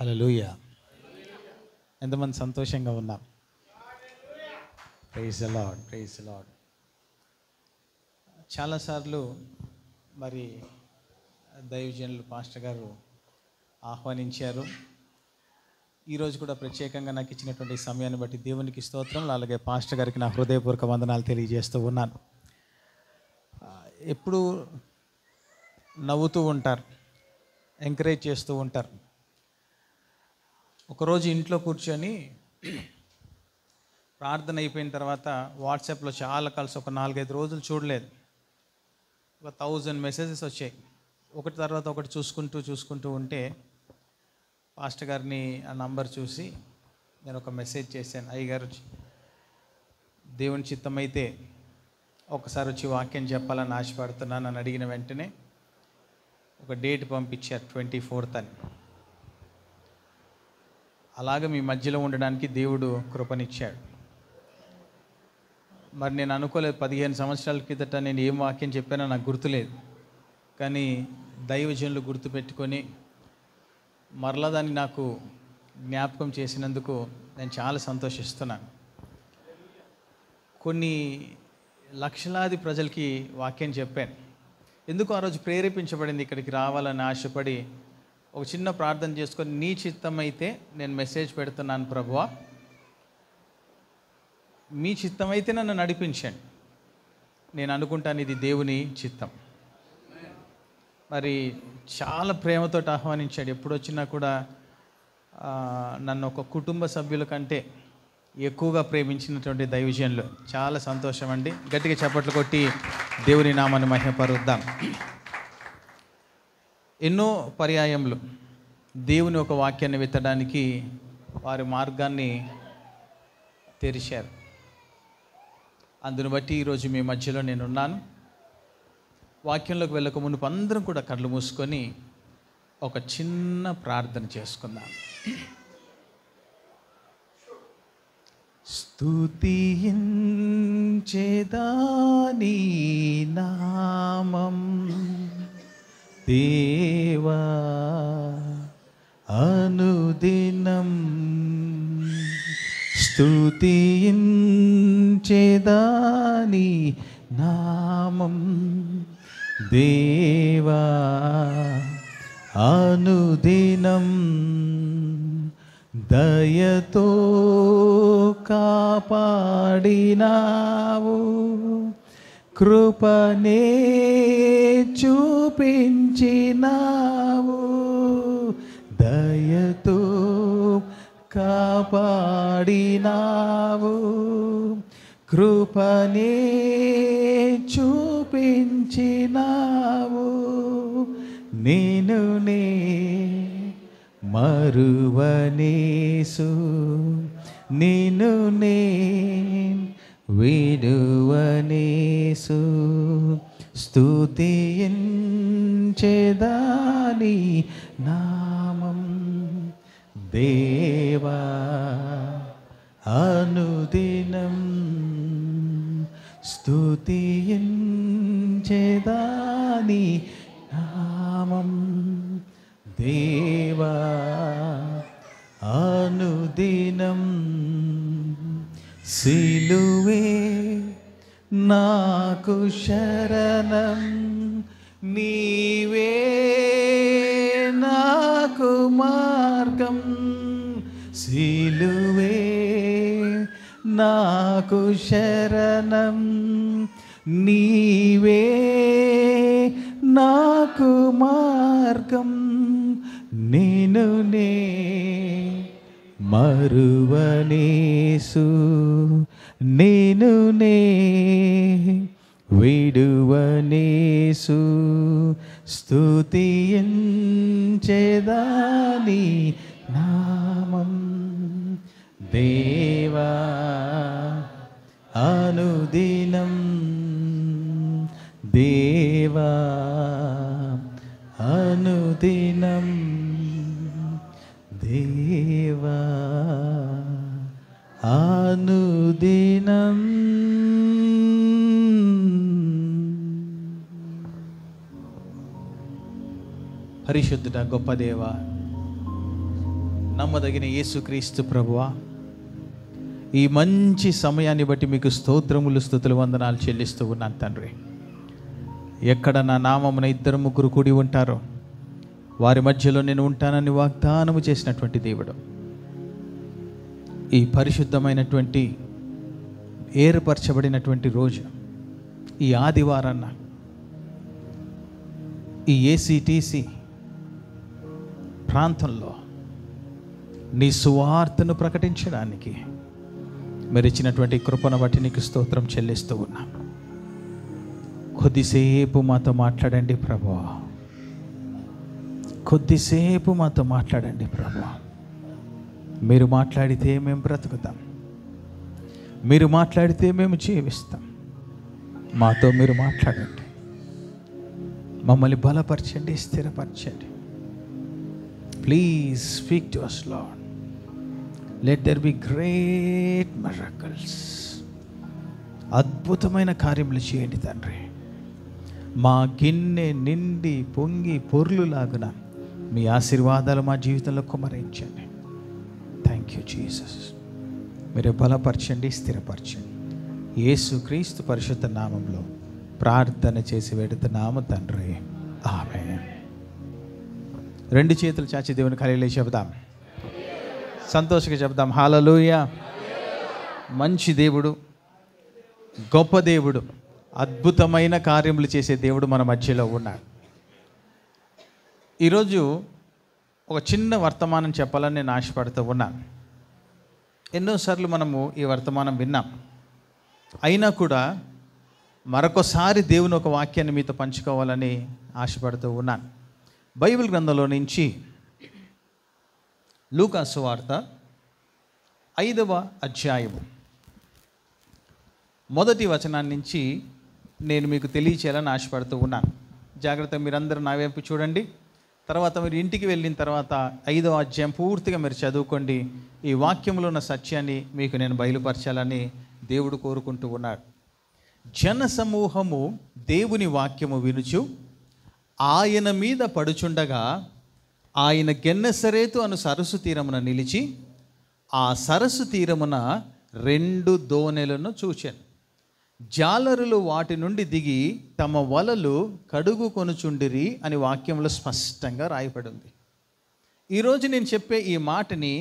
హల్లెలూయా. ఎంతమంది సంతోషంగా ఉన్నారు? Praise the lord, praise the lord. చాలాసార్లు మరి దైవజనులు పాస్టర్ గారు ఆహ్వానించారు. ఈరోజు కూడా ప్రత్యేకంగా నాకు ఇచ్చినటువంటి సమయాన్ని బట్టి దేవునికి స్తోత్రం. అలాగే పాస్టర్ గారికి నా హృదయపూర్వక వందనాలు తెలియజేస్తూ ఉన్నాను. ఎప్పుడు నవ్వుతూ ఉంటారు, ఎంకరేజ్ చేస్తూ ఉంటారు. ఒకరోజు ఇంట్లో కూర్చొని ప్రార్థన అయిపోయిన తర్వాత వాట్సాప్లో చాలా కలిసి ఒక 4-5 రోజులు చూడలేదు. ఒక 1000 మెసేజెస్ వచ్చాయి. ఒకటి తర్వాత ఒకటి చూసుకుంటూ ఉంటే పాస్టర్ గారిని ఆ నంబర్ చూసి నేను ఒక మెసేజ్ చేశాను. అయ్యగారు, దేవుని చిత్తమైతే ఒకసారి వచ్చి వాక్యం చెప్పాలని ఆశపడుతున్నాను అని అడిగిన వెంటనే ఒక డేట్ పంపించారు, 24th అని. అలాగే మీ మధ్యలో ఉండడానికి దేవుడు కృపనిచ్చాడు. మరి నేను అనుకోలేదు, 15 సంవత్సరాల కిందట నేను ఏం వాక్యం చెప్పానో నాకు గుర్తులేదు. కానీ దైవజనులు గుర్తుపెట్టుకొని మరలా దాన్ని నాకు జ్ఞాపకం చేసినందుకు నేను చాలా సంతోషిస్తున్నాను. కొన్ని లక్షలాది ప్రజలకి వాక్యం చెప్పాను. ఎందుకు ఆ రోజు ప్రేరేపించబడింది ఇక్కడికి రావాలని ఆశపడి ఒక చిన్న ప్రార్థన చేసుకొని, నీ చిత్తమైతే నేను మెసేజ్ పెడుతున్నాను ప్రభువా, మీ చిత్తమైతే నన్ను నడిపించండి, నేను అనుకుంటాను ఇది దేవుని చిత్తం. మరి చాలా ప్రేమతో ఆహ్వానించాడు. ఎప్పుడు వచ్చినా కూడా నన్ను ఒక కుటుంబ సభ్యుల కంటే ఎక్కువగా ప్రేమించినటువంటి దైవజనులు. చాలా సంతోషం అండి. గట్టిగా చప్పట్లు కొట్టి దేవుని నామాన్ని మహిమపరుద్దాం. ఎన్నో పర్యాయములు దేవుని ఒక వాక్యాన్ని విత్తడానికి వారి మార్గాన్ని తెరిచారు. అందును బట్టి ఈరోజు మీ మధ్యలో నేనున్నాను. వాక్యంలోకి వెళ్ళక మునుపు అందరం కూడా కళ్ళు మూసుకొని ఒక చిన్న ప్రార్థన చేసుకుందాం. స్తుతించెదా నీ నామం దేవా అనుదినం, స్తుతించెదా నీ నామం దేవా అనుదినం, దయతో కాపాడినావు, కృపనే చూపించినావు, దయతో కాపాడినావు, కృపనే చూపించినావు, నేనునే మరువనేసు, నిన్నునే విడువనేసు, స్తుతించెదా నీ నామం దేవా అనుదినం, స్తుతించెదా నీ నామం దేవా అనుదినం, సిలువే నాకు శరణం, నీవే నాకు మార్గం, సిలువే నాకు శరణం, నీవే నాకు మార్గం, నేనునే మరువనేసు, నేనునే విడువనేసు, స్తుతించెదా నీ నామం దేవా అనుదినం, దేవా అనుదినం, దేవా అనుదినం. పరిశుద్ధుడ గొప్ప దేవ, నమ్మదగిన యేసుక్రీస్తు ప్రభువా, ఈ మంచి సమయాన్ని బట్టి మీకు స్తోత్రములు, స్తుతులు, వందనాలు చెల్లిస్తూ ఉన్నాను తండ్రి. ఎక్కడ నా నామమున 2-3 కూడి ఉంటారో వారి మధ్యలో నేను ఉంటానని వాగ్దానము చేసినటువంటి దేవుడు, ఈ పరిశుద్ధమైనటువంటి ఏర్పరచబడినటువంటి రోజు, ఈ ఆదివారాన్న ఈ ఏసీటీసీ ప్రాంతంలో నీ సువార్తను ప్రకటించడానికి మీరు ఇచ్చినటువంటి కృపను బట్టి నీకు స్తోత్రం చెల్లిస్తూ ఉన్నా. కొద్దిసేపు మాతో మాట్లాడండి ప్రభువా, కొద్దిసేపు మాతో మాట్లాడండి ప్రభువా. మీరు మాట్లాడితే మేము బ్రతుకుతాం, మీరు మాట్లాడితే మేము జీవిస్తాం. మాతో మీరు మాట్లాడండి, మమ్మల్ని బలపరచండి, స్థిరపరచండి. Please speak to us, Lord. Let there be great miracles. అద్భుతమైన కార్యములు చేయండి తండ్రి. మా గిన్నె నిండి పొంగి పొర్లులాగున మీ ఆశీర్వాదాలు మా జీవితంలో కుమ్మరించండి. Thank you Jesus. మీరు బలపరచండి, స్థిరపరచండి. యేసుక్రీస్తు పరిశుద్ధ నామంలో ప్రార్థన చేసి వేడుతున్నాము తండ్రి, ఆమేన్. 2 చేతులు చాచి దేవుని హల్లెలూయా చెబుదాం, సంతోషంగా చెబుదాం. హల్లెలూయా. మంచి దేవుడు, గొప్ప దేవుడు, అద్భుతమైన కార్యములు చేసే దేవుడు మన మధ్యలో ఉన్నాడు. ఈరోజు ఒక చిన్న వర్తమానం చెప్పాలని నేను ఆశపడుతూ ఉన్నాను. ఎన్నోసార్లు మనము ఈ వర్తమానం విన్నాం, అయినా కూడా మరొకసారి దేవుని ఒక వాక్యాన్ని మీతో పంచుకోవాలని ఆశపడుతూ ఉన్నాను. బైబిల్ గ్రంథంలో నుంచి లూకా సువార్త 5వ అధ్యాయము 1వ వచనాన్ని నుంచి నేను మీకు తెలియచేయాలని ఆశపడుతూ ఉన్నాను. జాగ్రత్తగా మీరందరూ నా వైపు చూడండి. తర్వాత మీరు ఇంటికి వెళ్ళిన తర్వాత 5వ అధ్యాయం పూర్తిగా మీరు చదువుకోండి. ఈ వాక్యంలో ఉన్న సత్యాన్ని మీకు నేను బయలుపరచాలని దేవుడు కోరుకుంటూ ఉన్నాడు. జన సమూహము దేవుని వాక్యము వినుచు ఆయన మీద పడుచుండగా ఆయన గెన్నెసరేతు అను సరస్సు తీరమున నిలిచి ఆ సరస్సు తీరమున 2 దోణెలను చూచెను. జాలరులు వాటి నుండి దిగి తమ వలలు కడుగు కొనుచుండిరి అని వాక్యంలో స్పష్టంగా రాయబడి ఉంది. ఈరోజు నేను చెప్పే ఈ మాటని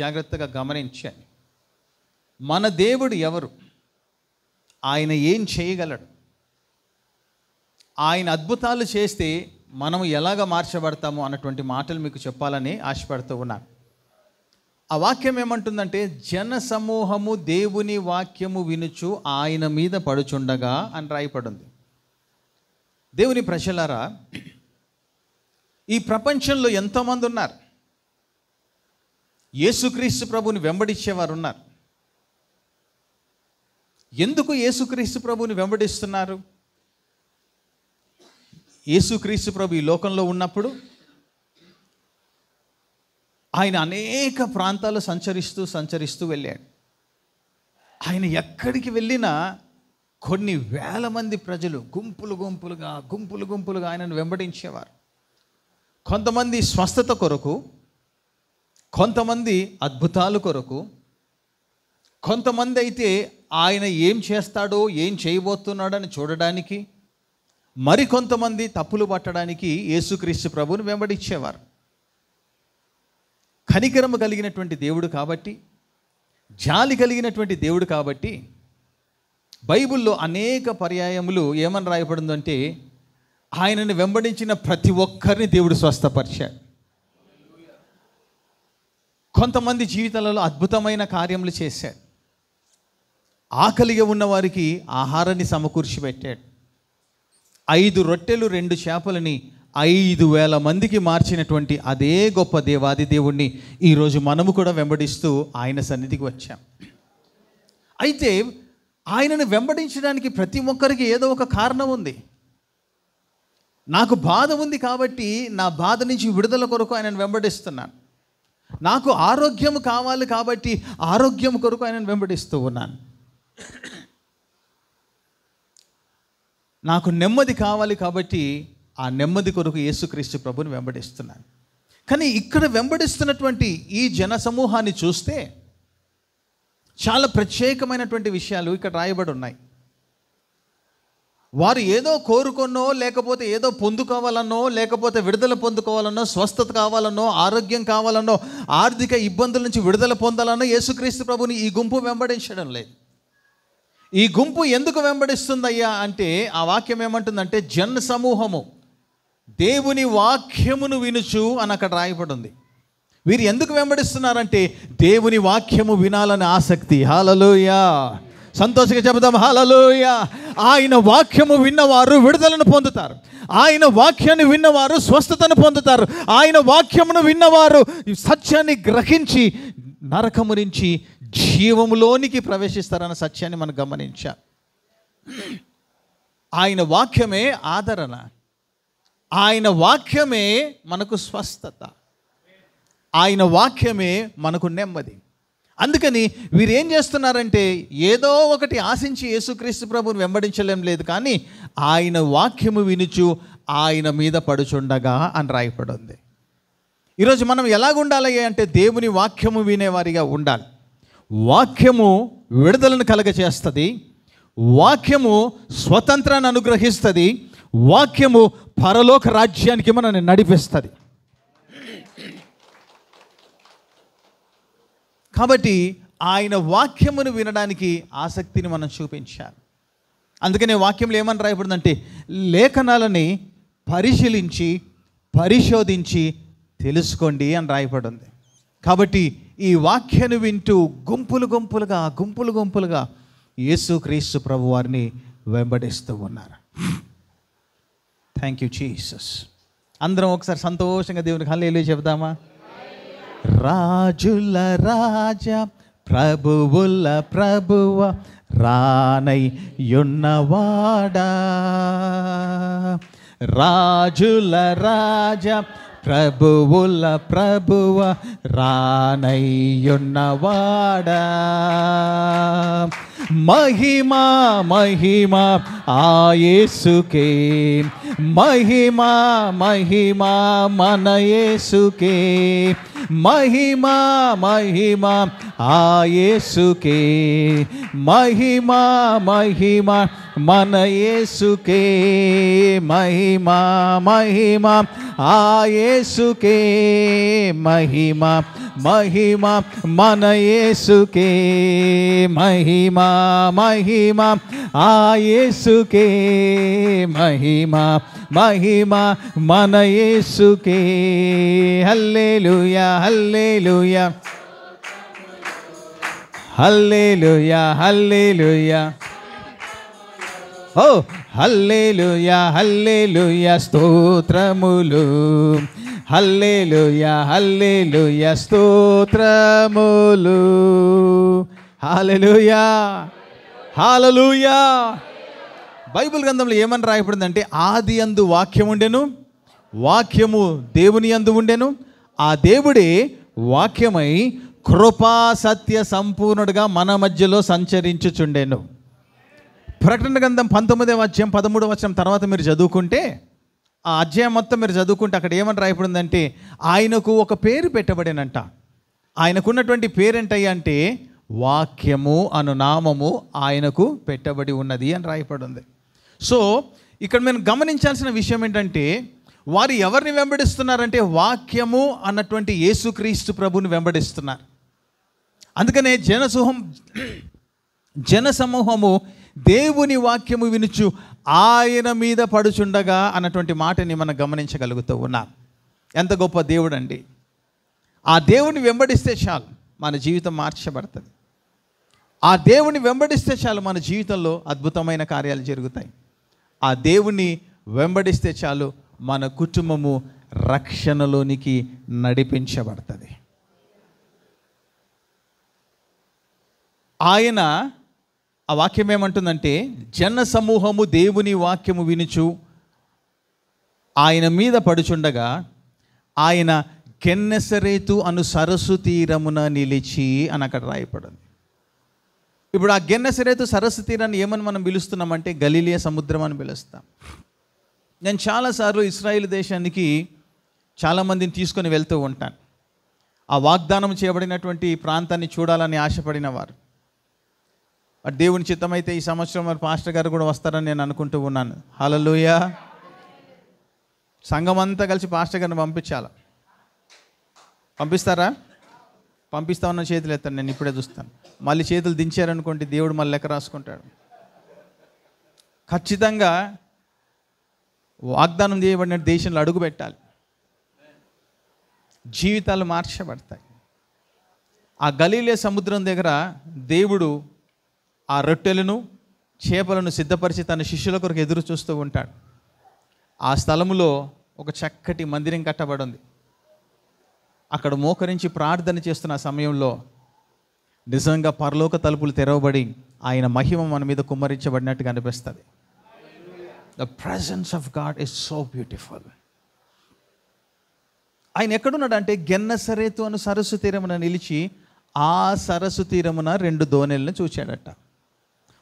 జాగ్రత్తగా గమనించండి. మన దేవుడు ఎవరు, ఆయన ఏం చేయగలడు, ఆయన అద్భుతాలు చేస్తే మనం ఎలాగ మార్చబడతాము అన్నటువంటి మాటలు మీకు చెప్పాలని ఆశపడుతూ ఉన్నాను. ఆ వాక్యం ఏమంటుందంటే, జన సమూహము దేవుని వాక్యము వినుచు ఆయన మీద పడుచుండగా అని రాయపడింది. దేవుని ప్రజలారా, ఈ ప్రపంచంలో ఎంతోమంది ఉన్నారు. యేసుక్రీస్తు ప్రభువుని వెంబడించేవారు ఉన్నారు. ఎందుకు యేసుక్రీస్తు ప్రభువుని వెంబడిస్తున్నారు? యేసుక్రీస్తు ప్రభు ఈ లోకంలో ఉన్నప్పుడు ఆయన అనేక ప్రాంతాలు సంచరిస్తూ వెళ్ళాడు. ఆయన ఎక్కడికి వెళ్ళినా కొన్ని వేల మంది ప్రజలు గుంపులుగా ఆయనను వెంబడించేవారు. కొంతమంది స్వస్థత కొరకు, కొంతమంది అద్భుతాల కొరకు, కొంతమంది అయితే ఆయన ఏం చేస్తాడో, ఏం చేయబోతున్నాడో అని చూడడానికి, మరికొంతమంది తప్పులు పట్టడానికి యేసుక్రీస్తు ప్రభువుని వెంబడించేవారు. కనికరము కలిగినటువంటి దేవుడు కాబట్టి, జాలి కలిగినటువంటి దేవుడు కాబట్టి బైబిల్లో అనేక పర్యాయములు ఏమని రాయబడిందంటే, ఆయనను వెంబడించిన ప్రతి ఒక్కరిని దేవుడు స్వస్థపరిచాడు. కొంతమంది జీవితాలలో అద్భుతమైన కార్యములు చేశాడు. ఆకలిగా ఉన్న వారికి ఆహారాన్ని సమకూర్చి పెట్టాడు. 5 రొట్టెలు 2 చేపలని 5,000 మందికి మార్చినటువంటి అదే గొప్ప దేవాది దేవుణ్ణి ఈరోజు మనము కూడా వెంబడిస్తూ ఆయన సన్నిధికి వచ్చాం. అయితే ఆయనను వెంబడించడానికి ప్రతి ఒక్కరికి ఏదో ఒక కారణం ఉంది. నాకు బాధ ఉంది కాబట్టి నా బాధ నుంచి విడుదల కొరకు ఆయనను వెంబడిస్తున్నాను. నాకు ఆరోగ్యం కావాలి కాబట్టి ఆరోగ్యం కొరకు ఆయనను వెంబడిస్తూ ఉన్నాను. నాకు నెమ్మది కావాలి కాబట్టి ఆ నెమ్మది కొరకు యేసుక్రీస్తు ప్రభువుని వెంబడిస్తున్నాను. కానీ ఇక్కడ వెంబడిస్తున్నటువంటి ఈ జన సమూహాన్ని చూస్తే చాలా ప్రత్యేకమైనటువంటి విషయాలు ఇక్కడ రాయబడి ఉన్నాయి. వారు ఏదో కోరుకొనో, లేకపోతే ఏదో పొందుకోవాలనో, లేకపోతే విడుదల పొందుకోవాలనో, స్వస్థత కావాలనో, ఆరోగ్యం కావాలనో, ఆర్థిక ఇబ్బందుల నుంచి విడుదల పొందాలనో యేసుక్రీస్తు ప్రభుని ఈ గుంపు వెంబడించడం లేదు. ఈ గుంపు ఎందుకు వెంబడిస్తుందయ్యా అంటే ఆ వాక్యం ఏమంటుందంటే, జన సమూహము దేవుని వాక్యమును వినుచు అని అక్కడ రాయబడి ఉంది. వీరు ఎందుకు వెంబడిస్తున్నారంటే దేవుని వాక్యము వినాలని ఆసక్తి. హల్లెలూయా, సంతోషంగా చెబుదాం హల్లెలూయా. ఆయన వాక్యము విన్నవారు విడుదలను పొందుతారు. ఆయన వాక్యాన్ని విన్నవారు స్వస్థతను పొందుతారు. ఆయన వాక్యమును విన్నవారు సత్యాన్ని గ్రహించి నరకము నుంచి జీవములోనికి ప్రవేశిస్తారన్న సత్యాన్ని మనం గమనించాలి. ఆయన వాక్యమే ఆదరణ, ఆయన వాక్యమే మనకు స్వస్థత, ఆయన వాక్యమే మనకు నెమ్మది. అందుకని వీరు ఏం చేస్తున్నారంటే ఏదో ఒకటి ఆశించి యేసుక్రీస్తు ప్రభువుని వెంబడించలేం లేదు, కానీ ఆయన వాక్యము వినుచు ఆయన మీద పడుచుండగా అని రాయబడి ఉంది. ఈరోజు మనం ఎలాగుండాలి అంటే దేవుని వాక్యము వినేవారిగా ఉండాలి. వాక్యము విడుదలను కలగచేస్తుంది, వాక్యము స్వతంత్రాన్ని అనుగ్రహిస్తుంది, వాక్యము పరలోక రాజ్యానికి మనల్ని నడిపిస్తుంది. కాబట్టి ఆయన వాక్యమును వినడానికి ఆసక్తిని మనం చూపించాలి. అందుకనే వాక్యంలో ఏమని రాయబడిందంటే లేఖనాలని పరిశీలించి పరిశోధించి తెలుసుకోండి అని రాయబడింది. కాబట్టి ఈ వాక్యాన్ని వింటూ గుంపులు గుంపులుగా యేసుక్రీస్తు ప్రభు వారిని వెంబడిస్తూ ఉన్నారు. Thank you Jesus. అందరం ఒకసారి సంతోషంగా దేవునికి హల్లెలూయా చెబుదామా? రాజుల రాజా ప్రభువుల ప్రభువ రానై యున్నవాడా, రాజుల రాజా ప్రభువుల ప్రభువ రానయ్యున్నవాడా, మహిమా మహిమా ఆ యేసుకే, మహిమా మహిమా మన యేసుకే, మహిమా మహిమా ఆ యేసుకే, మహిమా మహిమా మన యేసుకే, మహిమా మహిమా ఆ యేసుకే, మహిమా మహిమా మన యేసుకే, మహిమా మహిమా ఆ యేసుకే, మహిమా మహిమా మన యేసుకే. హల్లెలూయా హల్లెలూయా హల్లెలూయా హల్లెలూయా. ఓ హల్లెలూయా హల్లెలూయా స్తోత్రములు, హల్లెలూయా హల్లెలూయా స్తోత్రములు, హల్లెలూయా హల్లెలూయా. బైబిల్ గ్రంథంలో ఏమని రాయబడిందంటే ఆది యందు వాక్యం ఉండెను, వాక్యము దేవుని యందు ఉండెను, ఆ దేవుడే వాక్యమై కృపా సత్య సంపూర్ణుడుగా మన మధ్యలో సంచరించుచుండెను. ప్రకటన గ్రంథం 19వ అధ్యాయం 13వ వచనం తర్వాత మీరు చదువుకుంటే, ఆ అధ్యాయం మొత్తం మీరు చదువుకుంటే అక్కడ ఏమని రాయబడిందంటే ఆయనకు ఒక పేరు పెట్టబడినంట. ఆయనకున్నటువంటి పేరేంటయ్యా అంటే వాక్యము అను నామము ఆయనకు పెట్టబడి ఉన్నది అని రాయబడింది. సో ఇక్కడ మేము గమనించాల్సిన విషయం ఏంటంటే వారు ఎవరిని వెంబడిస్తున్నారంటే వాక్యము అన్నటువంటి యేసుక్రీస్తు ప్రభుని వెంబడిస్తున్నారు. అందుకనే జనసమూహము దేవుని వాక్యము వినుచు ఆయన మీద పడుచుండగా అన్నటువంటి మాటని మనం గమనించగలుగుతూ ఉన్నాం. ఎంత గొప్ప దేవుడు అండి! ఆ దేవుని వెంబడిస్తే చాలు మన జీవితం మార్చబడుతుంది. ఆ దేవుని వెంబడిస్తే చాలు మన జీవితంలో అద్భుతమైన కార్యాలు జరుగుతాయి. ఆ దేవుని వెంబడిస్తే చాలు మన కుటుంబము రక్షణలోనికి నడిపించబడుతుంది. ఆయన ఆ వాక్యం ఏమంటుందంటే జన సమూహము దేవుని వాక్యము వినుచు ఆయన మీద పడుచుండగా ఆయన గెన్నెసరేతు అను సరస్సు తీరమున నిలిచి అని అక్కడ రాయబడింది. ఇప్పుడు ఆ గెన్నెసరేతు సరస్సు తీరాన్ని ఏమని మనం పిలుస్తున్నామంటే గలిలియా సముద్రం అని పిలుస్తాం. నేను చాలాసార్లు ఇశ్రాయేల్ దేశానికి చాలామందిని తీసుకొని వెళ్తూ ఉంటాను. ఆ వాగ్దానం చేయబడినటువంటి ప్రాంతాన్ని చూడాలని ఆశపడిన వారు. దేవుని చిత్తమైతే ఈ సంవత్సరం మరి పాస్టర్ గారు కూడా వస్తారని నేను అనుకుంటూ ఉన్నాను. హల్లెలూయా. సంఘం అంతా కలిసి పాస్టర్ గారిని పంపించాలి. పంపిస్తారా? పంపిస్తా ఉన్న చేతులు ఎత్తాను, నేను ఇప్పుడే చూస్తాను. మళ్ళీ చేతులు దించారనుకోండి, దేవుడు మళ్ళీ లెక్క రాసుకుంటాడు. ఖచ్చితంగా వాగ్దానం చేయబడిన దేశంలో అడుగు పెట్టాలి. జీవితాలు మార్చబడతాయి. ఆ గలీలే సముద్రం దగ్గర దేవుడు ఆ రొట్టెలను చేపలను సిద్ధపరిచి తన శిష్యుల కొరకు ఎదురు చూస్తూ ఉంటాడు. ఆ స్థలములో ఒక చక్కటి మందిరం కట్టబడి ఉంది. అక్కడ మోకరించి ప్రార్థన చేస్తున్న సమయంలో నిజంగా పరలోక తలుపులు తెరవబడి ఆయన మహిమ మన మీద కుమ్మరించబడినట్టుగా అనిపిస్తుంది. The presence of God is so beautiful. ఆయన ఎక్కడున్నాడంటే గెన్నసరేతు అను సరస్సు తీరమున నిలిచి ఆ సరస్సు తీరమున 2 దోణెలను చూశాడట.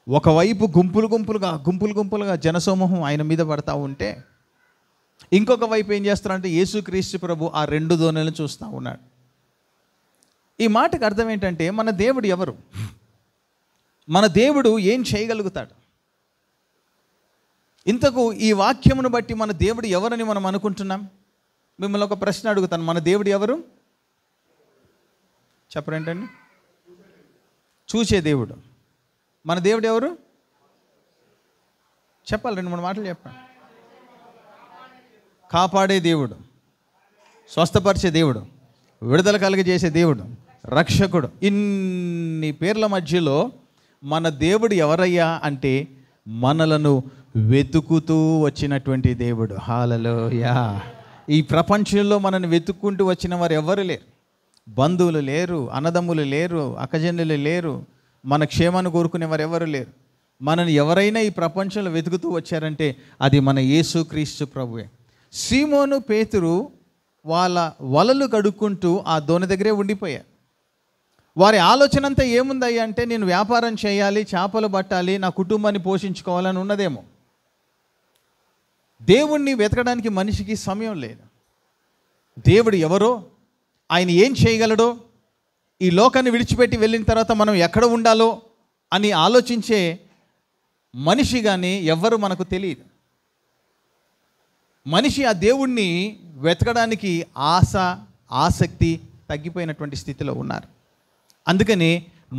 ఒకవైపు గుంపులుగా జనసమూహం ఆయన మీద పడతా ఉంటే, ఇంకొక వైపు ఏం చేస్తారంటే యేసుక్రీస్తు ప్రభు ఆ 2 దోణెలను చూస్తూ ఉన్నాడు. ఈ మాటకు అర్థం ఏంటంటే మన దేవుడు ఎవరు, మన దేవుడు ఏం చేయగలుగుతాడు. ఇంతకు ఈ వాక్యమును బట్టి మన దేవుడు ఎవరని మనం అనుకుంటున్నాం? మిమ్మల్ని ఒక ప్రశ్న అడుగుతాను, మన దేవుడు ఎవరు చెప్పరేంటండి? చూసే దేవుడు. మన దేవుడు ఎవరు చెప్పాలి, 2-3 మాటలు చెప్పండి. కాపాడే దేవుడు, స్వస్థపరిచే దేవుడు, విడుదల కలిగజేసే దేవుడు, రక్షకుడు. ఇన్ని పేర్ల మధ్యలో మన దేవుడు ఎవరయ్యా అంటే మనలను వెతుకుతూ వచ్చినటువంటి దేవుడు. హల్లెలూయా. ఈ ప్రపంచంలో మనల్ని వెతుక్కుంటూ వచ్చిన వారు ఎవరు లేరు. బంధువులు లేరు, అన్నదమ్ములు లేరు, అక్కజనులు లేరు, మన క్షేమాన్ని కోరుకునేవారు ఎవరు లేరు. మనని ఎవరైనా ఈ ప్రపంచంలో వెతుకుతూ వచ్చారంటే అది మన యేసుక్రీస్తు ప్రభువే. సీమోను పేతురు వాళ్ళ వలలు కడుక్కుంటూ ఆ దోణి దగ్గరే ఉండిపోయారు. వారి ఆలోచన అంతా ఏముందయ్యా అంటే నేను వ్యాపారం చేయాలి, చేపలు పట్టాలి, నా కుటుంబాన్ని పోషించుకోవాలని ఉన్నదేమో. దేవుణ్ణి వెతకడానికి మనిషికి సమయం లేదు. దేవుడు ఎవరో, ఆయన ఏం చేయగలడో, ఈ లోకాన్ని విడిచిపెట్టి వెళ్ళిన తర్వాత మనం ఎక్కడ ఉండాలో అని ఆలోచించే మనిషి కానీ ఎవ్వరు మనకు తెలియదు. మనిషి ఆ దేవుణ్ణి వెతకడానికి ఆసక్తి తగ్గిపోయినటువంటి స్థితిలో ఉన్నారు. అందుకని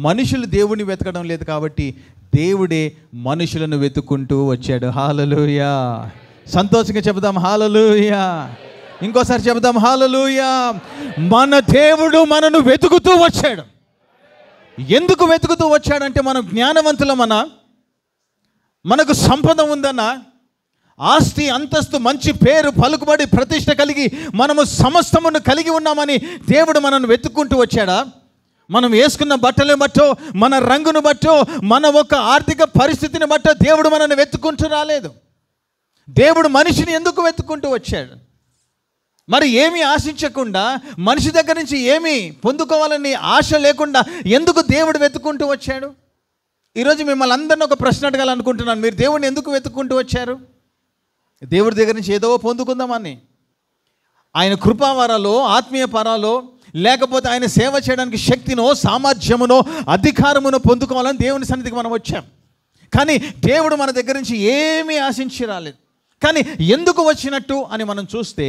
మనుషులు దేవుణ్ణి వెతకడం లేదు కాబట్టి దేవుడే మనుషులను వెతుక్కుంటూ వచ్చాడు. హల్లెలూయా. సంతోషంగా చెబుదాం హల్లెలూయా. ఇంకోసారి చెబుదాం హల్లెలూయా. మన దేవుడు మనను వెతుకుతూ వచ్చాడు. ఎందుకు వెతుకుతూ వచ్చాడంటే మనం జ్ఞానవంతులమన్నా, మనకు సంపద ఉందన్నా, ఆస్తి అంతస్తు మంచి పేరు పలుకుబడి ప్రతిష్ట కలిగి మనము సమస్తమును కలిగి ఉన్నామని దేవుడు మనను వెతుక్కుంటూ వచ్చాడా? మనం వేసుకున్న బట్టలు బట్టో, మన రంగును బట్టో, మన ఒక ఆర్థిక పరిస్థితిని బట్టో దేవుడు మనల్ని వెతుక్కుంటూ రాలేదు. దేవుడు మనిషిని ఎందుకు వెతుక్కుంటూ వచ్చాడు? మరి ఏమీ ఆశించకుండా, మనిషి దగ్గర నుంచి ఏమీ పొందుకోవాలని ఆశ లేకుండా ఎందుకు దేవుడు వెతుక్కుంటూ వచ్చాడు? ఈరోజు మిమ్మల్ని అందరినీ ఒక ప్రశ్న అడగాలనుకుంటున్నాను. మీరు దేవుడిని ఎందుకు వెతుక్కుంటూ వచ్చారు? దేవుడి దగ్గర నుంచి ఏదో పొందుకుందామని, ఆయన కృపావరాలో, ఆత్మీయ పరాలో, లేకపోతే ఆయన సేవ చేయడానికి శక్తినో, సామర్థ్యమునో, అధికారమునో పొందుకోవాలని దేవుని సన్నిధికి మనం వచ్చాం. కానీ దేవుడు మన దగ్గర నుంచి ఏమీ ఆశించి రాలేదు. కానీ ఎందుకు వచ్చినట్టు అని మనం చూస్తే,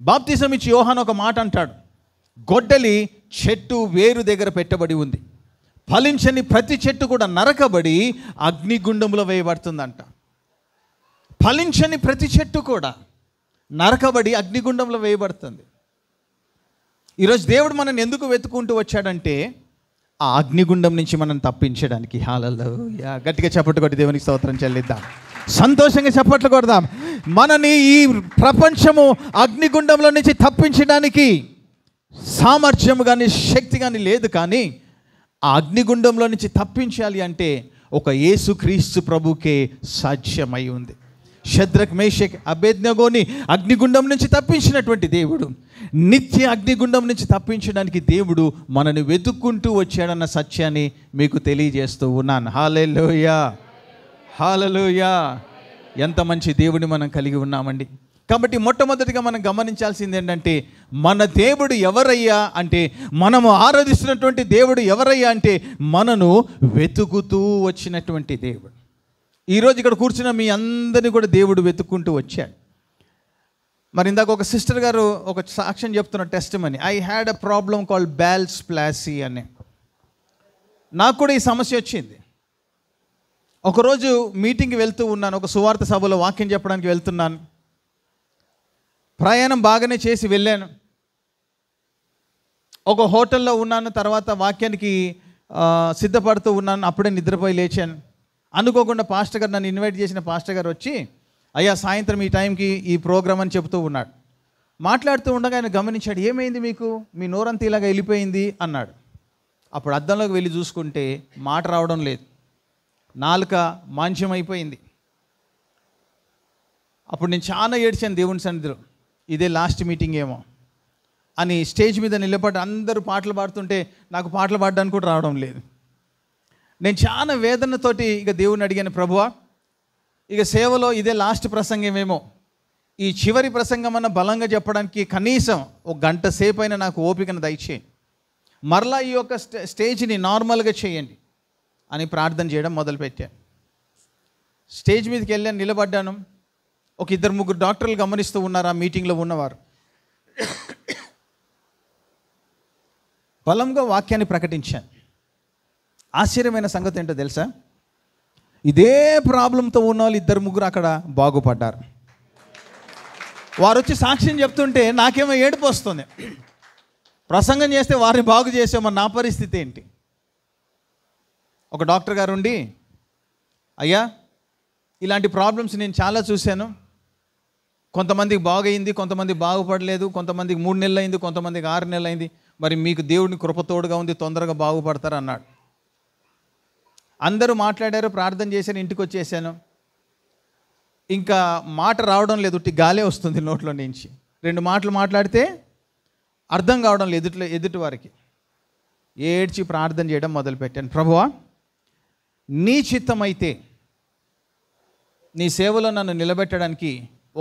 బాప్తిసం ఇచ్చి యోహాను ఒక మాట అంటాడు, గొడ్డలి చెట్టు వేరు దగ్గర పెట్టబడి ఉంది, ఫలించని ప్రతి చెట్టు కూడా నరకబడి అగ్నిగుండంలో వేయబడుతుందంట. ఫలించని ప్రతి చెట్టు కూడా నరకబడి అగ్నిగుండంలో వేయబడుతుంది. ఈరోజు దేవుడు మనల్ని ఎందుకు వెతుకుంటూ వచ్చాడంటే ఆ అగ్నిగుండం నుంచి మనం తప్పించడానికి. హల్లెలూయా. గట్టిగా చప్పట్లు కొట్టి దేవునికి స్తోత్రం చెల్లిద్దాం. సంతోషంగా చప్పట్లు కొడదాం. మనని ఈ ప్రపంచము అగ్నిగుండంలో నుంచి తప్పించడానికి సామర్థ్యం కానీ శక్తి కానీ లేదు. కానీ ఆ అగ్నిగుండంలో నుంచి తప్పించాలి అంటే ఒక యేసుక్రీస్తు ప్రభుకే సాధ్యమై ఉంది. షద్రక్, మేషక్, అబేద్నెగోని అగ్నిగుండం నుంచి తప్పించినటువంటి దేవుడు నిత్య అగ్నిగుండం నుంచి తప్పించడానికి దేవుడు మనని వెతుక్కుంటూ వచ్చాడన్న సత్యాన్ని మీకు తెలియజేస్తూ ఉన్నాను. హల్లెలూయా, హల్లెలూయా. ఎంత మంచి దేవుని మనం కలిగి ఉన్నామండి. కాబట్టి మొట్టమొదటిగా మనం గమనించాల్సింది ఏంటంటే, మన దేవుడు ఎవరయ్యా అంటే, మనము ఆరాధిస్తున్నటువంటి దేవుడు ఎవరయ్యా అంటే, మనను వెతుకుతూ వచ్చినటువంటి దేవుడు. ఈరోజు ఇక్కడ కూర్చున్న మీ అందరినీ కూడా దేవుడు వెతుక్కుంటూ వచ్చాడు. మరి ఇందాక ఒక సిస్టర్ గారు ఒక సాక్ష్యం చెప్తున్న testimony, I had a problem called Bell's palsy అని. నాకు కూడా ఈ సమస్య వచ్చింది. ఒకరోజు మీటింగ్కి వెళ్తూ ఉన్నాను, ఒక సువార్త సభలో వాక్యం చెప్పడానికి వెళ్తున్నాను. ప్రయాణం బాగానే చేసి వెళ్ళాను. ఒక హోటల్లో ఉన్నాను, తర్వాత వాక్యానికి సిద్ధపడుతూ ఉన్నాను. అప్పుడే నిద్రపోయి లేచాను. అనుకోకుండా పాస్టర్ గారు, నన్ను ఇన్వైట్ చేసిన పాస్టర్ గారు వచ్చి, అయ్యా సాయంత్రం ఈ టైంకి ఈ ప్రోగ్రామ్ అని చెబుతూ ఉన్నాడు. మాట్లాడుతూ ఉండగా ఆయన గమనించాడు, ఏమైంది మీకు, మీ నోరంతా ఇలాగా వెళ్ళిపోయింది అన్నాడు. అప్పుడు అద్దంలోకి వెళ్ళి చూసుకుంటే మాట రావడం లేదు, నాలుక మాంద్యం అయిపోయింది. అప్పుడు నేను చాలా ఏడ్చాను దేవుని సన్నిధిలో, ఇదే లాస్ట్ మీటింగ్ ఏమో అని. స్టేజ్ మీద నిలబడి అందరూ పాటలు పాడుతుంటే నాకు పాటలు పాడడానికి కూడా రావడం లేదు. నేను చాలా వేదనతోటి ఇక దేవుని అడిగాను, ప్రభువా ఇక సేవలో ఇదే లాస్ట్ ప్రసంగమేమో, ఈ చివరి ప్రసంగం అన్న బలంగా చెప్పడానికి కనీసం ఒక గంట సేపు అయినా నాకు ఓపికను దయచేయండి, మరలా ఈ యొక్క స్టేజ్ని నార్మల్గా చేయండి అని ప్రార్థన చేయడం మొదలుపెట్టాను. స్టేజ్ మీదకి వెళ్ళాను, నిలబడ్డాను. ఒక 2-3 డాక్టర్లు గమనిస్తూ ఉన్నారు ఆ మీటింగ్లో ఉన్నవారు. బలంగా వాక్యాన్ని ప్రకటించాను. ఆశ్చర్యమైన సంగతి ఏంటో తెలుసా, ఇదే ప్రాబ్లంతో ఉన్న వాళ్ళు 2-3 అక్కడ బాగుపడ్డారు. వారు వచ్చి సాక్ష్యం చెప్తుంటే నాకేమో ఏడుపు వస్తుంది. ప్రసంగం చేస్తే వారిని బాగు చేసామో, నా పరిస్థితి ఏంటి? ఒక డాక్టర్ గారు ఉండి, అయ్యా ఇలాంటి ప్రాబ్లమ్స్ నేను చాలా చూశాను, కొంతమందికి బాగయింది, కొంతమంది బాగుపడలేదు, కొంతమందికి 3 నెలలు అయింది, కొంతమందికి 6 నెలలు అయింది, మరి మీకు దేవుడిని కృపతోడుగా ఉంది, తొందరగా బాగుపడతారు అన్నాడు. అందరూ మాట్లాడారు, ప్రార్థన చేశాను, ఇంటికి వచ్చేసాను. ఇంకా మాట రావడం లేదు, ఉట్టి గాలే వస్తుంది నోట్లో నుంచి. 2 మాటలు మాట్లాడితే అర్థం కావడం లేదు ఎదుటి వారికి. ఏడ్చి ప్రార్థన చేయడం మొదలుపెట్టాను. ప్రభువా నీ చిత్తమైతే నీ సేవలో నన్ను నిలబెట్టడానికి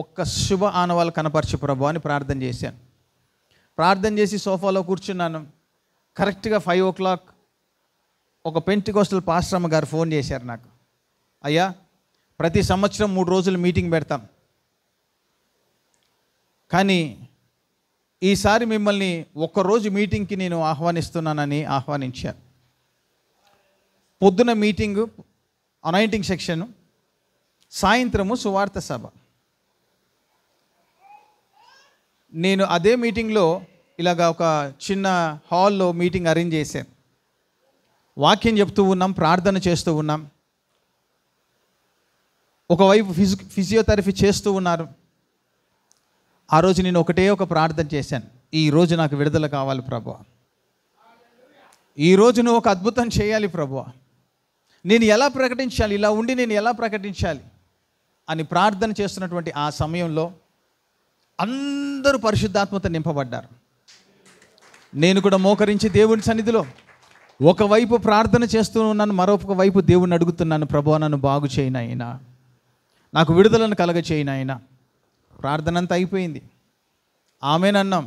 ఒక్క శుభ ఆనవాళ్ళు కనపరచు ప్రభువా అని ప్రార్థన చేశాను. ప్రార్థన చేసి సోఫాలో కూర్చున్నాను. కరెక్ట్గా 5 o'clock ఒక పెంటికోస్టల్ పాస్టర్ గారు ఫోన్ చేశారు నాకు, అయ్యా ప్రతి సంవత్సరం 3 రోజులు మీటింగ్ పెడతాం, కానీ ఈసారి మిమ్మల్ని ఒక్కరోజు మీటింగ్కి నేను ఆహ్వానిస్తున్నానని ఆహ్వానించాను. పొద్దున మీటింగు, అనాయింటింగ్ సెక్షను, సాయంత్రము సువార్త సభ. నేను అదే మీటింగ్లో ఇలాగా ఒక చిన్న హాల్లో మీటింగ్ అరేంజ్ చేశాను. వాక్యం చెప్తూ ఉన్నాం, ప్రార్థన చేస్తూ ఉన్నాం. ఒకవైపు ఫిజియోథెరపీ చేస్తూ ఉన్నారు. ఆ రోజు నేను ఒక ప్రార్థన చేశాను, ఈరోజు నాకు విడుదల కావాలి ప్రభువా, ఈరోజు నువ్వు ఒక అద్భుతం చేయాలి ప్రభువా, నేను ఎలా ప్రకటించాలి, ఇలా ఉండి నేను ఎలా ప్రకటించాలి అని ప్రార్థన చేస్తున్నటువంటి ఆ సమయంలో అందరూ పరిశుద్ధాత్మతో నింపబడ్డారు. నేను కూడా మోకరించి దేవుని సన్నిధిలో ఒకవైపు ప్రార్థన చేస్తూ ఉన్నాను, మరొక వైపు దేవుణ్ణి అడుగుతున్నాను, ప్రభువా నన్ను బాగు చేయనైనా, నాకు విడుదలను కలగ చేయనైనా. ప్రార్థన అంతా అయిపోయింది, ఆమెనన్నాం.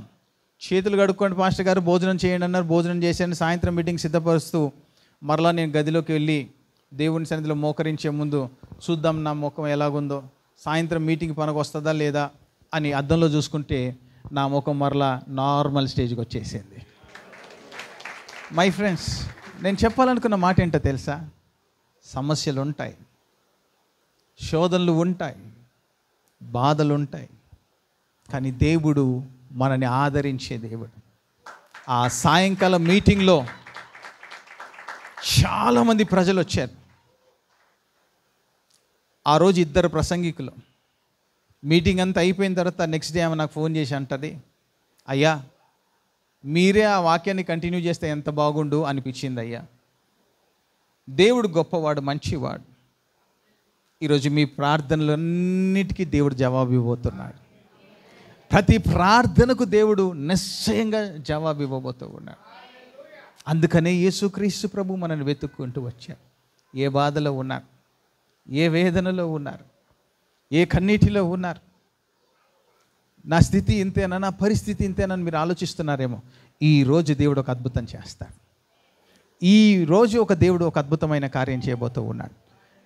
చేతులు కడుక్కోండి పాస్టర్ గారు, భోజనం చేయండి అన్నారు. భోజనం చేశాను. సాయంత్రం మీటింగ్ సిద్ధపరుస్తూ మరలా నేను గదిలోకి వెళ్ళి దేవుని సన్నిధిలో మోకరించే ముందు చూద్దాం నా ముఖం ఎలాగుందో, సాయంత్రం మీటింగ్ పనికి వస్తుందా లేదా అని అద్దంలో చూసుకుంటే నా ముఖం మరలా నార్మల్ స్టేజ్కి వచ్చేసింది. మై ఫ్రెండ్స్, నేను చెప్పాలనుకున్న మాట ఏంటో తెలుసా, సమస్యలు ఉంటాయి, శోధనలు ఉంటాయి, బాధలు ఉంటాయి, కానీ దేవుడు మనని ఆదరించే దేవుడు. ఆ సాయంకాలం మీటింగ్లో చాలామంది ప్రజలు వచ్చారు. ఆ రోజు 2 ప్రసంగికులు. మీటింగ్ అంతా అయిపోయిన తర్వాత నెక్స్ట్ డే ఆమె నాకు ఫోన్ చేసి అంటది, అయ్యా మీరే ఆ వాక్యాన్ని కంటిన్యూ చేస్తే ఎంత బాగుండు అనిపించింది అయ్యా, దేవుడు గొప్పవాడు, మంచివాడు, ఈరోజు మీ ప్రార్థనలన్నిటికీ దేవుడు జవాబు ఇవ్వబోతున్నాడు. ప్రతి ప్రార్థనకు దేవుడు నిశ్చయంగా జవాబు ఇవ్వబోతూ ఉన్నాడు. అందుకనే యేసుక్రీస్తు ప్రభు మనల్ని వెతుక్కుంటూ వచ్చారు. ఏ బాధలో ఉన్నారు, ఏ వేదనలో ఉన్నారు, ఏ కన్నీటిలో ఉన్నారు, నా స్థితి ఇంతేనా, నా పరిస్థితి ఇంతేనని మీరు ఆలోచిస్తున్నారేమో. ఈరోజు దేవుడు ఒక అద్భుతం చేస్తాడు. ఈరోజు ఒక దేవుడు ఒక అద్భుతమైన కార్యం చేయబోతూ ఉన్నాడు.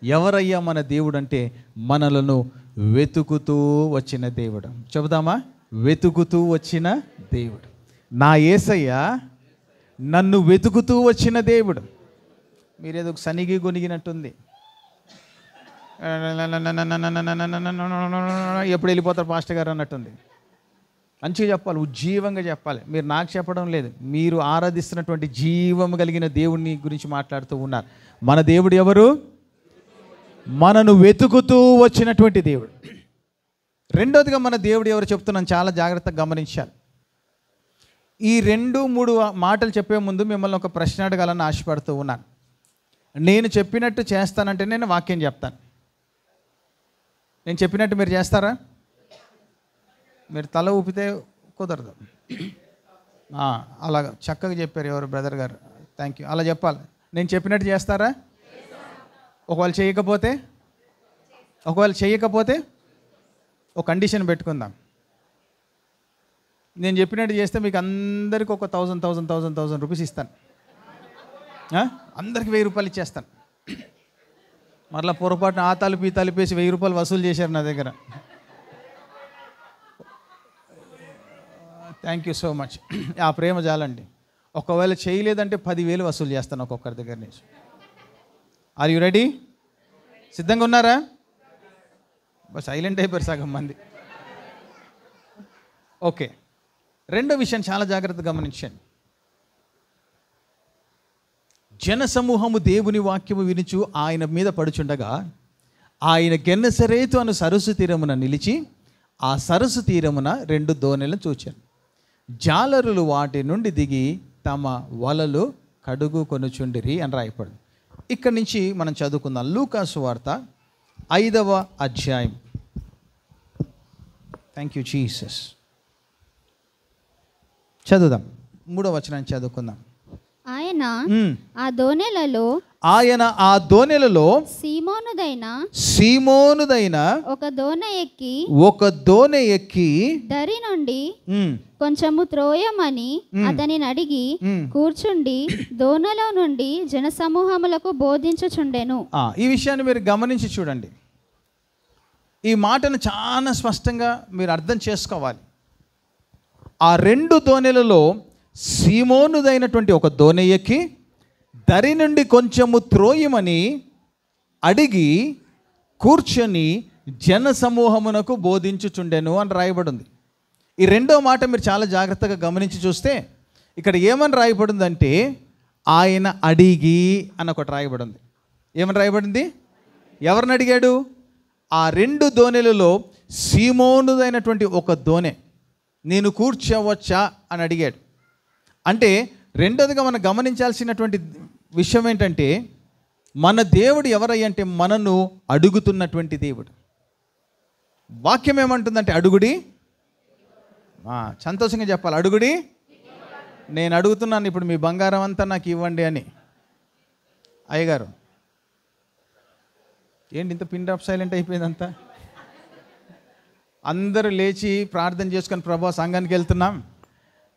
ఎవరయ్యా మన దేవుడు అంటే, మనలను వెతుకుతూ వచ్చిన దేవుడు. చెబుదామా? వెతుకుతూ వచ్చిన దేవుడు. నా యేసయ్య నన్ను వెతుకుతూ వచ్చిన దేవుడు. మీరేదో సనిగి గొనిగినట్టుంది. ఎప్పుడు వెళ్ళిపోతారు పాస్టర్ గారు అన్నట్టుంది. మంచిగా చెప్పాలి, ఉజ్జీవంగా చెప్పాలి. మీరు నాకు చెప్పడం లేదు, మీరు ఆరాధిస్తున్నటువంటి జీవం కలిగిన దేవుని గురించి మాట్లాడుతూ ఉన్నారు. మన దేవుడు ఎవరు? మనను వెతుకుతూ వచ్చినటువంటి దేవుడు. రెండోదిగా మన దేవుడు ఎవరు చెప్తున్నాను, చాలా జాగ్రత్తగా గమనించాలి. ఈ 2-3 మాటలు చెప్పే ముందు మిమ్మల్ని ఒక ప్రశ్న అడగాలని ఆశపడుతూ ఉన్నాను. నేను చెప్పినట్టు చేస్తానంటే నేను వాక్యం చెప్తాను. నేను చెప్పినట్టు మీరు చేస్తారా? మీరు తల ఊపితే కుదరదు. అలాగా చక్కగా చెప్పారు ఎవరు బ్రదర్ గారు, థ్యాంక్ యూ. అలా చెప్పాలి. నేను చెప్పినట్టు చేస్తారా? ఒకవేళ చేయకపోతే ఒక కండిషన్ పెట్టుకుందాం. నేను చెప్పినట్టు చేస్తే మీకు అందరికీ ఒక 1000 రూపీస్ ఇస్తాను. అందరికి 1000 రూపాయలు ఇచ్చేస్తాను. మరలా పొరపాటున ఆ తలుపు ఈ తలుపేసి 1000 రూపాయలు వసూలు చేశారు నా దగ్గర. Thank you so much. ఆ ప్రేమ చాలండి. ఒకవేళ చేయలేదంటే 10,000 వసూలు చేస్తాను ఒక్కొక్కరి దగ్గర నుంచి. Are you ready? సిద్ధంగా ఉన్నారా? సైలెంట్ అయిపోయారు సగం మంది. ఓకే, రెండో విషయం చాలా జాగ్రత్తగా గమనించండి. జనసమూహము దేవుని వాక్యము వినుచు ఆయన మీద పడుచుండగా, ఆయన గెన్నసరేతు అను సరస్సు తీరమున నిలిచి, ఆ సరస్సు తీరమున 2 దోణెలను చూచాను. జాలరులు వాటి నుండి దిగి తమ వలలు కడుగు కొనుచుండిరి అని రాయపడింది. ఇక్కడి నుంచి మనం చదువుకుందాం. లూకా సువార్త 5వ అధ్యాయం. Thank you Jesus. చదువుదాం. 3వ వచనాన్ని చదువుకుందాం. ఆయన ఆ దోణెలలో సీమోనుదైన ఒక దోణె ఎక్కి దరి నుండి కొంచెము త్రోయమని అతనిని అడిగి కూర్చుండి దోణలో నుండి జనసమూహములకు బోధించుచుండెను. ఈ విషయాన్ని మీరు గమనించి చూడండి. ఈ మాటను చాలా స్పష్టంగా మీరు అర్థం చేసుకోవాలి. ఆ 2 దోణెలలో సీమోనుదైనటువంటి ఒక దోణె ఎక్కి దరి నుండి కొంచెము త్రోయమని అడిగి కూర్చొని జనసమూహమునకు బోధించుచుండెను అని రాయబడింది. ఈ 2వ మాట మీరు చాలా జాగ్రత్తగా గమనించి చూస్తే ఇక్కడ ఏమని రాయబడిందంటే, ఆయన అడిగి అని ఒకటి రాయబడింది. ఏమని రాయబడింది? ఎవరిని అడిగాడు? ఆ 2 దోణెలలో సీమోనుదైనటువంటి ఒక దోణె నేను కూర్చోవచ్చా అని అడిగాడు. అంటే రెండోదిగా మనం గమనించాల్సినటువంటి విషయం ఏంటంటే, మన దేవుడు ఎవరయ్యంటే మనను అడుగుతున్నటువంటి దేవుడు. వాక్యం ఏమంటుందంటే అడుగుడి. సంతోషంగా చెప్పాలి, అడుగుడి. నేను అడుగుతున్నాను ఇప్పుడు మీ బంగారం అంతా నాకు ఇవ్వండి అని. అయ్యగారు ఏంటి ఇంత పిన్ డ్రాప్ సైలెంట్ అయిపోయిందంతా? అందరూ లేచి ప్రార్థన చేసుకొని, ప్రభా సంఘానికి వెళ్తున్నాం,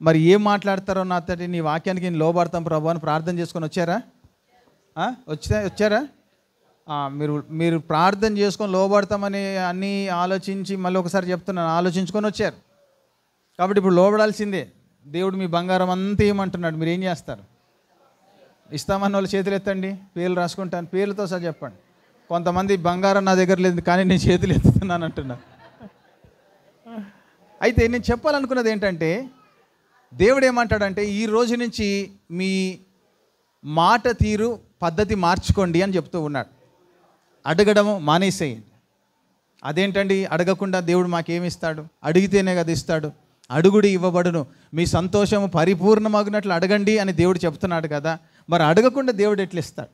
మరి ఏం మాట్లాడతారో నాతోటి, నీ వాక్యానికి నేను లోబడతాం ప్రభా అని ప్రార్థన చేసుకొని వచ్చారా? వచ్చారా? మీరు ప్రార్థన చేసుకొని లోబడతామని అన్నీ ఆలోచించి మళ్ళీ ఒకసారి చెప్తున్నాను, ఆలోచించుకొని వచ్చారు. కాబట్టి ఇప్పుడు లోబడాల్సిందే. దేవుడు మీ బంగారం అంతా ఏమంటున్నాడు, మీరు ఏం చేస్తారు? ఇస్తామన్న వాళ్ళు చేతులు ఎత్తండి, పేర్లు రాసుకుంటాను, పేర్లతో సార్ చెప్పండి. కొంతమంది బంగారం నా దగ్గర లేదు కానీ నేను చేతులు ఎత్తుతున్నాను అంటున్నారు. అయితే నేను చెప్పాలనుకున్నది ఏంటంటే, దేవుడు ఏమంటాడంటే ఈ రోజు నుంచి మీ మాట తీరు పద్ధతి మార్చుకోండి అని చెప్తూ ఉన్నాడు. అడగడం మానేసేయండి. అదేంటండి అడగకుండా దేవుడు మాకేమిస్తాడు? అడిగితేనే కదా ఇస్తాడు. అడుగుడి ఇవ్వబడును, మీ సంతోషము పరిపూర్ణమగినట్లు అడగండి అని దేవుడు చెప్తున్నాడు కదా. మరి అడగకుండా దేవుడు ఎట్లా ఇస్తాడు?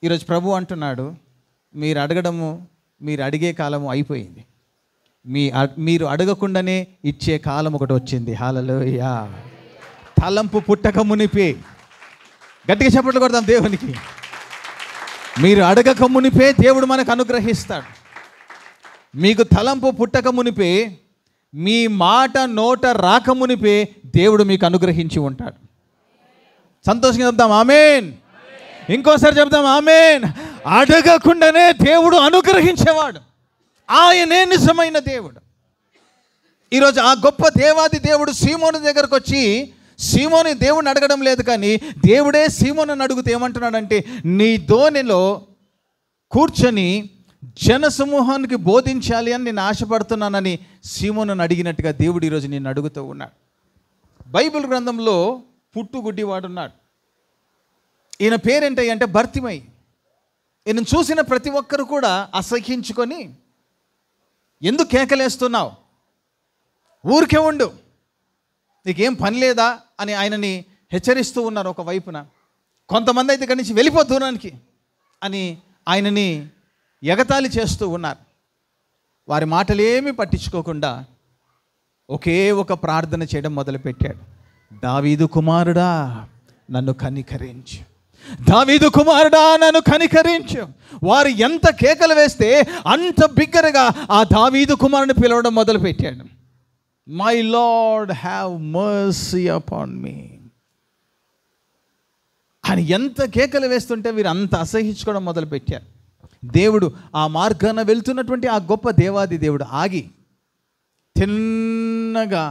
ఈరోజు ప్రభు అంటున్నాడు, మీరు అడగడము, మీరు అడిగే కాలము అయిపోయింది. మీరు అడగకుండానే ఇచ్చే కాలం ఒకటి వచ్చింది. హల్లెలూయా. తలంపు పుట్టక మునిపే, గట్టిగా చప్పట్లు కొడదాం దేవునికి. మీరు అడగక మునిపే దేవుడు మనకు అనుగ్రహిస్తాడు. మీకు తలంపు పుట్టక మునిపే మీ మాట నోట రాకమునిపే దేవుడు మీకు అనుగ్రహించి ఉంటాడు. సంతోషంగా చెప్తాం ఆమేన్. ఇంకోసారి చెప్తాం ఆమేన్. అడగకుండానే దేవుడు అనుగ్రహించేవాడు. ఆయనే నిజమైన దేవుడు. ఈరోజు ఆ గొప్ప దేవాది దేవుడు సీమోను దగ్గరకు వచ్చి, సీమోని దేవుడిని అడగడం లేదు, కానీ దేవుడే సీమోను అడుగుతూ ఏమంటున్నాడంటే, నీ దోణిలో కూర్చొని జనసమూహానికి బోధించాలి అని నేను ఆశపడుతున్నానని సీమోను అడిగినట్టుగా దేవుడు ఈరోజు నేను అడుగుతూ ఉన్నాడు. బైబిల్ గ్రంథంలో పుట్టుగుడ్డివాడున్నాడు. ఈయన పేరేంటి అంటే బర్తిమై. ఈయన చూసిన ప్రతి ఒక్కరు కూడా అసహ్యించుకొని, ఎందుకు కేకలేస్తున్నావు, ఊరికే ఉండు, నీకేం పని లేదా అని ఆయనని హెచ్చరిస్తూ ఉన్నారు ఒకవైపున. కొంతమంది అయితే ఇక్కడి నుంచి వెళ్ళిపోతున్నానికి అని ఆయనని ఎగతాళి చేస్తూ ఉన్నారు. వారి మాటలేమీ పట్టించుకోకుండా ఒకే ఒక ప్రార్థన చేయడం మొదలుపెట్టాడు. దావీదు కుమారుడా నన్ను కనికరించు, దావీదు కుమారుడా నన్ను కనికరించు. వారు ఎంత కేకలు వేస్తే అంత బిగ్గరగా ఆ దావీదు కుమారుని పిలవడం మొదలుపెట్టాడు. My Lord have mercy upon me అని ఎంత కేకలు వేస్తుంటే వీరు అంత అసహించుకోవడం మొదలుపెట్టారు. దేవుడు ఆ మార్గాన వెళ్తున్నటువంటి ఆ గొప్ప దేవాది దేవుడు ఆగి తిన్నగా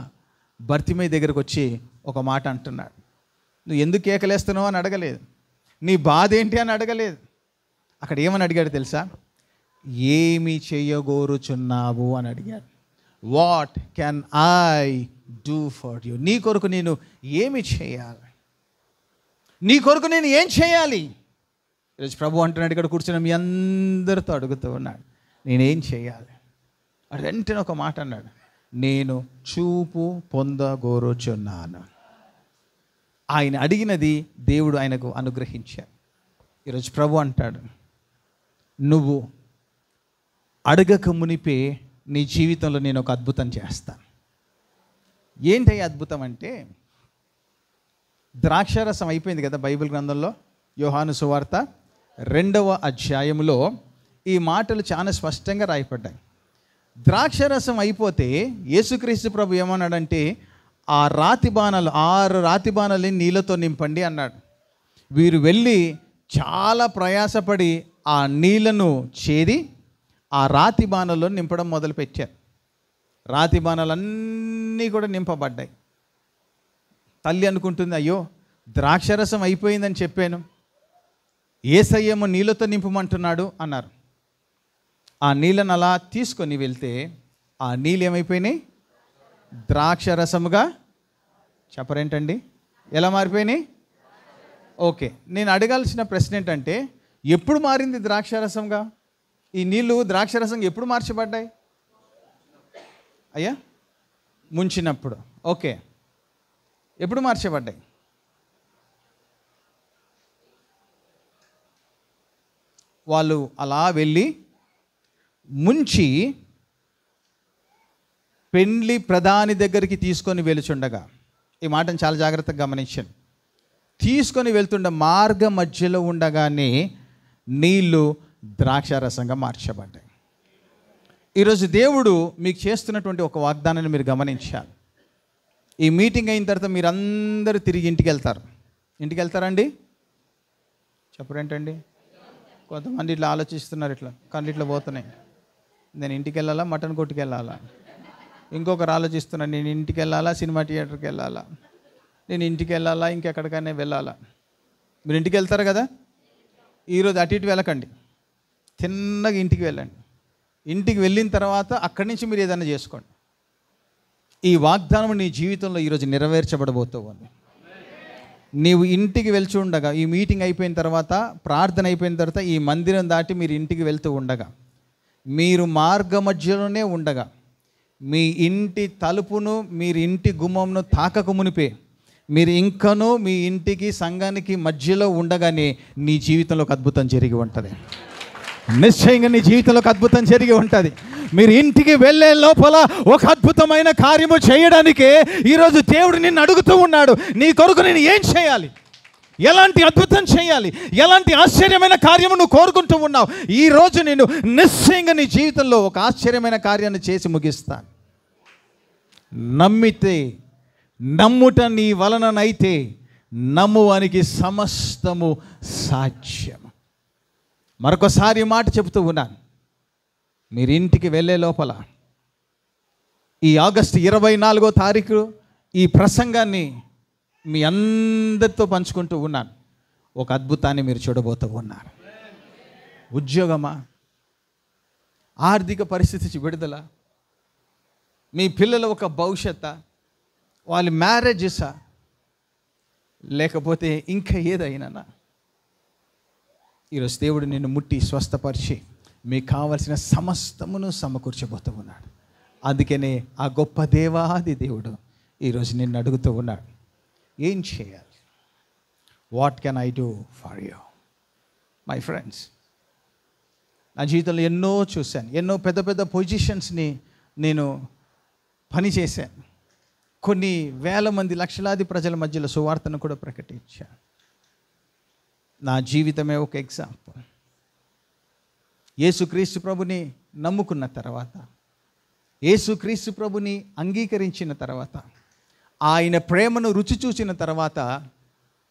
బర్తిమై దగ్గరకు వచ్చి ఒక మాట అంటున్నాడు. నువ్వు ఎందుకు కేకలేస్తున్నావు అని అడగలేదు, నీ బాధ ఏంటి అని అడగలేదు. అక్కడ ఏమని అడిగాడు తెలుసా? ఏమి చేయగోరుచున్నావు అని అడిగాడు. What can I do for you? నీ కొరకు నేను ఏమి చేయాలి, నీ కొరకు నేను ఏం చేయాలి? ఈరోజు ప్రభు అంటున్నాడు, ఇక్కడ కూర్చున్న మీ అందరితో అడుగుతూ ఉన్నాడు, నేనేం చేయాలి? అది వెంటనే ఒక మాట అన్నాడు, నేను చూపు పొందగోరుచున్నాను. ఆయన అడిగినది దేవుడు ఆయనకు అనుగ్రహించాడు. ఈరోజు ప్రభు అంటాడు, నువ్వు అడగక మునిపే నీ జీవితంలో నేను ఒక అద్భుతం చేస్తాను. ఏంటి అద్భుతం అంటే, ద్రాక్షారసం అయిపోయింది కదా బైబిల్ గ్రంథంలో. యోహాను సువార్త 2వ అధ్యాయంలో ఈ మాటలు చాలా స్పష్టంగా రాయబడ్డాయి. ద్రాక్షారసం అయిపోతే యేసుక్రీస్తు ప్రభు ఏమన్నాడంటే, ఆ రాతి బాణాలు 6 రాతి బాణాలని నీళ్ళతో నింపండి అన్నాడు. వీరు వెళ్ళి చాలా ప్రయాసపడి ఆ నీళ్లను చేరి ఆ రాతి బాణాల్లో నింపడం మొదలుపెట్టారు. రాతి బాణాలన్నీ కూడా నింపబడ్డాయి. తల్లి అనుకుంటుంది, అయ్యో ద్రాక్షరసం అయిపోయిందని చెప్పాను, యేసయ్యేమో నీళ్ళతో నింపమంటున్నాడు అన్నారు. ఆ నీళ్ళను అలా తీసుకొని వెళ్తే ఆ నీళ్ళు ఏమైపోయినాయి? ద్రాక్షరసముగా. చెప్పరేంటండి, ఎలా మారిపోయినాయి? ఓకే, నేను అడగాల్సిన ప్రశ్న ఏంటంటే, ఎప్పుడు మారింది ద్రాక్షరసంగా? ఈ నీళ్ళు ద్రాక్షరసంగా ఎప్పుడు మార్చబడ్డాయి? అయ్యా ముంచినప్పుడు. ఓకే, ఎప్పుడు మార్చబడ్డాయి? వాళ్ళు అలా వెళ్ళి ముంచి పెండ్లి ప్రధాని దగ్గరికి తీసుకొని వెళుచుండగా, ఈ మాటను చాలా జాగ్రత్తగా గమనించండి. తీసుకొని వెళ్తుండ మార్గ మధ్యలో ఉండగానే నీళ్ళు ద్రాక్షారసంగా మార్చబడ్డాయి. ఈరోజు దేవుడు మీకు చేస్తున్నటువంటి ఒక వాగ్దానాన్ని మీరు గమనించాలి. ఈ మీటింగ్ అయిన తర్వాత మీరందరూ తిరిగి ఇంటికి వెళ్తారు. ఇంటికి వెళ్తారండి? చెప్పరేంటండి? కొంతమంది ఇట్లా ఆలోచిస్తున్నారు, ఇట్లా కళ్ళు ఇట్లా పోతున్నాయి, నేను ఇంటికి వెళ్ళాలా, మటన్ కొట్టుకు వెళ్ళాలా. ఇంకొకరు ఆలోచిస్తున్నారు, నేను ఇంటికి వెళ్ళాలా, సినిమా థియేటర్కి వెళ్ళాలా, నేను ఇంటికి వెళ్ళాలా, ఇంకెక్కడికైనా వెళ్ళాలా. మీరు ఇంటికి వెళ్తారు కదా, ఈరోజు అటు ఇటు వెళ్ళకండి, తిన్నగా ఇంటికి వెళ్ళండి. ఇంటికి వెళ్ళిన తర్వాత అక్కడి నుంచి మీరు ఏదైనా చేసుకోండి. ఈ వాగ్దానం నీ జీవితంలో ఈరోజు నెరవేర్చబడబోతూ ఉంది. నీవు ఇంటికి వెళ్తూ ఉండగా, ఈ మీటింగ్ అయిపోయిన తర్వాత, ప్రార్థన అయిపోయిన తర్వాత, ఈ మందిరం దాటి మీరు ఇంటికి వెళ్తూ ఉండగా, మీరు మార్గ మధ్యలోనే ఉండగా, మీ ఇంటి తలుపును, మీరు ఇంటి గుమ్మంను తాకక మునిపే, మీరు ఇంకనూ మీ ఇంటికి సంఘానికి మధ్యలో ఉండగానే నీ జీవితంలో ఒక అద్భుతం జరిగి ఉంటుంది. నిశ్చయంగా నీ జీవితంలో ఒక అద్భుతం జరిగి ఉంటుంది. మీరు ఇంటికి వెళ్ళే లోపల ఒక అద్భుతమైన కార్యము చేయడానికే ఈరోజు దేవుడు నిన్ను అడుగుతూ ఉన్నాడు. నీ కొరకు నేను ఏం చేయాలి, ఎలాంటి అద్భుతం చేయాలి, ఎలాంటి ఆశ్చర్యమైన కార్యము నువ్వు కోరుకుంటూ ఉన్నావు. ఈరోజు నేను నిశ్చయంగా నీ జీవితంలో ఒక ఆశ్చర్యమైన కార్యాన్ని చేసి ముగిస్తాను. నమ్మితే, నమ్ముట నీ వలననైతే నమ్మువానికి సమస్తము సాధ్యం. మరొకసారి మాట చెబుతూ ఉన్నాను, మీరు ఇంటికి వెళ్ళే లోపల ఈ ఆగస్టు 24వ తారీఖు ఈ ప్రసంగాన్ని మీ అందరితో పంచుకుంటూ ఉన్నాను. ఒక అద్భుతాన్ని మీరు చూడబోతూ ఉన్నారు. ఉద్యోగమా, ఆర్థిక పరిస్థితి విడుదల, మీ పిల్లల ఒక భవిష్యత్తు, వాళ్ళ మ్యారేజెసా, లేకపోతే ఇంకా ఏదైనా, ఈరోజు దేవుడు నిన్ను ముట్టి స్వస్థపరిచి మీకు కావలసిన సమస్తమును సమకూర్చబోతూ ఉన్నాడు. అందుకనే ఆ గొప్ప దేవాది దేవుడు ఈరోజు నిన్ను అడుగుతూ ఉన్నాడు, ఏం చేయాలి? What can I do for you? My friends, నా జీవితంలో ఎన్నో చూశాను, ఎన్నో పెద్ద పెద్ద పొజిషన్స్ని నేను పనిచేశాను. కొన్ని వేల మంది, లక్షలాది ప్రజల మధ్యలో సువార్తను కూడా ప్రకటించాను. నా జీవితమే ఒక ఎగ్జాంపుల్. యేసుక్రీస్తు ప్రభుని నమ్ముకున్న తర్వాత, యేసుక్రీస్తు ప్రభుని అంగీకరించిన తర్వాత, ఆయన ప్రేమను రుచి చూసిన తర్వాత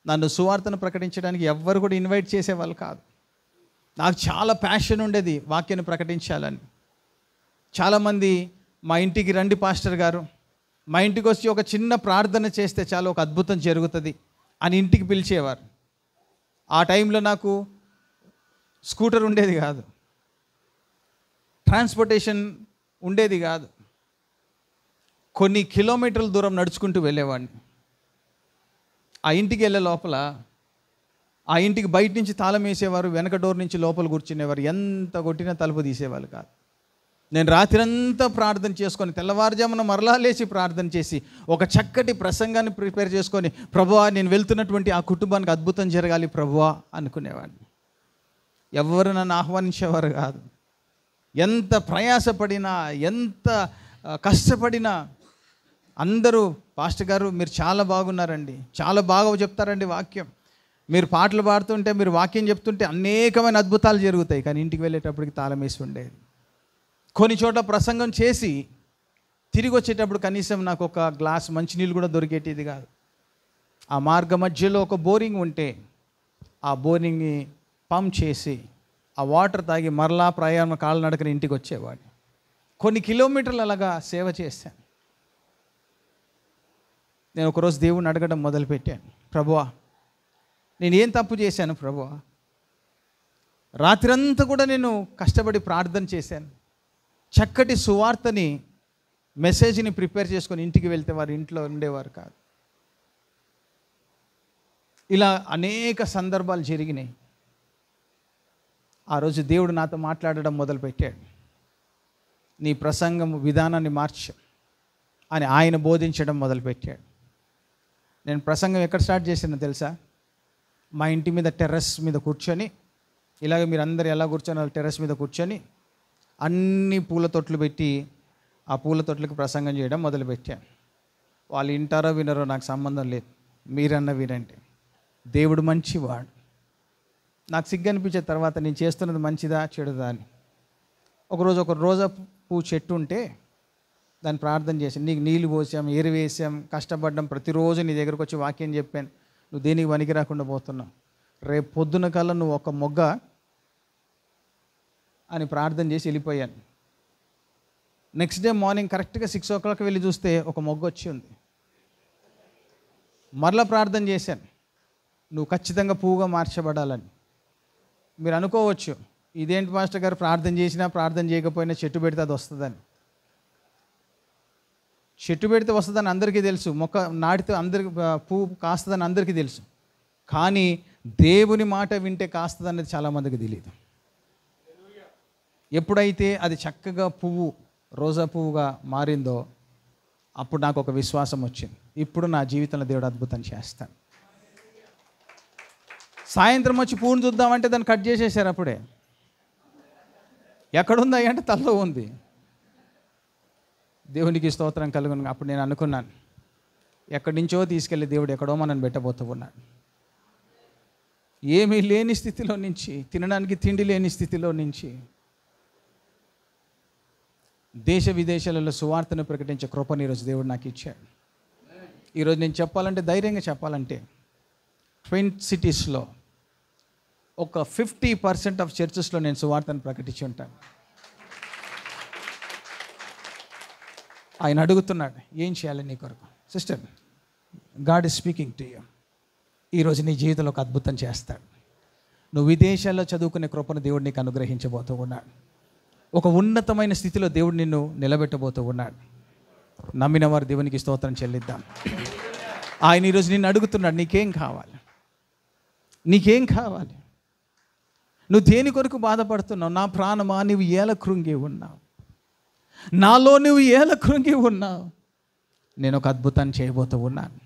నన్ను సువార్తను ప్రకటించడానికి ఎవ్వరు కూడా ఇన్వైట్ చేసేవాళ్ళు కాదు. నాకు చాలా ప్యాషన్ ఉండేది వాక్యాన్ని ప్రకటించాలని. చాలామంది మా ఇంటికి రండి పాస్టర్ గారు, మా ఇంటికి వచ్చి ఒక చిన్న ప్రార్థన చేస్తే చాలా ఒక అద్భుతం జరుగుతుంది అని ఇంటికి పిలిచేవారు. ఆ టైంలో నాకు స్కూటర్ ఉండేది కాదు, ట్రాన్స్పోర్టేషన్ ఉండేది కాదు. కొన్ని కిలోమీటర్ల దూరం నడుచుకుంటూ వెళ్ళేవాడిని. ఆ ఇంటికి వెళ్ళే లోపల ఆ ఇంటికి బయట నుంచి తాళం వేసేవారు, వెనక డోర్ నుంచి లోపల కూర్చునేవారు. ఎంత కొట్టినా తలుపు తీసేవాళ్ళు కాదు. నేను రాత్రంతా ప్రార్థన చేసుకొని తెల్లవారుజామున మరలా లేచి ప్రార్థన చేసి ఒక చక్కటి ప్రసంగాన్ని ప్రిపేర్ చేసుకొని, ప్రభువా నేను వెళ్తున్నటువంటి ఆ కుటుంబానికి అద్భుతం జరగాలి ప్రభువా అనుకునేవాడిని. ఎవరు నన్ను ఆహ్వానించేవారు కాదు. ఎంత ప్రయాసపడినా, ఎంత కష్టపడినా అందరూ, పాస్టర్ గారు మీరు చాలా బాగున్నారండి, చాలా బాగా చెప్తారండి వాక్యం, మీరు పాటలు పాడుతుంటే, మీరు వాక్యం చెప్తుంటే అనేకమైన అద్భుతాలు జరుగుతాయి. కానీ ఇంటికి వెళ్ళేటప్పటికి తాళం వేసి ఉండేది. కొన్ని చోట్ల ప్రసంగం చేసి తిరిగి వచ్చేటప్పుడు కనీసం నాకు ఒక గ్లాస్ మంచినీళ్ళు కూడా దొరికేటిది కాదు. ఆ మార్గ మధ్యలో ఒక బోరింగ్ ఉంటే ఆ బోరింగ్ని పంప్ చేసి ఆ వాటర్ తాగి మరలా ప్రయాణం కాళ్ళనడకని ఇంటికి వచ్చేవాడిని. కొన్ని కిలోమీటర్లు అలాగా సేవ చేశాను. నేను ఒకరోజు దేవుణ్ణి అడగడం మొదలుపెట్టాను, ప్రభువా నేను ఏం తప్పు చేశాను ప్రభువా? రాత్రంతా కూడా నేను కష్టపడి ప్రార్థన చేశాను. చక్కటి సువార్తని, మెసేజ్ని ప్రిపేర్ చేసుకొని ఇంటికి వెళ్తే వారు ఇంట్లో ఉండేవారు కాదు. ఇలా అనేక సందర్భాలు జరిగినాయి. ఆ రోజు దేవుడు నాతో మాట్లాడడం మొదలుపెట్టాడు. నీ ప్రసంగం విధానాన్ని మార్చు అని ఆయన బోధించడం మొదలుపెట్టాడు. నేను ప్రసంగం ఎక్కడ స్టార్ట్ చేశానో తెలుసా? మా ఇంటి మీద టెర్రస్ మీద కూర్చొని, ఇలాగ మీరు అందరు ఎలా కూర్చొని టెర్రస్ మీద కూర్చొని అన్ని పూల తొట్లు పెట్టి ఆ పూల తొట్లకు ప్రసంగం చేయడం మొదలుపెట్టాను. వాళ్ళు వింటారో వినరో నాకు సంబంధం లేదు, మీరన్నా వినండి. దేవుడు మంచివాడు. నాకు సిగ్గు అనిపించే తర్వాత నేను చేస్తున్నది మంచిదా చెడుదా అని. ఒకరోజు ఒక రోజా పువ్వు చెట్టు ఉంటే దాన్ని ప్రార్థన చేశాను. నీకు నీళ్ళు పోసాం, ఏరు వేసాం, కష్టపడ్డాం, ప్రతిరోజు నీ దగ్గరకు వచ్చి వాక్యం చెప్పాను, నువ్వు దేనికి పనికి రాకుండా పోతున్నావు, రేపు పొద్దున కల్లా నువ్వు ఒక మొగ్గ అని ప్రార్థన చేసి వెళ్ళిపోయాను. నెక్స్ట్ డే మార్నింగ్ కరెక్ట్గా 6 o'clock వెళ్ళి చూస్తే ఒక మొగ్గ వచ్చి ఉంది. మరలా ప్రార్థన చేశాను, నువ్వు ఖచ్చితంగా పువ్వుగా మార్చబడాలని. మీరు అనుకోవచ్చు, ఇదేంటి మాస్టర్ గారు ప్రార్థన చేసినా ప్రార్థన చేయకపోయినా చెట్టు పెడితే అది వస్తుందని. చెట్టు పెడితే వస్తుందని అందరికీ తెలుసు, మొక్క నాటితే అందరికి పువ్వు కాస్తుందని అందరికీ తెలుసు. కానీ దేవుని మాట వింటే కాస్తుంది అనేది చాలామందికి తెలియదు. ఎప్పుడైతే అది చక్కగా పువ్వు, రోజా పువ్వుగా మారిందో అప్పుడు నాకు ఒక విశ్వాసం వచ్చింది, ఇప్పుడు నా జీవితంలో దేవుడు అద్భుతం చేస్తాను. సాయంత్రం వచ్చి పువ్వును చూద్దామంటే దాన్ని కట్ చేసేసారు. అప్పుడే ఎక్కడుందా అంటే తలలో ఉంది. దేవునికి స్తోత్రం కలుగును. అప్పుడు నేను అనుకున్నాను, ఎక్కడి నుంచో తీసుకెళ్ళి దేవుడు ఎక్కడో మనల్ని పెట్టబోతూ ఉన్నాడు. ఏమీ లేని స్థితిలో నుంచి, తినడానికి తిండి లేని స్థితిలో నుంచి దేశ విదేశాలలో సువార్తను ప్రకటించే కృపను ఈరోజు దేవుడు నాకు ఇచ్చాడు. ఈరోజు నేను చెప్పాలంటే, ధైర్యంగా చెప్పాలంటే, 20 సిటీస్లో ఒక 50% ఆఫ్ చర్చెస్లో నేను సువార్తను ప్రకటించి ఉంటాను. ఆయన అడుగుతున్నాడు, ఏం చేయాలి నీ కొరకు? Sister, God is speaking to you. ఈరోజు నీ జీవితంలో ఒక అద్భుతం చేస్తాడు. నువ్వు విదేశాల్లో చదువుకునే కృపను దేవుడు నీకు అనుగ్రహించబోతూ ఉన్నాడు. ఒక ఉన్నతమైన స్థితిలో దేవుడు నిన్ను నిలబెట్టబోతూ ఉన్నాడు. నమ్మిన వారు దేవునికి స్తోత్రం చెల్లిద్దాం. ఆయన ఈరోజు నిన్ను అడుగుతున్నాడు, నీకేం కావాలి? నీకేం కావాలి? నువ్వు దేని కొరకు బాధపడుతున్నావు? నా ప్రాణమా, నువ్వు ఏల కృంగి ఉన్నావు, నాలో నువ్వు ఏల కృంగి ఉన్నావు. నేను ఒక అద్భుతాన్ని చేయబోతూ ఉన్నాను.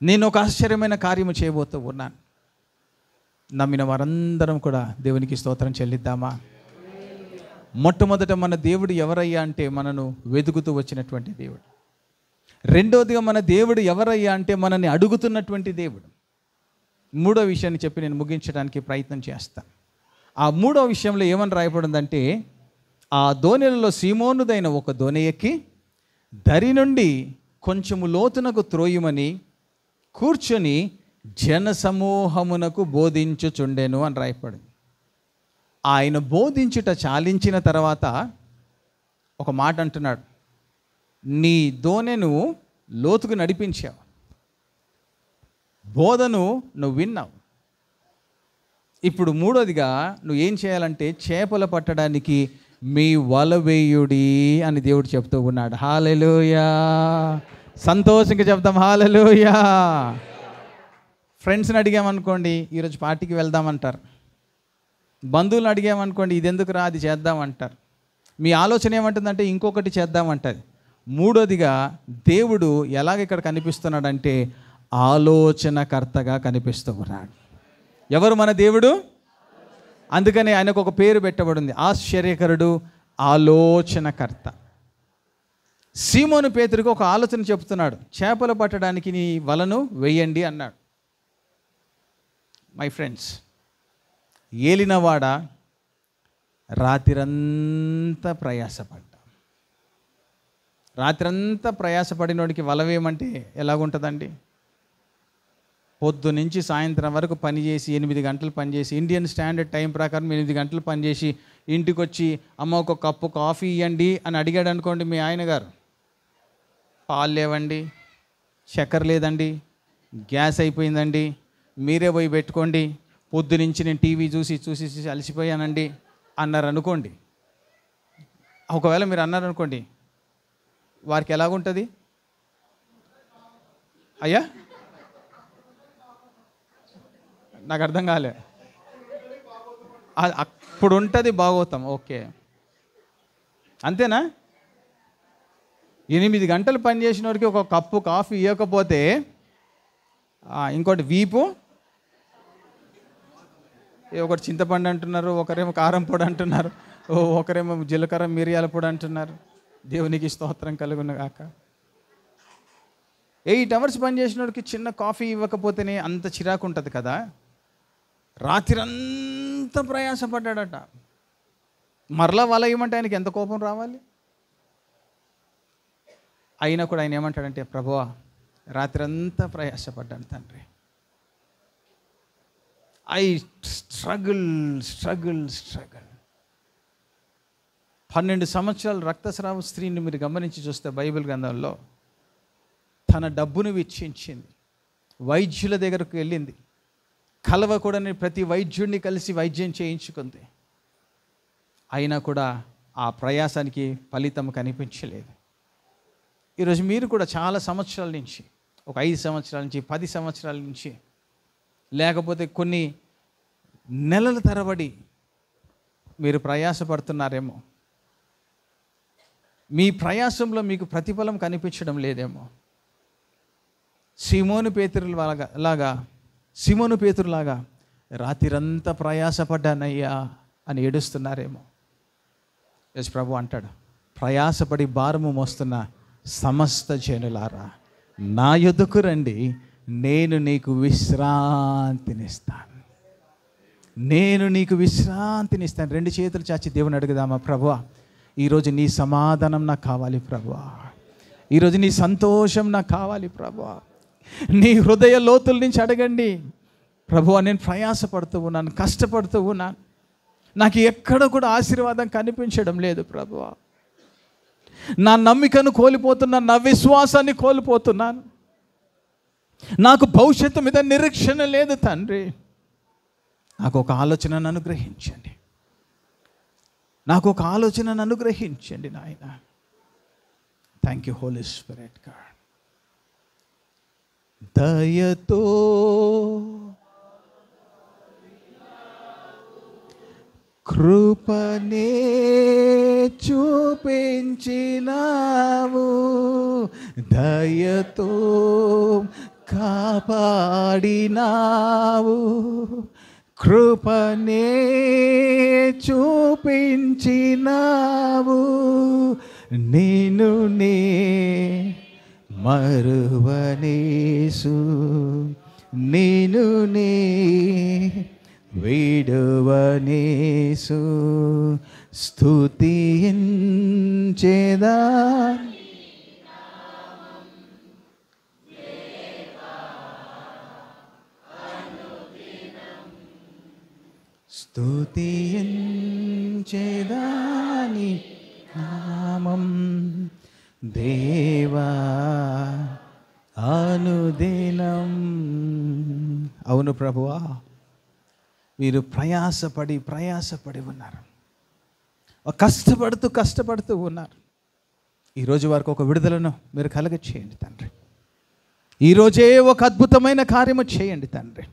నేను ఒక ఆశ్చర్యమైన కార్యము చేయబోతూ ఉన్నాను. నమ్మిన వారందరం కూడా దేవునికి స్తోత్రం చెల్లిద్దామా? మొట్టమొదట మన దేవుడు ఎవరయ్యా అంటే, మనను వెతుకుతూ వచ్చినటువంటి దేవుడు. రెండోదిగా మన దేవుడు ఎవరయ్యా అంటే, మనల్ని అడుగుతున్నటువంటి దేవుడు. మూడో విషయాన్ని చెప్పి నేను ముగించడానికి ప్రయత్నం చేస్తాను. ఆ మూడో విషయంలో ఏమని రాయబడిందంటే, ఆ దోణిలలో సీమోనుదైన ఒక దోణి ఎక్కి దరి నుండి కొంచెము లోతునకు త్రోయుమని కూర్చొని జనసమూహమునకు బోధించుచుండెను అని రాయబడింది. ఆయన బోధించుట చాలించిన తర్వాత ఒక మాట అంటున్నాడు, నీ దోణెను లోతుకు నడిపించావు, బోధను నువ్వు విన్నావు. ఇప్పుడు మూడోదిగా నువ్వు ఏం చేయాలంటే, చేపలు పట్టడానికి మీ వల వేయుడి అని దేవుడు చెప్తూ ఉన్నాడు. హల్లెలూయా! సంతోషంగా చెప్తాం హల్లెలూయా. ఫ్రెండ్స్ని అడిగామనుకోండి, ఈరోజు పార్టీకి వెళ్దామంటారు. బంధువులను అడిగామనుకోండి, ఇది ఎందుకు రా, అది చేద్దామంటారు. మీ ఆలోచన ఏమంటుందంటే, ఇంకొకటి చేద్దామంటుంది. మూడోదిగా దేవుడు ఎలాగ ఇక్కడ కనిపిస్తున్నాడంటే, ఆలోచనకర్తగా కనిపిస్తూ ఉన్నాడు. ఎవరు మన దేవుడు? అందుకని ఆయనకు ఒక పేరు పెట్టబడింది, ఆశ్చర్యకరుడు, ఆలోచనకర్త. సీమోను పేతురుకు ఒక ఆలోచన చెప్తున్నాడు, చేపలు పట్టడానికి నీ వలను వేయండి అన్నాడు. మై ఫ్రెండ్స్, ఏలినవాడ రాత్రంతా ప్రయాసపడ్డా. రాత్రంతా ప్రయాసపడినోడికి వల వేయమంటే ఎలాగుంటుందండి? పొద్దు నుంచి సాయంత్రం వరకు పనిచేసి 8 గంటలు పనిచేసి, ఇండియన్ స్టాండర్డ్ టైం ప్రకారం 8 గంటలు పనిచేసి ఇంటికి వచ్చి, అమ్మ ఒక కప్పు కాఫీ ఇవ్వండి అని అడిగాడు అనుకోండి మీ ఆయన గారు, పాలు లేవండి, చక్కెర లేదండి, గ్యాస్ అయిపోయిందండి, మీరే పోయి పెట్టుకోండి, పొద్దు నుంచి నేను టీవీ చూసి చూసి చూసి అలసిపోయానండి అన్నారు అనుకోండి. ఒకవేళ మీరు అన్నారనుకోండి, వారికి ఎలాగుంటుంది? అయ్యా నాకు అర్థం కాలే. అప్పుడు ఉంటుంది భాగవతం. ఓకే, అంతేనా? 8 గంటలు పనిచేసిన వారికి ఒక కప్పు కాఫీ ఇవ్వకపోతే, ఇంకోటి వీపు, ఒకటి చింతపండు అంటున్నారు, ఒకరేమో కారం పొడి అంటున్నారు, ఒకరేమో జీలకర్ర మిరియాల పొడి అంటున్నారు. దేవునికి స్తోత్రం కలుగును గాక. 8 అవర్స్ పనిచేసిన వాడికి చిన్న కాఫీ ఇవ్వకపోతేనే అంత చిరాకు ఉంటుంది కదా. రాత్రంతా ప్రయాసపడ్డాడట. మరలా వల ఇవ్వమంటే ఆయనకి ఎంత కోపం రావాలి? అయినా కూడా ఆయన ఏమంటాడంటే, ప్రభువా రాత్రంతా ప్రయాసపడ్డాను తండ్రి, ఐ స్ట్రగుల్. 12 సంవత్సరాలు రక్తస్రావ స్త్రీని మీరు గమనించి చూస్తే బైబిల్ గ్రంథంలో తన డబ్బును వెచ్చించింది, వైద్యుల దగ్గరకు వెళ్ళింది, కలవకూడని ప్రతి వైద్యుడిని కలిసి వైద్యం చేయించుకుంది. అయినా కూడా ఆ ప్రయాసానికి ఫలితం కనిపించలేదు. ఈరోజు మీరు కూడా చాలా సంవత్సరాల నుంచి, ఒక 5 సంవత్సరాల నుంచి, 10 సంవత్సరాల నుంచి, లేకపోతే కొన్ని నెలల తరబడి మీరు ప్రయాసపడుతున్నారేమో. మీ ప్రయాసంలో మీకు ప్రతిఫలం కనిపించడం లేదేమో. సీమోను పేతురులాగా రాత్రంతా ప్రయాసపడ్డానయ్యా అని ఏడుస్తున్నారేమో. యేసు ప్రభు అంటాడు, ప్రయాసపడి భారము మోస్తున్న సమస్త జనులారా నా యొద్దకు రండి, నేను నీకు విశ్రాంతినిస్తాను. నేను నీకు విశ్రాంతినిస్తాను. 2 చేతులు చాచి దేవుని అడుగుదామా? ప్రభువా ఈరోజు నీ సమాధానం నాకు కావాలి ప్రభువా, ఈరోజు నీ సంతోషం నాకు కావాలి ప్రభువా. నీ హృదయ లోతుల నుంచి అడగండి, ప్రభువా నేను ప్రయాసపడుతూ ఉన్నాను, కష్టపడుతూ ఉన్నాను, నాకు ఎక్కడ కూడా ఆశీర్వాదం కనిపించడం లేదు ప్రభువా, నా నమ్మికను కోల్పోతున్నాను, నా విశ్వాసాన్ని కోల్పోతున్నాను, నాకు భవిష్యత్తు మీద నిరీక్షణ లేదు తండ్రి, నాకు ఒక ఆలోచనను అనుగ్రహించండి, నాకు ఒక ఆలోచనను అనుగ్రహించండి నాయన. Thank you Holi spirit god. దయతో కృపనే చూపించినావు, దయతో కాపాడినావు, కృపనే చూపించినావు, నేను నే మరువనేసు, నేను నే విడువనేసు, స్తుతించెదా స్తుతించెదాని నామం దేవా అనుదినం. అవును ప్రభువా, మీరు ప్రయాసపడి ఉన్నారు, కష్టపడుతూ ఉన్నారు. ఈరోజు వరకు ఒక విడుదలను మీరు కలగ చేయండి తండ్రి, ఈరోజే ఒక అద్భుతమైన కార్యము చేయండి తండ్రి.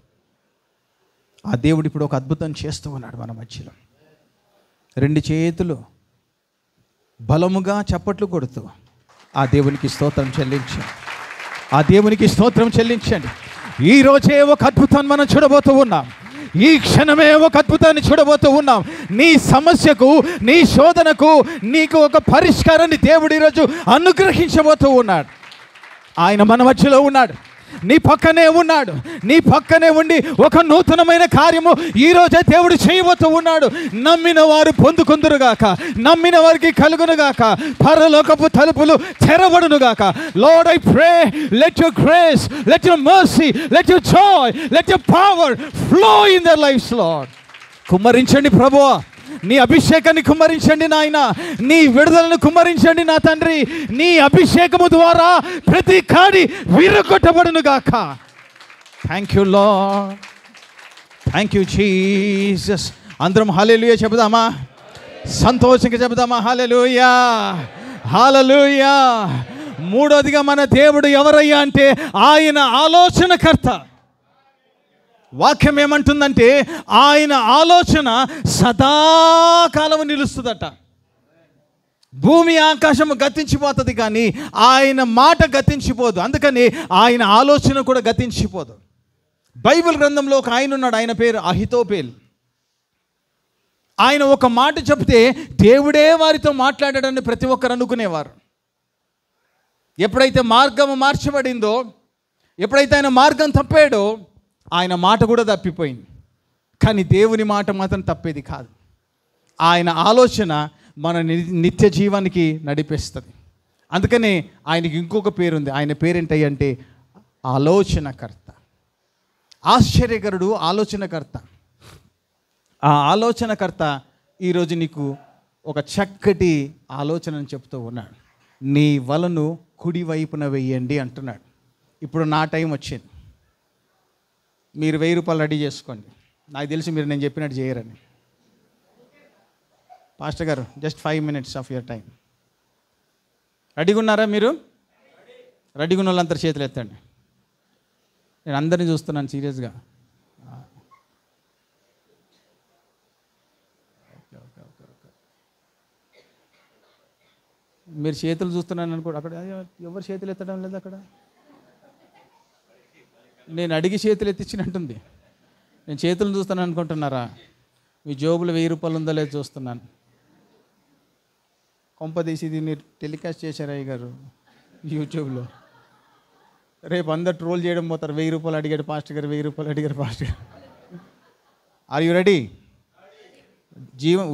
ఆ దేవుడు ఇప్పుడు ఒక అద్భుతం చేస్తూ ఉన్నాడు మన మధ్యలో. 2 చేతులు బలముగా చప్పట్లు కొడుతూ ఆ దేవునికి స్తోత్రం చెల్లించండి, ఆ దేవునికి స్తోత్రం చెల్లించండి. ఈరోజే ఒక అద్భుతాన్ని మనం చూడబోతూ ఉన్నాం, ఈ క్షణమే ఒక అద్భుతాన్ని చూడబోతూ ఉన్నాం. నీ సమస్యకు, నీ శోధనకు నీకు ఒక పరిష్కారాన్ని దేవుడు ఈరోజు అనుగ్రహించబోతూ ఉన్నాడు. ఆయన మన మధ్యలో ఉన్నాడు, నీ పక్కనే ఉన్నాడు, నీ పక్కనే ఉండి ఒక నూతనమైన కార్యము ఈరోజే దేవుడు చేయబోతూ ఉన్నాడు. నమ్మిన వారు పొందుకుందురుగాక, నమ్మిన వారికి కలుగునుగాక, పరలోకపు తలుపులు తెరబడునుగాక. Lord I pray, let your grace, let your mercy, let your joy, let your power flow in their lives Lord. కుమ్మరించండి ప్రభువా, నీ అభిషేకాన్ని కుమ్మరించండి నాయన, నీ విడుదలను కుమ్మరించండి నా తండ్రి. నీ అభిషేకము ద్వారా ప్రతి కాడి విరగొట్టబడును గాక. Thank you Lord, thank you Jesus. అందరం హల్లెలూయా చెబుదామా, సంతోషంగా చెబుదామా? హల్లెలూయా, హల్లెలూయా. మూడోదిగా మన దేవుడు ఎవరయ్యా అంటే ఆయన ఆలోచనకర్త. వాక్యం ఏమంటుందంటే ఆయన ఆలోచన సదాకాలం నిలుస్తుందట. భూమి ఆకాశము గతించిపోతుంది కానీ ఆయన మాట గతించిపోదు, అందుకని ఆయన ఆలోచన కూడా గతించిపోదు. బైబిల్ గ్రంథంలో ఒక ఆయన ఉన్నాడు, ఆయన పేరు అహితోపేల్. ఆయన ఒక మాట చెప్తే దేవుడే వారితో మాట్లాడాడని ప్రతి ఒక్కరు అనుకునేవారు. ఎప్పుడైతే మార్గం మార్చబడిందో, ఎప్పుడైతే ఆయన మార్గం తప్పాడో ఆయన మాట కూడా తప్పిపోయింది. కానీ దేవుని మాట మాత్రం తప్పేది కాదు. ఆయన ఆలోచన మన నిత్య జీవానికి నడిపిస్తుంది. అందుకనే ఆయనకి ఇంకొక పేరుంది. ఆయన పేరేంటంటే ఆలోచనకర్త, ఆశ్చర్యకరుడు, ఆలోచనకర్త. ఆ ఆలోచనకర్త ఈరోజు నీకు ఒక చక్కటి ఆలోచనను చెప్తూ ఉన్నాడు. నీ వలను కుడివైపున వెయ్యండి అంటున్నాడు. ఇప్పుడు నా టైం వచ్చింది, మీరు 1000 రూపాయలు రెడీ చేసుకోండి. నాకు తెలిసి మీరు నేను చెప్పినట్టు చేయరని. పాస్టర్ గారు just 5 minutes of your time. రెడీగా ఉన్నారా మీరు? రెడీగా ఉన్న వాళ్ళంతా చేతులు ఎత్తండి. నేను అందరినీ చూస్తున్నాను సీరియస్గా. మీరు చేతులు చూస్తున్నాను అనుకో. అక్కడ ఎవరు చేతులు ఎత్తడం లేదు అక్కడ. నేను అడిగి చేతులు ఎత్తించినట్టుంది. నేను చేతులు చూస్తాను అనుకుంటున్నారా? మీ జోబులు 1000 రూపాయలు ఉందో లేదో చూస్తున్నాను. కొంపదీసి ఇది మీరు టెలికాస్ట్ చేశారు అయ్య గారు యూట్యూబ్లో. రేపు అందరు ట్రోల్ చేయడం పోతారు. 1000 రూపాయలు అడిగాడు పాస్టర్ గారు, 1000 రూపాయలు అడిగారు పాస్టర్ గారు. Are you ready?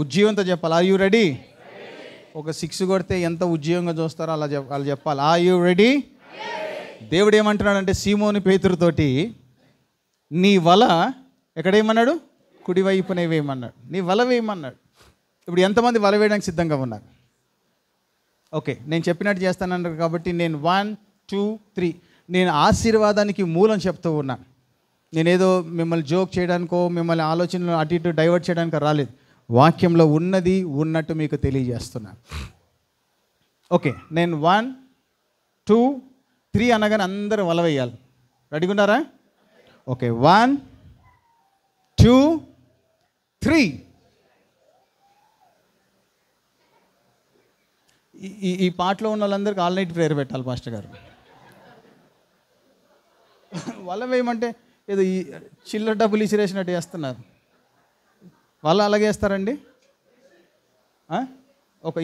ఉజ్జీవంతో చెప్పాలి. Are you ready? ఒక 6 కొడితే ఎంత ఉద్యోగంగా చూస్తారో అలా చెప్పాలి. Are you ready? దేవుడు ఏమంటున్నాడంటే సీమోను పేతురుతోటి, నీ వల ఎక్కడేమన్నాడు? కుడివైపునే వేయమన్నాడు. నీ వల వేయమన్నాడు. ఇప్పుడు ఎంతమంది వల వేయడానికి సిద్ధంగా ఉన్నారు? ఓకే, నేను చెప్పినట్టు చేస్తానన్నారు కాబట్టి నేను 1 2 3 నేను ఆశీర్వాదానికి మూలం చెప్తూ ఉన్నాను. నేనేదో మిమ్మల్ని జోక్ చేయడానికో మిమ్మల్ని ఆలోచనలు అటు ఇటు డైవర్ట్ చేయడానికో రాలేదు. వాక్యంలో ఉన్నది ఉన్నట్టు మీకు తెలియజేస్తున్నాను. ఓకే, నేను 1 2 3 అనగానే అందరూ వల వేయాలి. రెడీగా ఉన్నారా? ఓకే, 1 2 3. ఈ పాటలో ఉన్న వాళ్ళందరికీ ఆల్ నైట్ ప్రేయర్ పెట్టాలి పాస్టర్ గారు. వల వేయమంటే ఏదో ఈ చిల్లర డబ్బులు ఇసిరేసినట్టు చేస్తున్నారు. వాళ్ళు అలాగే వేస్తారండి?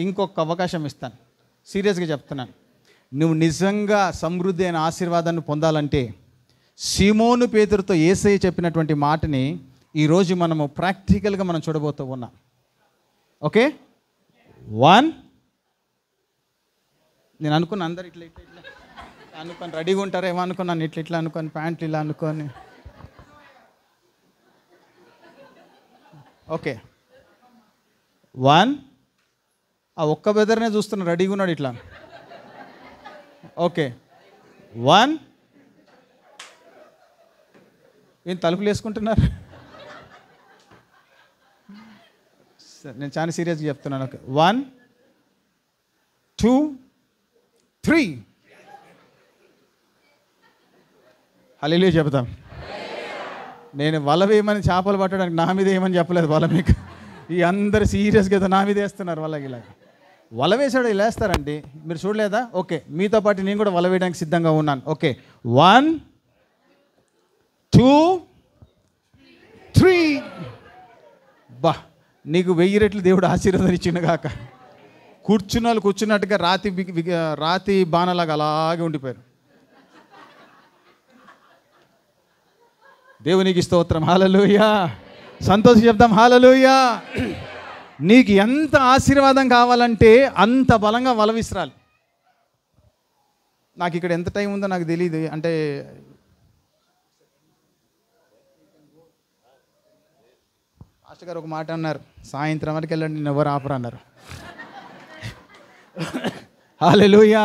ఇంకొక అవకాశం ఇస్తాను, సీరియస్గా చెప్తున్నాను. నువ్వు నిజంగా సమృద్ధి అయిన ఆశీర్వాదాన్ని పొందాలంటే సీమోను పేతురుతో యేసయ్య చెప్పినటువంటి మాటని ఈరోజు మనము ప్రాక్టికల్గా మనం చూడబోతూ ఉన్నాం. ఓకే, 1 నేను అనుకున్నా అందరు ఇట్లా ఇట్లా ఇట్లా అనుకొని రెడీగా ఉంటారు ఏమో అనుకున్నాను. ఇట్లా ఇట్లా అనుకొని ప్యాంట్లు ఇలా అనుకొని. ఓకే, 1 ఆ ఒక్క బెదర్నే చూస్తున్నా రెడీగా ఉన్నాడు ఇట్లా. ఓకే, 1 ఏం తలుపులు వేసుకుంటున్నారు? నేను చాలా సీరియస్గా చెప్తున్నాను. ఓకే, 1 2 3. హల్లెలూయా చెప్తాం. నేను వల వేయమని చేపలు పట్టడానికి నా మీద ఏమని చెప్పలేదు వల. మీకు ఈ అందరు సీరియస్గా నా మీద వేస్తున్నారు వాళ్ళకి. ఇలా వల వేసాడు ఇలా వేస్తారండి, మీరు చూడలేదా? ఓకే, మీతో పాటు నేను కూడా వల వేయడానికి సిద్ధంగా ఉన్నాను. ఓకే, 1 2 3. బా, నీకు 1000 రెట్లు దేవుడు ఆశీర్వాదం ఇచ్చిన గాక. కూర్చున్న వాళ్ళు కూర్చున్నట్టుగా రాతి బాణలాగా అలాగే ఉండిపోయారు. దేవునికి స్తోత్రం. హల్లెలూయా. సంతోషం చెప్తాం. హల్లెలూయా. నీకు ఎంత ఆశీర్వాదం కావాలంటే అంత బలంగా వల విసరాలి. నాకు ఇక్కడ ఎంత టైం ఉందో నాకు తెలియదు. అంటే మాస్టర్ గారు ఒక మాట అన్నారు, సాయంత్రం వరకు వెళ్ళండి నేను ఎవరు ఆపరు అన్నారు. హల్లెలూయా.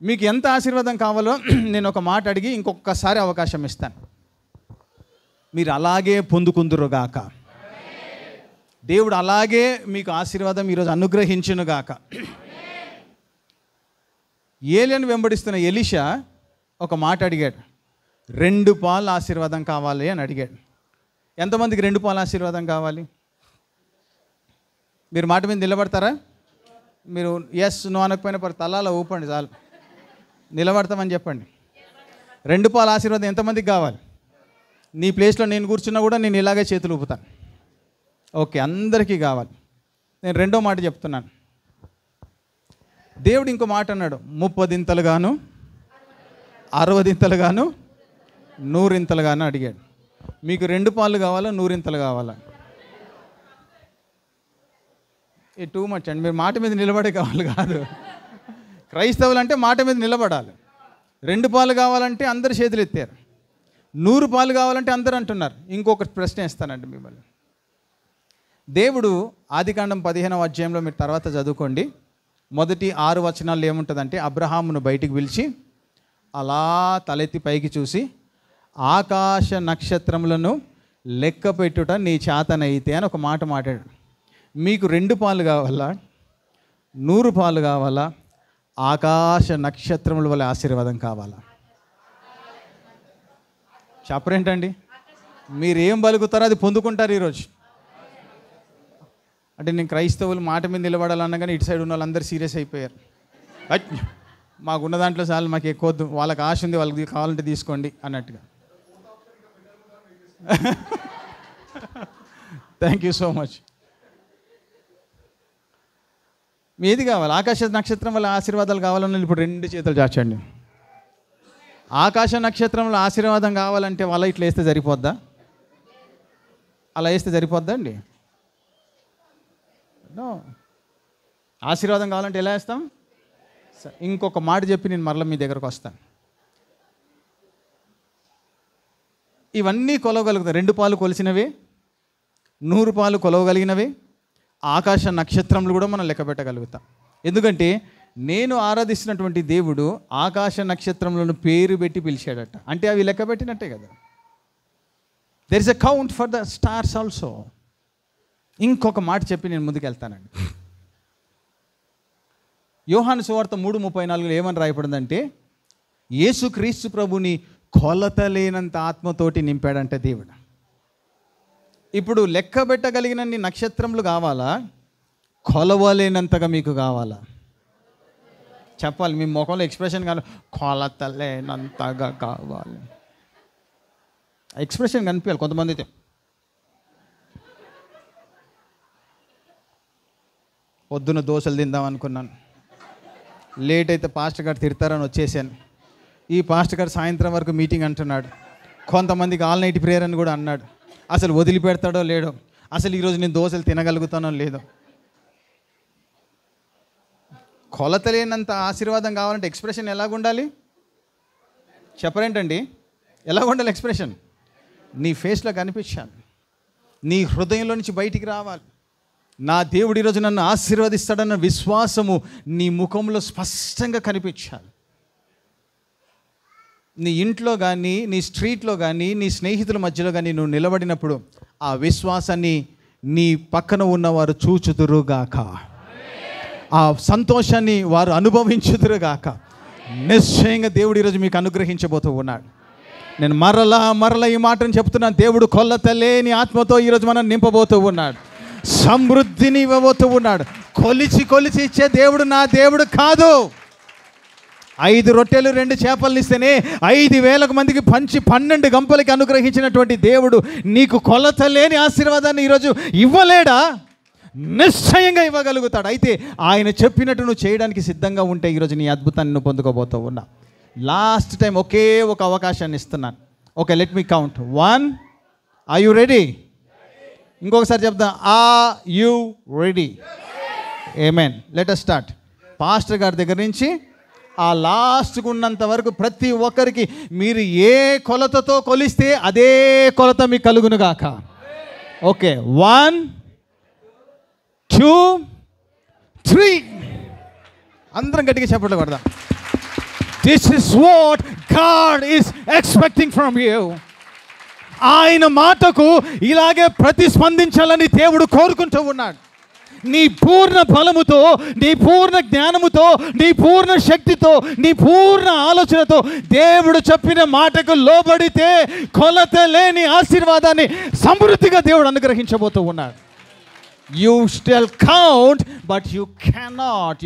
మీకు ఎంత ఆశీర్వాదం కావాలో నేను ఒక మాట అడిగి ఇంకొకసారి అవకాశం ఇస్తాను. మీరు అలాగే పొందుకుందురుగాక. దేవుడు అలాగే మీకు ఆశీర్వాదం ఈరోజు అనుగ్రహించునుగాక. ఏలియాను వెంబడిస్తున్న ఎలీషా ఒక మాట అడిగాడు, 2 పాలు ఆశీర్వాదం కావాలి అని అడిగాడు. ఎంతమందికి 2 పాలు ఆశీర్వాదం కావాలి? మీరు మాట మీద నిలబడతారా? మీరు ఎస్ నో అనకపోయినా తలాల ఊపండి చాలు. నిలబడతామని చెప్పండి. 2 పాలు ఆశీర్వాదం ఎంతమందికి కావాలి? నీ ప్లేస్లో నేను కూర్చున్నా కూడా నేను ఇలాగే చేతులు ఊపుతాను. ఓకే, అందరికీ కావాలి. నేను రెండో మాట చెప్తున్నాను. దేవుడు ఇంకో మాట అన్నాడు, 30 దింతలుగాను 60 దింతలుగాను 100 ఇంతలుగాను అడిగాడు. మీకు 2 పాలు కావాలా 100 ఇంతలు కావాలా? ఈ టూ మచ్ అండి. మీరు మాట మీద నిలబడే కావాలి కాదు. క్రైస్తవులు అంటే మాట మీద నిలబడాలి. 2 పాలు కావాలంటే అందరు చేతులు ఎత్తారు. 100 పాలు కావాలంటే అందరూ అంటున్నారు. ఇంకొక ప్రశ్న ఇస్తానండి మిమ్మల్ని. దేవుడు ఆదికాండం 15వ అధ్యాయంలో మీరు తర్వాత చదువుకోండి. మొదటి 6 వచనాల్లో ఏముంటుందంటే, అబ్రహామును బయటికి పిలిచి అలా తలెత్తి పైకి చూసి, ఆకాశ నక్షత్రములను లెక్క పెట్టుట నీ చేతనైతే అని ఒక మాట మాట్లాడాడు. మీకు 2 పాలు కావాలా 100 పాలు కావాలా? ఆకాశ నక్షత్రముల వల్ల ఆశీర్వాదం కావాలా? చెప్పరేంటండి? మీరు ఏం బలుగుతారో అది పొందుకుంటారు ఈరోజు. అంటే నేను క్రైస్తవులు మాట మీద నిలబడాలన్నా కానీ ఇటు సైడ్ ఉన్న వాళ్ళందరూ సీరియస్ అయిపోయారు. మాకున్న దాంట్లో చాలు, మాకు ఎక్కువ వద్దు, వాళ్ళకి ఆశ ఉంది, వాళ్ళకి కావాలంటే తీసుకోండి అన్నట్టుగా. Thank you so much. ఏది కావాలి? ఆకాశ నక్షత్రం వల్ల ఆశీర్వాదాలు కావాలన్నా ఇప్పుడు 2 చేతులు చాచండి. ఆకాశ నక్షత్రంలో ఆశీర్వాదం కావాలంటే వాళ్ళ ఇట్లా వేస్తే సరిపోద్దా? అలా వేస్తే సరిపోద్దా అండి? నో. ఆశీర్వాదం కావాలంటే ఎలా వేస్తాం? ఇంకొక మాట చెప్పి నేను మరలా మీ దగ్గరకు వస్తాను. ఇవన్నీ కొలవగలుగుతాయి. 2 పాలు కొలిసినవి, 100 పాలు కొలవగలిగినవి, ఆకాశ నక్షత్రములు కూడా మనం లెక్క పెట్టగలుగుతాం. ఎందుకంటే నేను ఆరాధిస్తున్నటువంటి దేవుడు ఆకాశ నక్షత్రములను పేరు పెట్టి పిలిచాడట. అంటే అవి లెక్క పెట్టినట్టే కదా. There is a count for the stars also. ఇంకొక మాట చెప్పి నేను ముందుకు వెళ్తానండి. యోహాను సువార్త 3:34 ఏమని రాయబడిందంటే, యేసుక్రీస్తు ప్రభుని కొలత లేనంత ఆత్మతోటి నింపాడంటే దేవుడు. ఇప్పుడు లెక్క పెట్టగలిగినన్ని నక్షత్రములు కావాలా, కొలవలేనంతగా మీకు కావాలా? చెప్పాలి. మీ ముఖంలో ఎక్స్ప్రెషన్ కావాలి, కొలతలేనంతగా కావాలి. ఎక్స్ప్రెషన్ కనిపించాలి. కొంతమంది అయితే పొద్దున దోశలు తిందాం అనుకున్నాను, లేట్ అయితే పాస్టర్ గారు తిడతారని వచ్చేసాను. ఈ పాస్టర్ గారు సాయంత్రం వరకు మీటింగ్ అంటున్నాడు. కొంతమందికి ఆల్ నైట్ ప్రేయర్ అని కూడా అన్నాడు. అసలు వదిలిపెడతాడో లేడో, అసలు ఈరోజు నేను దోశలు తినగలుగుతానో లేదో. కొలత లేనంత ఆశీర్వాదం కావాలంటే ఎక్స్ప్రెషన్ ఎలాగుండాలి చెప్పరేంటండి? ఎలా ఉండాలి ఎక్స్ప్రెషన్? నీ ఫేస్లో కనిపించాలి, నీ హృదయంలో నుంచి బయటికి రావాలి. నా దేవుడు ఈరోజు నన్ను ఆశీర్వదిస్తాడన్న విశ్వాసము నీ ముఖంలో స్పష్టంగా కనిపించాలి. నీ ఇంట్లో కానీ, నీ స్ట్రీట్లో కానీ, నీ స్నేహితుల మధ్యలో కానీ నువ్వు నిలబడినప్పుడు ఆ విశ్వాసాన్ని నీ పక్కన ఉన్నవారు చూచుదురుగాక, ఆ సంతోషాన్ని వారు అనుభవించుదురుగాక. నిశ్చయంగా దేవుడు ఈరోజు మీకు అనుగ్రహించబోతూ ఉన్నాడు. నేను మరలా ఈ మాటను చెప్తున్నాను. దేవుడు కొలత లేని ఆత్మతో ఈరోజు మనం నింపబోతూ ఉన్నాడు. సమృద్ధిని ఇవ్వబోతూ ఉన్నాడు. కొలిచి ఇచ్చే దేవుడు నా దేవుడు కాదు. 5 రొట్టెలు 2 చేపలను ఇస్తేనే 5,000 మందికి పంచి 12 గంపలకి అనుగ్రహించినటువంటి దేవుడు నీకు కొలత లేని ఆశీర్వాదాన్ని ఈరోజు ఇవ్వలేడా? నిశ్చయంగా ఇవ్వగలుగుతాడు. అయితే ఆయన చెప్పినట్టు నువ్వు చేయడానికి సిద్ధంగా ఉంటే ఈరోజు నీ అద్భుతాన్ని నువ్వు పొందుకోబోతూ ఉన్నా. లాస్ట్ టైం ఒకే ఒక అవకాశాన్ని ఇస్తున్నాను. Okay, let me count. 1. Are you ready? ఇంకొకసారి చెప్దాం. Are you ready? Amen. Let us start. Pastor గారి దగ్గర నుంచి ఆ లాస్ట్కు ఉన్నంత వరకు ప్రతి ఒక్కరికి మీరు ఏ కొలతతో కొలిస్తే అదే కొలత మీకు కలుగునుగాక. ఓకే, 1, 2, 3. అందరం గట్టిగా చప్పట్లు కొడదాం. This is what God is expecting from you. ఆయన మాటకు ఇలాగే ప్రతిస్పందించాలని దేవుడు కోరుకుంటూ ఉన్నాడు. నీ పూర్ణ బలముతో, నీ పూర్ణ జ్ఞానముతో, నీ పూర్ణ శక్తితో, నీ పూర్ణ ఆలోచనతో దేవుడు చెప్పిన మాటకు లోబడితే కొలత లేని ఆశీర్వాదాన్ని సమృద్ధిగా దేవుడు అనుగ్రహించబోతూ ఉన్నాడు. You still count, but you cannot.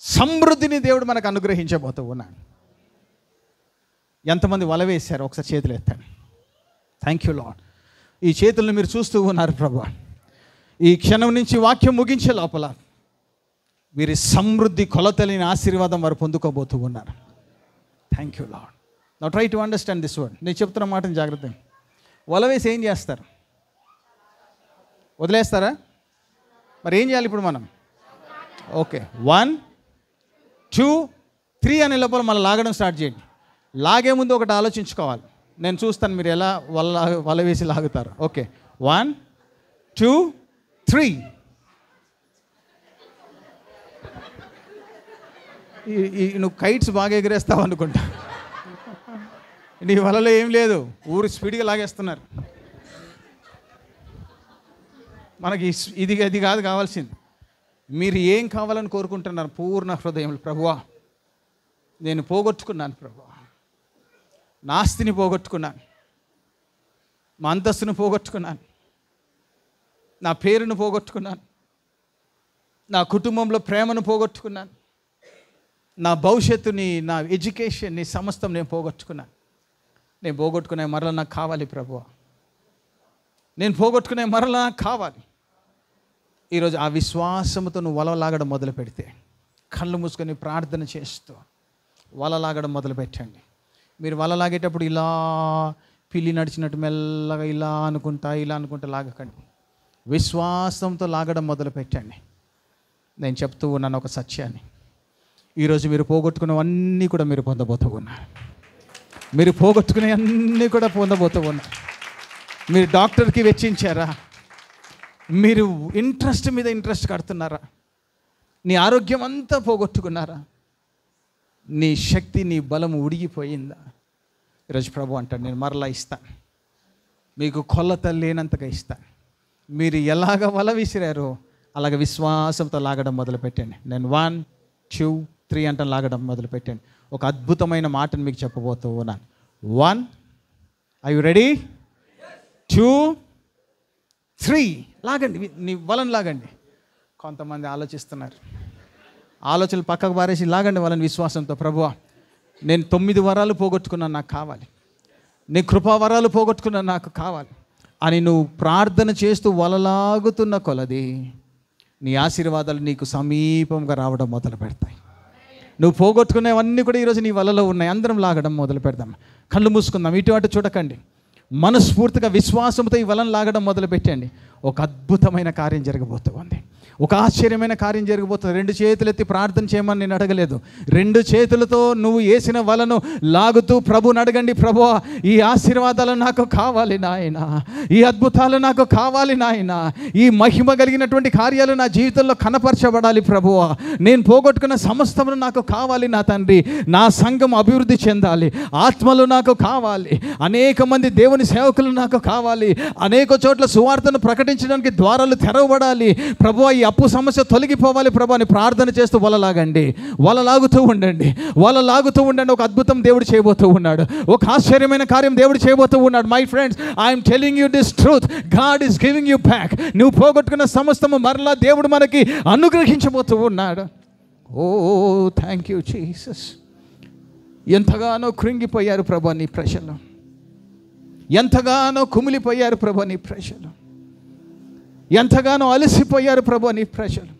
సమృద్ధిని దేవుడు మనకు అనుగ్రహించబోతూ ఉన్నాడు. ఎంతమంది వల వేశారు? ఒకసారి చేతులు ఎత్తండి. Thank you Lord. ఈ చేతులను మీరు చూస్తూ ఉన్నారు ప్రభువా. ఈ క్షణం నుంచి వాక్యం ముగించే లోపల వీరి సమృద్ధి కొలతలేని ఆశీర్వాదం వారు పొందుకోబోతూ ఉన్నారు. Thank you lord. Now try to understand this word. నేను చెప్తున్న మాటను జాగ్రత్తగా. వల వేసి ఏం చేస్తారు? వదిలేస్తారా? మరి ఏం చేయాలి ఇప్పుడు మనం? ఓకే, 1, 2, 3 అనే లోపల మళ్ళీ లాగడం స్టార్ట్ చేయండి. లాగే ముందు ఒకటి ఆలోచించుకోవాలి. నేను చూస్తాను మీరు ఎలా వల వేసి లాగుతారు. ఓకే, 1, 2, 3. నువ్వు కైట్స్ బాగా ఎగిరేస్తావు అనుకుంటా. నీ వలలో ఏం లేదు, ఊరు స్పీడ్గా లాగేస్తున్నారు. మనకి ఇది కాదు కావాల్సింది. మీరు ఏం కావాలని కోరుకుంటున్నారు? పూర్ణ హృదయం. ప్రభువా, నేను పోగొట్టుకున్నాను ప్రభువా, నా ఆస్తిని పోగొట్టుకున్నాను, మా అంతస్తును పోగొట్టుకున్నాను, నా పేరును పోగొట్టుకున్నాను, నా కుటుంబంలో ప్రేమను పోగొట్టుకున్నాను, నా భవిష్యత్తుని, నా ఎడ్యుకేషన్ని సమస్తం నేను పోగొట్టుకున్నాను. నేను పోగొట్టుకునే మరలా నాకు కావాలి ప్రభువా, నేను పోగొట్టుకునే మరలా నాకు కావాలి. ఈరోజు ఆ విశ్వాసంతో నువ్వు వలలాగడం మొదలు పెడితే, కళ్ళు మూసుకొని ప్రార్థన చేస్తూ వలలాగడం మొదలు పెట్టండి. మీరు వలలాగేటప్పుడు ఇలా పిల్లి నడిచినట్టు మెల్లగా ఇలా అనుకుంటా లాగకండి. విశ్వాసంతో లాగడం మొదలుపెట్టండి. నేను చెప్తూ ఉన్నాను ఒక సత్యాన్ని. ఈరోజు మీరు పోగొట్టుకున్నవన్నీ కూడా మీరు పొందబోతూ ఉన్నారు. మీరు పోగొట్టుకునే అన్నీ కూడా పొందబోతూ ఉన్నారు. మీరు డాక్టర్కి వెచ్చించారా? మీరు ఇంట్రెస్ట్ మీద ఇంట్రెస్ట్ కడుతున్నారా? నీ ఆరోగ్యం అంతా పోగొట్టుకున్నారా? నీ శక్తి, నీ బలం ఉడిగిపోయిందా? ఈరోజు ప్రభు అంటాడు, నేను మరలా ఇస్తాను, మీకు కొలత లేనంతగా ఇస్తాను. మీరు ఎలాగ వల విసిరారో అలాగ విశ్వాసంతో లాగడం మొదలుపెట్టండి. నేను 1 2 3 అంటే లాగడం మొదలుపెట్టండి. ఒక అద్భుతమైన మాటను మీకు చెప్పబోతూ ఉన్నాను. 1, ఆర్ యు రెడీ? 2, 3 లాగండి. నీ వలను లాగండి. కొంతమంది ఆలోచిస్తున్నారు, ఆలోచనలు పక్కకు పారేసి లాగండి వాళ్ళని విశ్వాసంతో. ప్రభువా, నేను 9 వరాలు పోగొట్టుకున్నాను, నాకు కావాలి. నీ కృపావరాలు పోగొట్టుకున్నాను, నాకు కావాలి అని నువ్వు ప్రార్థన చేస్తూ వలలాగుతున్న కొలది నీ ఆశీర్వాదాలు నీకు సమీపంగా రావడం మొదలు పెడతాయి. నువ్వు పోగొట్టుకునేవన్నీ కూడా ఈరోజు నీ వలలో ఉన్నాయి. అందరం లాగడం మొదలు పెడదాం. కళ్ళు మూసుకుందాం. ఇటు అటు చూడకండి. మనస్ఫూర్తిగా విశ్వాసంతో ఈ వలను లాగడం మొదలు పెట్టండి. ఒక అద్భుతమైన కార్యం జరగబోతుంది. ఒక ఆశ్చర్యమైన కార్యం జరగబోతుంది. 2 చేతులు ఎత్తి ప్రార్థన చేయమని నేను అడగలేదు. 2 చేతులతో నువ్వు వేసిన వలను లాగుతూ ప్రభుని అడగండి. ప్రభువా, ఈ ఆశీర్వాదాలు నాకు కావాలి నాయన, ఈ అద్భుతాలు నాకు కావాలి నాయన, ఈ మహిమ కలిగినటువంటి కార్యాలు నా జీవితంలో కనపరచబడాలి ప్రభువా. నేను పోగొట్టుకున్న సమస్తమును నాకు కావాలి నా తండ్రి. నా సంఘం అభివృద్ధి చెందాలి, ఆత్మలు నాకు కావాలి, అనేక మంది దేవుని సేవకులు నాకు కావాలి, అనేక చోట్ల సువార్తను ప్రకటించడానికి ద్వారాలు తెరవబడాలి ప్రభువా. ఈ అప్పు సమస్య తొలగిపోవాలి ప్రభు అని ప్రార్థన చేస్తూ వలలాగండి. వలలాగుతూ ఉండండి, వలలాగుతూ ఉండండి. ఒక అద్భుతం దేవుడు చేయబోతూ ఉన్నాడు. ఒక ఆశ్చర్యమైన కార్యం దేవుడు చేయబోతూ ఉన్నాడు. My friends, I'm telling you this truth. God is giving you back. నువ్వు పోగొట్టుకున్న సమస్తము మరలా దేవుడు మనకి అనుగ్రహించబోతూ ఉన్నాడు. ఓ థ్యాంక్ యూ జీసస్. ఎంతగానో కృంగిపోయారు ప్రభు నీ ప్రజలు, ఎంతగానో కుమిలిపోయారు ప్రభు నీ ప్రజలు, ఎంతగానో అలసిపోయారు ప్రభు నీ ప్రజలు.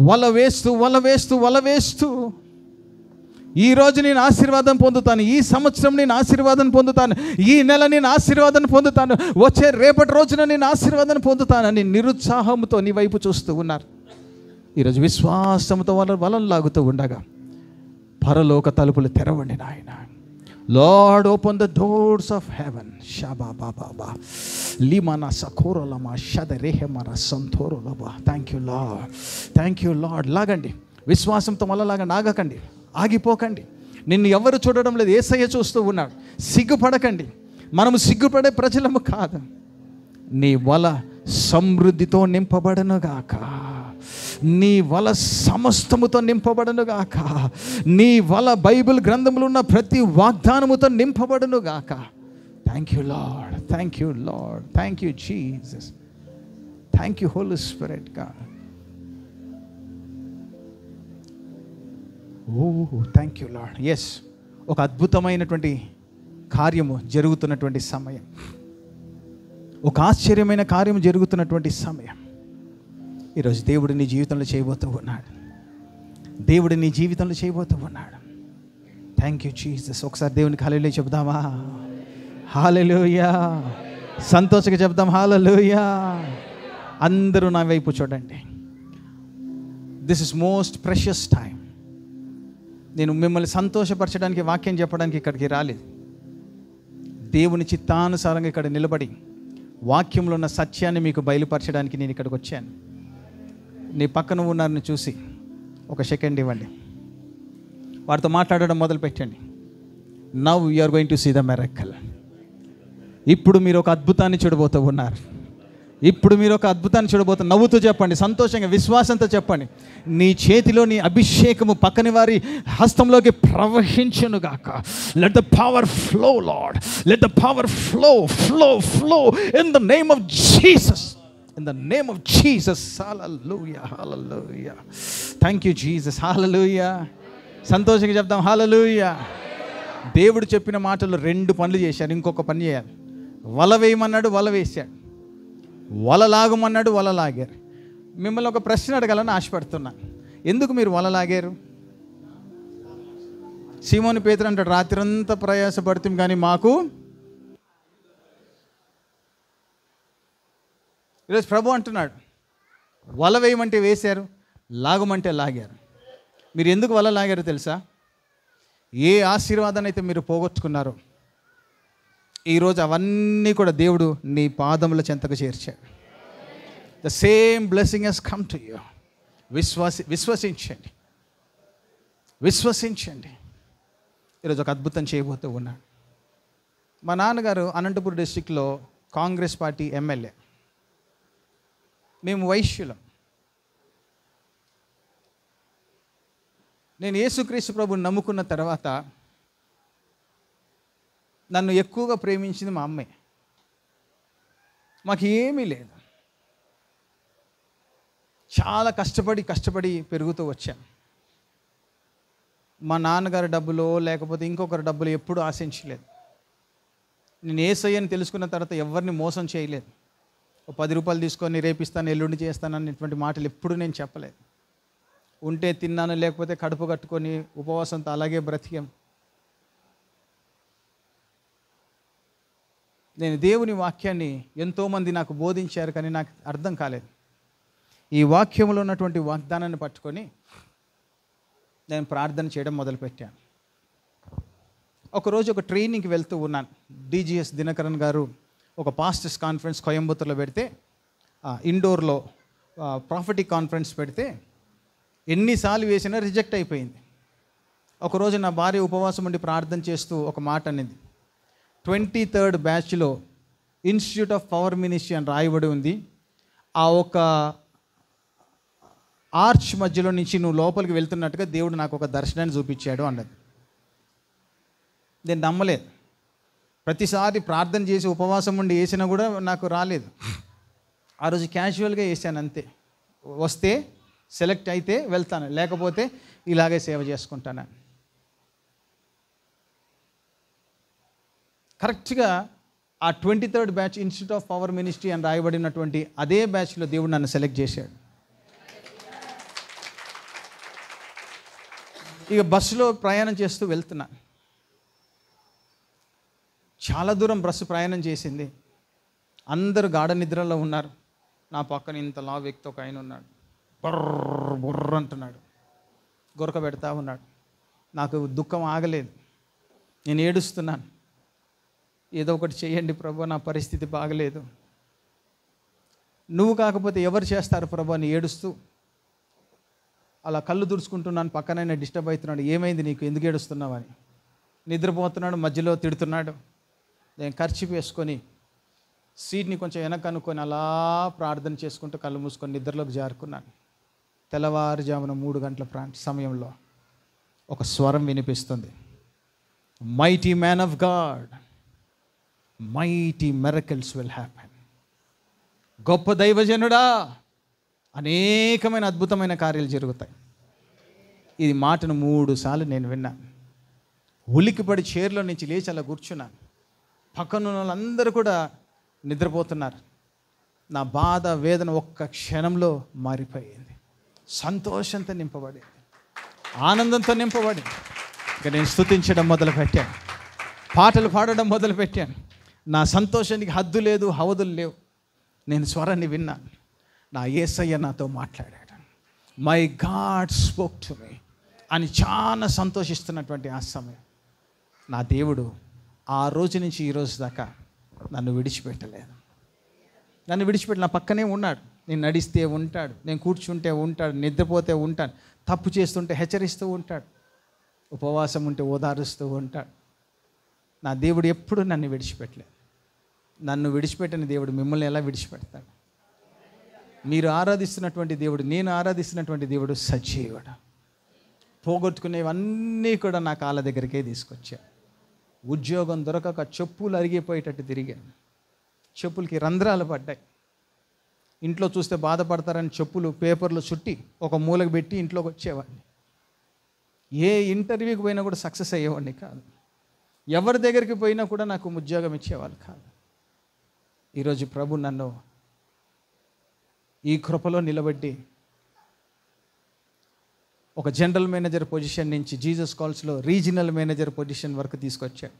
వల వేస్తూ వల వేస్తూ వల వేస్తూ ఈరోజు నేను ఆశీర్వాదం పొందుతాను, ఈ సంవత్సరం నేను ఆశీర్వాదం పొందుతాను, ఈ నెల నేను ఆశీర్వాదం పొందుతాను, వచ్చే రేపటి రోజున నేను ఆశీర్వాదం పొందుతానని నిరుత్సాహంతో నీ వైపు చూస్తూ ఉన్నారు. ఈరోజు విశ్వాసంతో వలలు లాగుతూ ఉండగా పరలోక తలుపులు తెరవండి నాయన. Lord, open the doors of heaven. Shaba baba ba. Limana sakoro lama shadarehe mara santoro laba. Thank you Lord. Thank you Lord. లాగండి. విశ్వాసంతో మళ్ళా లాగండి. ఆగకండి, ఆగిపోకండి. నిన్ను ఎవరు చూడడం లేదు, యేసయ్య చూస్తూ ఉన్నాడు. సిగ్గుపడకండి. మనము సిగ్గుపడే ప్రజలము కాదు. నీ వల సమృద్ధితో నింపబడనుగాక, నీ వల సమస్తముతో నింపబడనుగాక, నీ వల బైబిల్ గ్రంథంలో ఉన్న ప్రతి వాగ్దానముతో నింపబడనుగాక. Thank you Lord, thank you Lord, thank you Jesus, thank you Holi spirit God. Oh thank you Lord. Yes, ఒక అద్భుతమైనటువంటి కార్యము జరుగుతున్నటువంటి సమయం, ఒక ఆశ్చర్యమైన కార్యము జరుగుతున్నటువంటి సమయం ఈరోజు దేవుడు నీ జీవితంలో చేయబోతూ ఉన్నాడు. దేవుడు నీ జీవితంలో చేయబోతూ ఉన్నాడు. Thank you Jesus. ఒకసారి దేవునికి హల్లెలూయా చెప్దామా? హల్లెలూయా. సంతోషంగా చెప్దాం హల్లెలూయా. అందరూ నా వైపు చూడండి. This is most precious time. నేను మిమ్మల్ని సంతోషపరచడానికి, వాక్యం చెప్పడానికి ఇక్కడికి రాలేదు. దేవుని చిత్తానుసారంగా ఇక్కడ నిలబడి వాక్యంలో ఉన్న సత్యాన్ని మీకు బయలుపరచడానికి నేను ఇక్కడికి వచ్చాను. నీ పక్కన ఉన్నారని చూసి ఒక సెకండ్ ఇవ్వండి, వారితో మాట్లాడడం మొదలు పెట్టండి. Now you are going to see the miracle. ఇప్పుడు మీరు ఒక అద్భుతాన్ని చూడబోతూ ఉన్నారు. ఇప్పుడు మీరు ఒక అద్భుతాన్ని చూడబోతున్నారు. నవ్వుతూ చెప్పండి, సంతోషంగా విశ్వాసంతో చెప్పండి. నీ చేతిలో నీ అభిషేకము పక్కని వారి హస్తంలోకి ప్రవహించునుగాక. Let the power flow Lord, let the power flow flow flow in the name of Jesus. In the name of Jesus. Hallelujah. Hallelujah. Thank you Jesus. Hallelujah. సంతోషంగా చెప్తాం హల్లెలూయా. దేవుడు చెప్పిన మాటలు 2 పనులు చేశారు, ఇంకొక పని చేయాలి. వల వేయమన్నాడు, వల వేశాడు. వల లాగమన్నాడు, వల లాగారు. మిమ్మల్ని ఒక ప్రశ్న అడగాలని ఆశపడుతున్నా. ఎందుకు మీరు వల లాగారు? సీమోను పేతురు అంటాడు, రాత్రంతా ప్రయాసపడుతాం కానీ మాకు ఈరోజు ప్రభు అంటున్నాడు, వల వేయమంటే వేశారు, లాగమంటే లాగారు. మీరు ఎందుకు వల లాగారో తెలుసా? ఏ ఆశీర్వాదాన్ని అయితే మీరు పోగొట్టుకున్నారో ఈరోజు అవన్నీ కూడా దేవుడు నీ పాదముల చెంతకు చేర్చాడు. The same blessing he's come to you. విశ్వసించండి, విశ్వసించండి. ఈరోజు ఒక అద్భుతం చేయబోతూ ఉన్నాడు. మా నాన్నగారు అనంతపురం డిస్టిక్లో కాంగ్రెస్ పార్టీ ఎమ్మెల్యే. మేము వైశ్యులం. నేను యేసుక్రీస్తు ప్రభుని నమ్ముకున్న తర్వాత నన్ను ఎక్కువగా ప్రేమించింది మా అమ్మే. మాకు ఏమీ లేదు. చాలా కష్టపడి పెరుగుతూ వచ్చాను. మా నాన్నగారి డబ్బులో లేకపోతే ఇంకొకరి డబ్బులు ఎప్పుడూ ఆశించలేదు. నేను యేసయ్యని తెలుసుకున్న తర్వాత ఎవరిని మోసం చేయలేదు. ఒక 10 రూపాయలు తీసుకొని రేపిస్తాను, ఎల్లుండి చేస్తాను అనేటువంటి మాటలు ఎప్పుడు నేను చెప్పలేదు. ఉంటే తిన్నాను, లేకపోతే కడుపు కట్టుకొని ఉపవాసంతో అలాగే బ్రతికాం. నేను దేవుని వాక్యాన్ని ఎంతోమంది నాకు బోధించారు, కానీ నాకు అర్థం కాలేదు. ఈ వాక్యంలో ఉన్నటువంటి వాగ్దానాన్ని పట్టుకొని నేను ప్రార్థన చేయడం మొదలుపెట్టాను. ఒకరోజు ఒక ట్రైనింగ్కి వెళ్తూ ఉన్నాను. DGS దినకరన్ గారు ఒక పాస్టర్స్ కాన్ఫరెన్స్ కోయంబత్తూర్లో పెడితే, ఇండోర్లో ప్రాఫిటిక్ కాన్ఫరెన్స్ పెడితే ఎన్నిసార్లు వేసినా రిజెక్ట్ అయిపోయింది. ఒకరోజు నా భార్య ఉపవాసం ఉండి ప్రార్థన చేస్తూ ఒక మాట అనేది, 23rd బ్యాచ్లో ఇన్స్టిట్యూట్ ఆఫ్ పవర్ మినిస్ట్రీ అని రాయబడి ఉంది. ఆ ఒక ఆర్చ్ మధ్యలో నుంచి నువ్వు లోపలికి వెళ్తున్నట్టుగా దేవుడు నాకు ఒక దర్శనాన్ని చూపించాడు అన్నది. నేను నమ్మలేదు. ప్రతిసారి ప్రార్థన చేసి ఉపవాసం ఉండి వేసినా కూడా నాకు రాలేదు. ఆ రోజు క్యాజువల్గా వేసాను అంతే. వస్తే సెలెక్ట్ అయితే వెళ్తాను, లేకపోతే ఇలాగే సేవ చేసుకుంటాను. కరెక్ట్గా ఆ 23rd batch institute of power ministry అని రాయబడినటువంటి అదే బ్యాచ్లో దేవుడు నన్ను సెలెక్ట్ చేశాడు. ఇక బస్సులో ప్రయాణం చేస్తూ వెళ్తున్నాను. చాలా దూరం బస్సు ప్రయాణం చేసింది. అందరూ గాఢ నిద్రలో ఉన్నారు. నా పక్కన ఇంత లావు వ్యక్తి ఒక ఆయన ఉన్నాడు. బుర్ర బుర్ర అంటున్నాడు, గొరక పెడతా ఉన్నాడు. నాకు దుఃఖం ఆగలేదు. నేను ఏడుస్తున్నాను. ఏదో ఒకటి చేయండి ప్రభు, నా పరిస్థితి బాగలేదు. నువ్వు కాకపోతే ఎవరు చేస్తారు ప్రభు అని ఏడుస్తూ అలా కళ్ళు తుడుచుకుంటున్నాను. పక్కనైనా డిస్టర్బ్ అవుతున్నాడు. ఏమైంది నీకు, ఎందుకు ఏడుస్తున్నావు అని. నిద్రపోతున్నాడు, మధ్యలో తిడుతున్నాడు. నేను కర్చీఫ్ వేసుకొని సీట్ని కొంచెం వెనక అనుకొని అలా ప్రార్థన చేసుకుంటూ కళ్ళు మూసుకొని నిద్రలోకి జారుకున్నాను. తెల్లవారుజామున 3 గంటల సమయంలో ఒక స్వరం వినిపిస్తుంది, mighty man of God, mighty miracles will happen. గొప్ప దైవజనుడా, అనేకమైన అద్భుతమైన కార్యాలు జరుగుతాయి. ఇది మాటను 3 సార్లు నేను విన్నాను. ఉలికిపడి చైర్లో నుంచి లేచి అలా కూర్చున్నాను. పక్కన ఉన్న వాళ్ళందరూ కూడా నిద్రపోతున్నారు. నా బాధ వేదన ఒక్క క్షణంలో మారిపోయింది. సంతోషంతో నింపబడింది, ఆనందంతో నింపబడింది. ఇక నేను స్తుతించడం మొదలుపెట్టాను, పాటలు పాడడం మొదలుపెట్టాను. నా సంతోషానికి హద్దు లేదు, హవదులు లేవు. నేను స్వరాన్ని విన్నాను. నా యేసయ్య నాతో మాట్లాడాడు. My God spoke to me అని చాలా సంతోషిస్తున్నటువంటి ఆ సమయం. నా దేవుడు ఆ రోజు నుంచి ఈ రోజు దాకా నన్ను విడిచిపెట్టలేదు. నన్ను విడిచిపెట్టి నా పక్కనే ఉన్నాడు. నేను నడిస్తే ఉంటాడు, నేను కూర్చుంటే ఉంటాడు, నిద్రపోతే ఉంటాడు, తప్పు చేస్తుంటే హెచ్చరిస్తూ ఉంటాడు, ఉపవాసం ఉంటే ఓదారుస్తూ ఉంటాడు. నా దేవుడు ఎప్పుడూ నన్ను విడిచిపెట్టలేదు. నన్ను విడిచిపెట్టిన దేవుడు మిమ్మల్ని ఎలా విడిచిపెడతాడు? మీరు ఆరాధిస్తున్నటువంటి దేవుడు, నేను ఆరాధిస్తున్నటువంటి దేవుడు సజీవుడు. పోగొట్టుకునేవన్నీ కూడా నా కాళ్ళ దగ్గరికే తీసుకొచ్చా. ఉద్యోగం దొరకక చెప్పులు అరిగిపోయేటట్టు తిరిగాను. చెప్పులకి రంధ్రాలు పడ్డాయి. ఇంట్లో చూస్తే బాధపడతారని చెప్పులు పేపర్లో చుట్టి ఒక మూలకు పెట్టి ఇంట్లోకి వచ్చేవాడిని. ఏ ఇంటర్వ్యూకి పోయినా కూడా సక్సెస్ అయ్యేవాడిని కాదు. ఎవరి దగ్గరికి పోయినా కూడా నాకు ఉద్యోగం ఇచ్చేవాళ్ళు కాదు. ఈరోజు ప్రభు నన్ను ఈ కృపలో నిలబెట్టి ఒక జనరల్ మేనేజర్ పొజిషన్ నుంచి జీసస్ కాల్స్లో రీజనల్ మేనేజర్ పొజిషన్ వరకు తీసుకొచ్చాడు.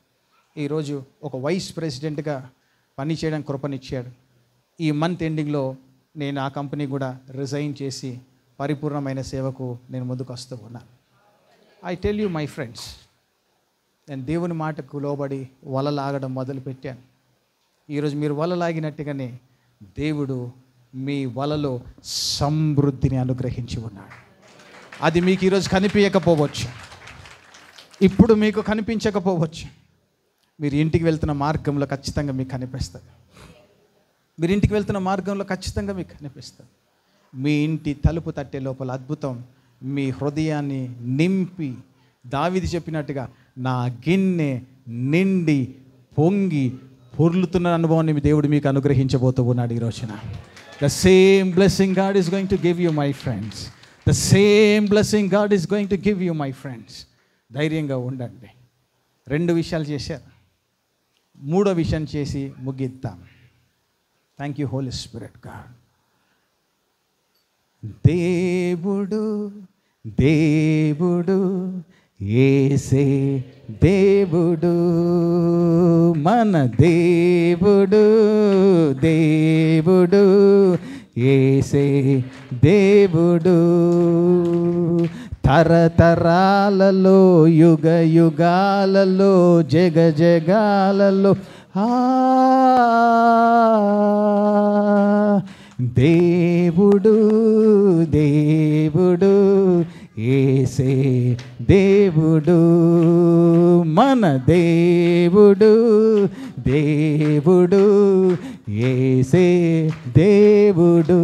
ఈరోజు ఒక వైస్ ప్రెసిడెంట్గా పనిచేయడానికి కృపనిచ్చాడు. ఈ మంత్ ఎండింగ్లో నేను ఆ కంపెనీ కూడా రిజైన్ చేసి పరిపూర్ణమైన సేవకు నేను ముందుకు వస్తూ ఉన్నాను. I tell you my friends, నేను దేవుని మాటకు లోబడి వల లాగడం మొదలుపెట్టాను. ఈరోజు మీరు వల లాగినట్టుగానే దేవుడు మీ వలలో సమృద్ధిని అనుగ్రహించి ఉన్నాడు. అది మీకు ఈరోజు కనిపించకపోవచ్చు, ఇప్పుడు మీకు కనిపించకపోవచ్చు. మీరు ఇంటికి వెళ్తున్న మార్గంలో ఖచ్చితంగా మీకు కనిపిస్తుంది. మీరు ఇంటికి వెళ్తున్న మార్గంలో ఖచ్చితంగా మీకు కనిపిస్తుంది. మీ ఇంటి తలుపు తట్టే లోపల అద్భుతం మీ హృదయాన్ని నింపి, దావీదు చెప్పినట్టుగా నా గిన్నె నిండి పొంగి పొర్లుతున్న అనుభవాన్ని దేవుడు మీకు అనుగ్రహించబోతూ ఉన్నాడు ఈ రోజున. The same blessing god is going to give you my friends. The same blessing god is going to give you my friends. ధైర్యంగా ఉండండి. 2 విషయాలు చేశారు, 3వ విషయం చేసి ముగిద్దాం. Thank you Holi spirit god. దేవుడు దేవుడు యేసే దేవుడు, మన దేవుడు దేవుడు యేసే దేవుడు. తరతరాలలో యుగ యుగాలలో జగ జగాలలో దేవుడు దేవుడు యేసే దేవుడు, మన దేవుడు దేవుడు యేసే దేవుడు.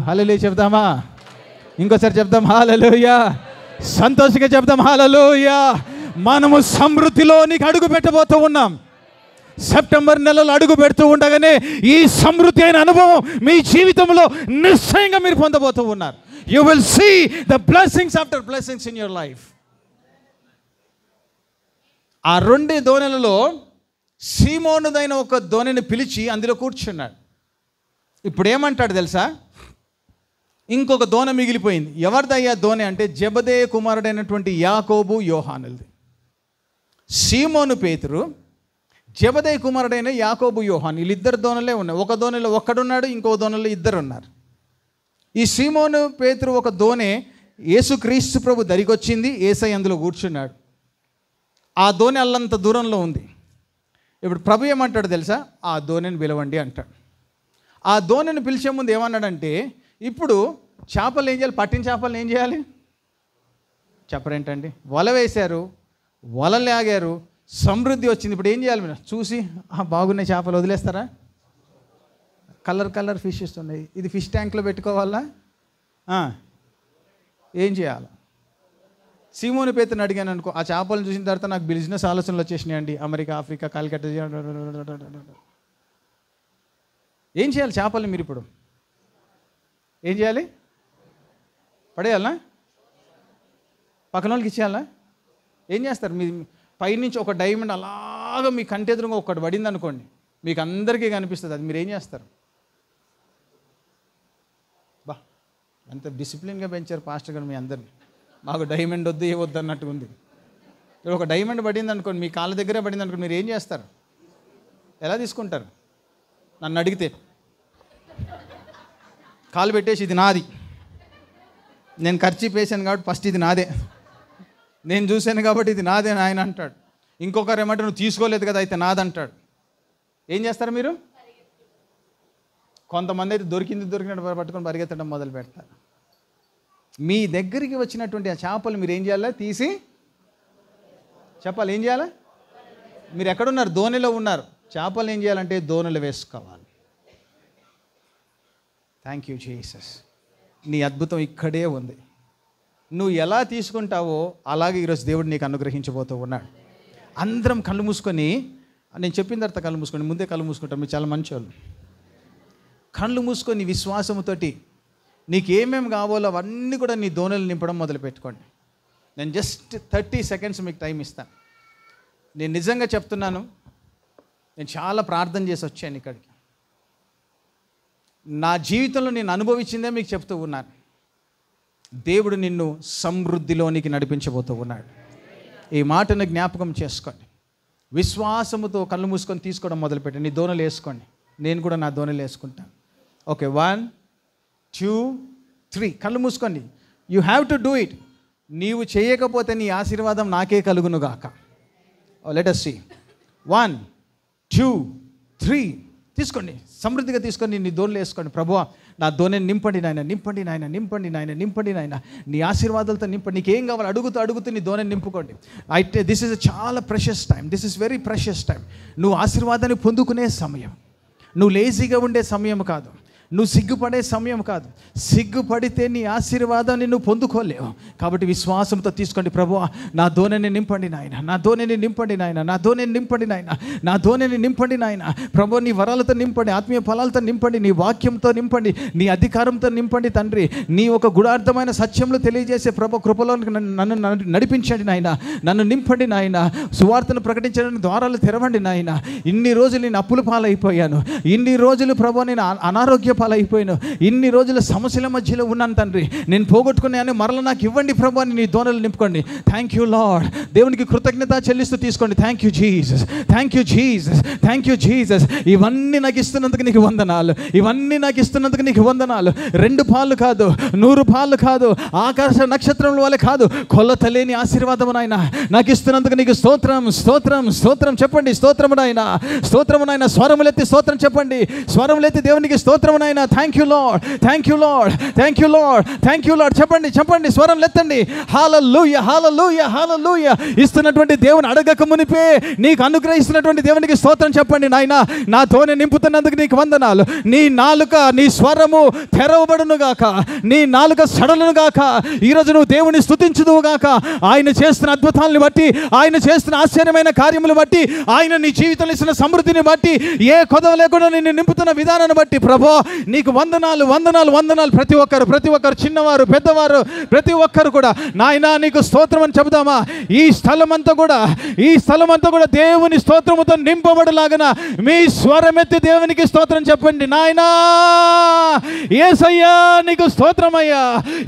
హల్లెలూయా చెప్దామా? ఇంకోసారి చెప్దాం హల్లెలూయా. సంతోషంగా చెప్దాం హల్లెలూయా. మనము సమృద్ధిలోనికి అడుగు పెట్టబోతూ ఉన్నాం. సెప్టెంబర్ నెలలో అడుగు పెడుతూ ఉండగానే ఈ సమృద్ధి అయిన అనుభవం మీ జీవితంలో నిశ్చయంగా మీరు పొందబోతూ ఉన్నారు. You will see the blessings after blessings in your life. ఆ 2 దోణెలలో సీమోనుదైన ఒక దోణిని పిలిచి అందులో కూర్చున్నాడు. ఇప్పుడు ఏమంటాడు తెలుసా? ఇంకొక దోణ మిగిలిపోయింది. ఎవరిదయ్యా దోణి అంటే జెబెదయి కుమారుడైనటువంటి యాకోబు యోహానులది. సీమోను పేతురు, జెబెదయి కుమారుడైన యాకోబు యోహాను, వీళ్ళిద్దరు దోణలే ఉన్నాయి. ఒక దోణిలో ఒక్కడున్నాడు, ఇంకో దోణలో 2 ఉన్నారు. ఈ సీమోను పేతురు ఒక దోణె యేసుక్రీస్తు ప్రభు దరికొచ్చింది. యేసయ్య అందులో కూర్చున్నాడు. ఆ దోణి అల్లంత దూరంలో ఉంది. ఇప్పుడు ప్రభు ఏమంటాడు తెలుసా? ఆ దోణిని పిలవండి అంటాడు. ఆ దోణిని పిలిచే ముందు ఏమన్నాడంటే, ఇప్పుడు చేపలు ఏం చేయాలి? పట్టిన చేపలను ఏం చేయాలి చెప్పరేంటండి? వల వేశారు, వల లాగారు, సమృద్ధి వచ్చింది. ఇప్పుడు ఏం చేయాలి? మీరు చూసి బాగున్నాయి చేపలు వదిలేస్తారా? కలర్ ఫిషెస్ ఉన్నాయి, ఇది ఫిష్ ట్యాంక్లో పెట్టుకోవాలా? ఏం చేయాలి? సీమోను పేతురుని అడిగాను అనుకో, ఆ చేపలను చూసిన తర్వాత నాకు బిజినెస్ ఆలోచనలు వచ్చేసినాయండి. America, Africa, Calicut. ఏం చేయాలి చేపల్ని? మీరు ఇప్పుడు ఏం చేయాలి? పడేయాలనా? పక్కన వాళ్ళకి ఇచ్చేయాలా? ఏం చేస్తారు? మీ పైనుంచి ఒక డైమండ్ అలాగా మీ కంటెదురుగా ఒకటి పడింది అనుకోండి, మీకు అందరికీ కనిపిస్తుంది. అది మీరు ఏం చేస్తారు? బా అంత డిసిప్లిన్గా పెంచారు పాస్టర్ గారు మీ అందరినీ. మాకు డైమండ్ వద్దు, ఏ వద్దు అన్నట్టుగా ఉంది. ఒక డైమండ్ పడింది అనుకోండి, మీ కాళ్ళ దగ్గరే పడింది అనుకోండి, మీరు ఏం చేస్తారు? ఎలా తీసుకుంటారు? నన్ను అడిగితే కాలు పెట్టేసి ఇది నాది, నేను ఖర్చు వేసాను కాబట్టి ఫస్ట్ ఇది నాదే, నేను చూశాను కాబట్టి ఇది నాదే ఆయన అంటాడు. ఇంకొకరు ఏమంటే నువ్వు తీసుకోలేదు కదా అయితే నాదంటాడు. ఏం చేస్తారు మీరు? కొంతమంది అయితే దొరికినట్టు పట్టుకొని పరిగెత్తడం మొదలు పెడతారు. మీ దగ్గరికి వచ్చినటువంటి ఆ చేపలు మీరు ఏం చేయాలా? తీసి చెప్పాలి. ఏం చేయాలా? మీరు ఎక్కడున్నారు? దోణిలో ఉన్నారు. చేపలు ఏం చేయాలంటే దోణిలో వేసుకోవాలి. Thank you Jesus. నీ అద్భుతం ఇక్కడే ఉంది. నువ్వు ఎలా తీసుకుంటావో అలాగే ఈరోజు దేవుడు నీకు అనుగ్రహించబోతూ ఉన్నాడు. అందరం కళ్ళు మూసుకొని, నేను చెప్పిన తర్వాత కళ్ళు మూసుకొని, ముందే కళ్ళు మూసుకుంటాం, మీరు చాలా మంచివాళ్ళు. కళ్ళు మూసుకొని విశ్వాసముతోటి నీకు ఏమేమి కావాలో అవన్నీ కూడా నీ దోణలు నింపడం మొదలు పెట్టుకోండి. నేను జస్ట్ 30 seconds మీకు టైం ఇస్తాను. నేను నిజంగా చెప్తున్నాను, నేను చాలా ప్రార్థన చేసి వచ్చాను ఇక్కడికి. నా జీవితంలో నేను అనుభవించిందే మీకు చెప్తూ ఉన్నాను. దేవుడు నిన్ను సమృద్ధిలోనికి నడిపించబోతూ ఉన్నాడు. ఈ మాటను జ్ఞాపకం చేసుకోండి. విశ్వాసముతో కళ్ళు మూసుకొని తీసుకోవడం మొదలుపెట్టండి. నీ దోణలు వేసుకోండి. నేను కూడా నా దోణలు వేసుకుంటాను. ఓకే, 1 2 3. కళ్ళు మూసుకోండి. You have to do it. నీవు చేయకపోతే నీ ఆశీర్వాదం నాకే కలుగును గాక. Let us see. 1 2 3. తీసుకోండి, సమృద్ధిగా తీసుకొని నీ దోణిలో వేసుకోండి. ప్రభువా, నా దోణిని నింపండి నాయన, నింపండి నాయన, నింపండి నాయన, నింపండి నాయన, నీ ఆశీర్వాదాలతో నింపండి. నీకేం కావాలి అడుగుతూ నీ దోణిని నింపుకోండి. అయితే దిస్ ఈజ్ చాలా precious time. This is very precious time. నువ్వు ఆశీర్వాదాన్ని పొందుకునే సమయం. నువ్వు లేజీగా ఉండే సమయం కాదు. నువ్వు సిగ్గుపడే సమయం కాదు. సిగ్గుపడితే నీ ఆశీర్వాదాన్ని నువ్వు పొందుకోలేవు. కాబట్టి విశ్వాసంతో తీసుకోండి. ప్రభువా, నా దోణిని నింపండి నాయన, నా దోణిని నింపండి నాయన, నా దోణిని నింపండి నాయన, నా దోణిని నింపండి నాయన. ప్రభువా, నీ వరాలతో నింపండి, ఆత్మీయ ఫలాలతో నింపండి, నీ వాక్యంతో నింపండి, నీ అధికారంతో నింపండి తండ్రి. నీ ఒక గుడార్థమైన సత్యంలో తెలియజేసే ప్రభు కృపలో నన్ను నడిపించండి నాయన. నన్ను నింపండి నాయన. సువార్తను ప్రకటించడానికి ద్వారాలు తెరవండి నాయన. ఇన్ని రోజులు నేను అప్పుల పాలైపోయాను. ఇన్ని రోజులు ప్రభు నేను అనారోగ్య పాలైపోయాను. ఇన్ని రోజుల సమస్యల మధ్యలో ఉన్నాను తండ్రి. నేను పోగొట్టుకున్నాను, మరలా నాకు ఇవ్వండి ప్రభు అని నీ దోణలు నింపుకోండి. Thank you Lord. దేవునికి కృతజ్ఞత చెల్లిస్తూ తీసుకోండి. Thank you Jesus, thank you Jesus, thank you Jesus. ఇవన్నీ నాకు ఇస్తున్నందుకు నీకు వందనాలు. ఇవన్నీ నాకు ఇస్తున్నందుకు నీకు వందనాలు. 2 పాలు కాదు, 100 పాలు కాదు, ఆకాశ నక్షత్రముల వలె కాదు, కొలత లేని ఆశీర్వాదము నాయన నాకు ఇస్తున్నందుకు నీకు స్తోత్రం, స్తోత్రం, స్తోత్రం. చెప్పండి స్తోత్రము నాయన, స్తోత్రము నాయన. స్వరములెత్తి స్తోత్రం చెప్పండి. స్వరములెత్తి దేవునికి స్తోత్రము నాయన. Thank you Lord, thank you Lord, thank you Lord, thank you lord. చెప్పండి, చెప్పండి, స్వరం లెత్తండి. హల్లెలూయా, హల్లెలూయా, హల్లెలూయా. ఇస్తున్నటువంటి దేవుని అడగక మునిపే నీకు అనుగ్రహిస్తున్నటువంటి దేవునికి స్తోత్రం చెప్పండి. నాయన, నా దోణి నింపుతున్నందుకు నీకు వందనాలు. నీ నాలుక, నీ స్వరము తెరవబడును గాక, నీ నాలుక సడలును గాక. ఈరోజు నువ్వు దేవుని స్తుతించుదువు గాక. ఆయన చేస్తున్న అద్భుతాలను బట్టి, ఆయన చేస్తున్న ఆశ్చర్యమైన కార్యములు బట్టి, ఆయన నీ జీవితంలో ఇస్తున్న సమృద్ధిని బట్టి, ఏ కొదవ లేకుండా నిన్ను నింపుతున్న విధానాన్ని బట్టి ప్రభు నీకు వందనాలు, వందనాలు, వందనాలు. ప్రతి ఒక్కరు చిన్నవారు పెద్దవారు ప్రతి ఒక్కరు కూడా నాయన నీకు స్తోత్రం అని చెబుదామా? ఈ స్థలమంతా కూడా దేవుని స్తోత్రముతో నింపబడలాగన మీ స్వరమెత్తి దేవునికి స్తోత్రం చెప్పండి. నాయనా యేసయ్యా నీకు స్తోత్రమయ్యా,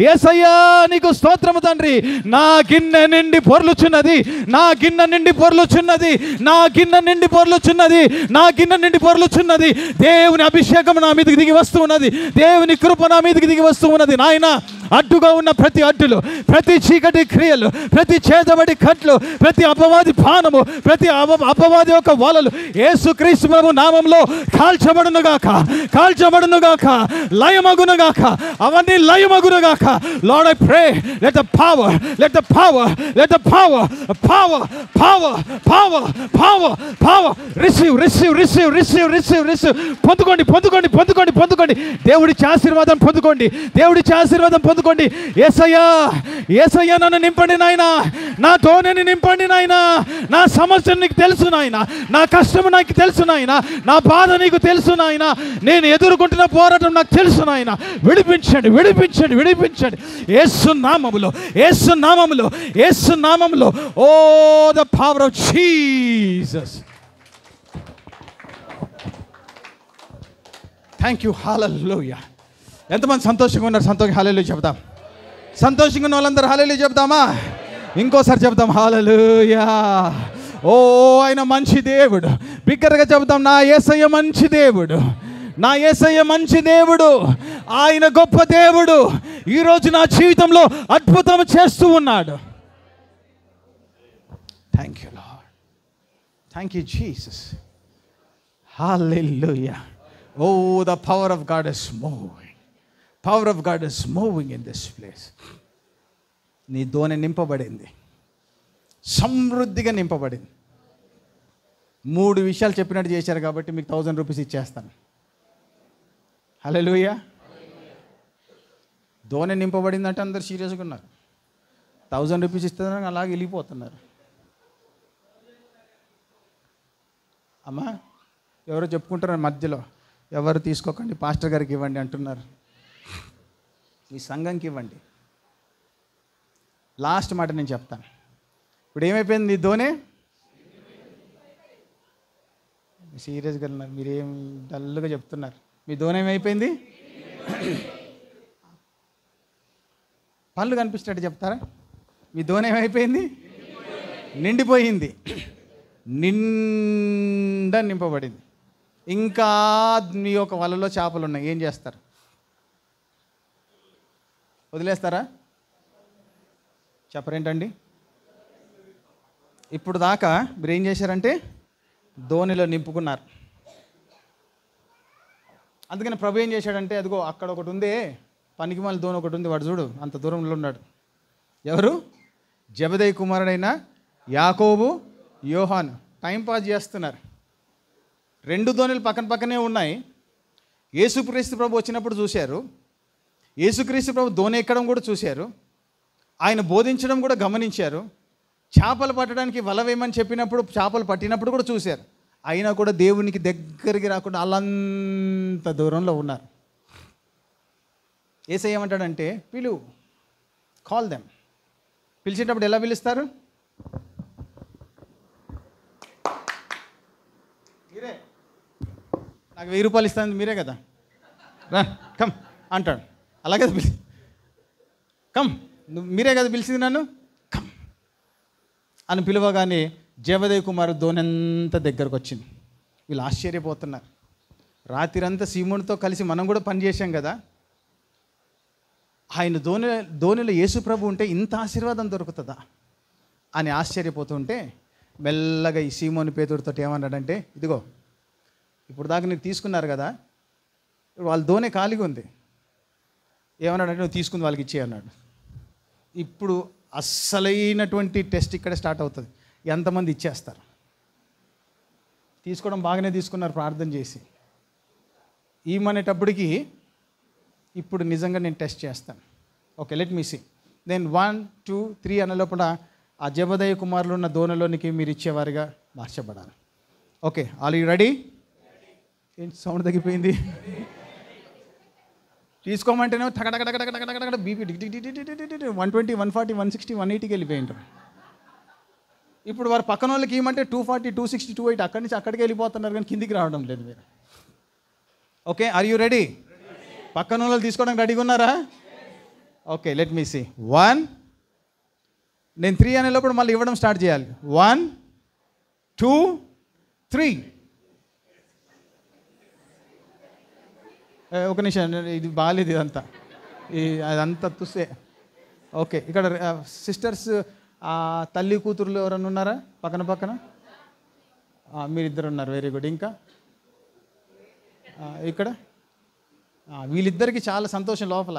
యేసయ్యా నీకు స్తోత్రము తండ్రి. నా గిన్నె నిండి పొర్లుచున్నది, నా గిన్నె నిండి పొర్లుచున్నది, నా గిన్నె నిండి పొర్లుచున్నది, నా గిన్నె నిండి పొర్లుచున్నది. దేవుని అభిషేకం నా మీదకి దిగి వస్తూ ఉన్నది, దేవుని కృప నా మీదకి దిగి వస్తూ ఉన్నది. నాయన, అడ్డుగా ఉన్న ప్రతి అడ్డులు, ప్రతి చీకటి క్రియలు, ప్రతి చేతబడి కట్లు, ప్రతి అపవాది బాణము, ప్రతి అపవాది యొక్క వలలు యేసుక్రీస్తు ప్రభు నామములో కాల్చబడునుగాక, కాల్చబడునుగాక, లయమగునుగాక, అవన్నీ లయమగునుగాక. Lord I pray, let the power, let the power, let the power, power, power, power, power, power. Receive, receive, receive, receive, receive, receive. పొందుకోండి, పొందుకోండి, పొందుకోండి, పొందుకోండి. దేవుడిచ్చే ఆశీర్వాదం పొందుకోండి, దేవుడిచ్చే ఆశీర్వాదం పొందుకోండి. యేసయ్యా, యేసయ్యా నన్ను నింపండి నాయన, నా దోణిని నింపండి నాయన. నా సమస్య నీకు తెలుసు నాయన, నా కష్టం నాకు తెలుసు నాయన, నా బాధ నీకు తెలుసు నాయన, నేను ఎదుర్కొంటున్న పోరాటం నాకు తెలుసు నాయన. విడిపించండి, విడిపించండి, విడిపించండి. యేసు నామములో, యేసు నామములో, యేసు నామములో. Oh the power of Jesus. Thank you. Hallelujah. ఎంతమంది సంతోషంగా ఉన్నారు? సంతోషంగా హల్లెలూయా చెప్తాం. సంతోషంగా ఉన్న వాళ్ళందరూ హల్లెలూయా చెప్తామా? ఇంకోసారి చెప్తాం హల్లెలూయా. ఓ ఆయన మంచి దేవుడు. బిగ్గరగా చెప్తాం, నా యేసయ్య మంచి దేవుడు, నా యేసయ్య మంచి దేవుడు, ఆయన గొప్ప దేవుడు. ఈరోజు నా జీవితంలో అద్భుతం చేస్తూ ఉన్నాడు. Thank you Lord, thank you Jesus. Hallelujah. Oh, the power of God is moving. Power of God is moving in this place. నీ దోణి నింపబడింది, సమృద్ధిగా నింపబడింది. 3 విషయాలు చెప్పినట్టు చేశారు కాబట్టి మీకు 1000 రూపీస్ ఇచ్చేస్తాను. హల్లెలూయా. దోణి నింపబడిందంటే అందరు సీరియస్గా ఉన్నారు. 1000 రూపీస్ ఇస్తున్నారు, అలాగే వెళ్ళిపోతున్నారు. అమ్మా ఎవరో చెప్పుకుంటారు మధ్యలో, ఎవరు తీసుకోకండి, పాస్టర్ గారికి ఇవ్వండి అంటున్నారు. మీ సంఘంకి ఇవ్వండి. లాస్ట్ మాట నేను చెప్తాను. ఇప్పుడు ఏమైపోయింది నీ దోణి? సీరియస్గా ఉన్నారు, మీరేం డల్గా చెప్తున్నారు. మీ దోణి ఏమైపోయింది? పళ్ళు కనిపించేటట్టు చెప్తారా? మీ దోణి ఏమైపోయింది? నిండిపోయింది, నిండా నింపబడింది. ఇంకా మీ యొక్క వలలో చేపలు ఉన్నాయి, ఏం చేస్తారు? వదిలేస్తారా? చెప్పరేంటండి? ఇప్పుడు దాకా మీరు ఏం చేశారంటే ధోనిలో నింపుకున్నారు. అందుకని ప్రభు ఏం చేశాడంటే, అదిగో అక్కడ ఒకటి ఉందే, పనికిమాలిన ధోని ఒకటి ఉంది, వాడు చూడు అంత దూరంలో ఉన్నాడు. ఎవరు? జెబెదయి కుమారుడైన యాకోబు, యోహాను టైంపాస్ చేస్తున్నారు. 2 ధోనిలు పక్కన పక్కనే ఉన్నాయి. యేసుక్రీస్తు ప్రభు వచ్చినప్పుడు చూశారు, యేసుక్రీస్తు ప్రభు ధోని ఎక్కడం కూడా చూశారు, ఆయన బోధించడం కూడా గమనించారు, చేపలు పట్టడానికి వల వేయమని చెప్పినప్పుడు చేపలు పట్టినప్పుడు కూడా చూశారు. అయినా కూడా దేవునికి దగ్గరికి రాకుండా అల్లంత దూరంలో ఉన్నారు. యేసయ్య ఏమంటాడంటే, పిలువు, కాల్ దెమ్. పిలిచేటప్పుడు ఎలా పిలుస్తారు? మీరే, నాకు 1000 రూపాయలు ఇస్తాను మీరే కదా, రా కమ్ అంటాడు. అలాగే కమ్, మీరే కదా పిలిచింది నన్ను, కమ్ అని పిలవగానే జెబెదయి కుమారుడు ధోనంత దగ్గరకు వచ్చింది. వీళ్ళు ఆశ్చర్యపోతున్నారు. రాత్రంతా సీమోనుతో కలిసి మనం కూడా పనిచేసాం కదా, ఆయన ధోనిలో యేసు ప్రభు ఉంటే ఇంత ఆశీర్వాదం దొరుకుతుందా అని ఆశ్చర్యపోతుంటే, మెల్లగా ఈ సీమోను పేతుడితో ఏమన్నాడంటే, ఇదిగో ఇప్పుడు దాకా మీరు తీసుకున్నారు కదా, వాళ్ళ ధోని ఖాళీగా ఉంది, ఏమన్నాడంటే నువ్వు తీసుకుని వాళ్ళకి ఇచ్చే అన్నాడు. ఇప్పుడు అస్సలైనటువంటి టెస్ట్ ఇక్కడ స్టార్ట్ అవుతుంది. ఎంతమంది ఇచ్చేస్తారు? తీసుకోవడం బాగానే తీసుకున్నారు ప్రార్థన చేసి. ఈమనేటప్పటికి ఇప్పుడు నిజంగా నేను టెస్ట్ చేస్తాను. Okay, let me see. నేను 1 2 3 అన్న లోపల ఆ జెబెదయి కుమారులు ఉన్న ధోనిలోనికి మీరు ఇచ్చేవారిగా మార్చబడాలి. Okay, are you ready? ఏంటి సౌండ్ తగ్గిపోయింది? తీసుకోమంటేనే టకటకటకటకటకటకట బీపీ 120 140 160 180కి వెళ్ళిపోయింటారు. ఇప్పుడు వారు పక్కన వాళ్ళకి ఏమంటే 240 260 280 అక్కడి నుంచి అక్కడికి వెళ్ళిపోతున్నారు, కానీ కిందికి రావడం లేదు మీరు. Okay, are you ready? పక్కన వాళ్ళు తీసుకోవడానికి రెడీగా ఉన్నారా? Okay, let me see. 1, నేను 3 అనే లోపల మళ్ళీ ఇవ్వడం స్టార్ట్ చేయాలి. 1 2 3. ఒక నిమిషం, ఇది బాగాలేదు ఇదంతా, అదంతా తుసే. ఓకే, ఇక్కడ సిస్టర్స్ తల్లి కూతురులు ఎవరన్నా ఉన్నారా పక్కన పక్కన? మీరిద్దరు ఉన్నారు, వెరీ గుడ్. ఇంకా ఇక్కడ వీళ్ళిద్దరికి చాలా సంతోషం లోపల.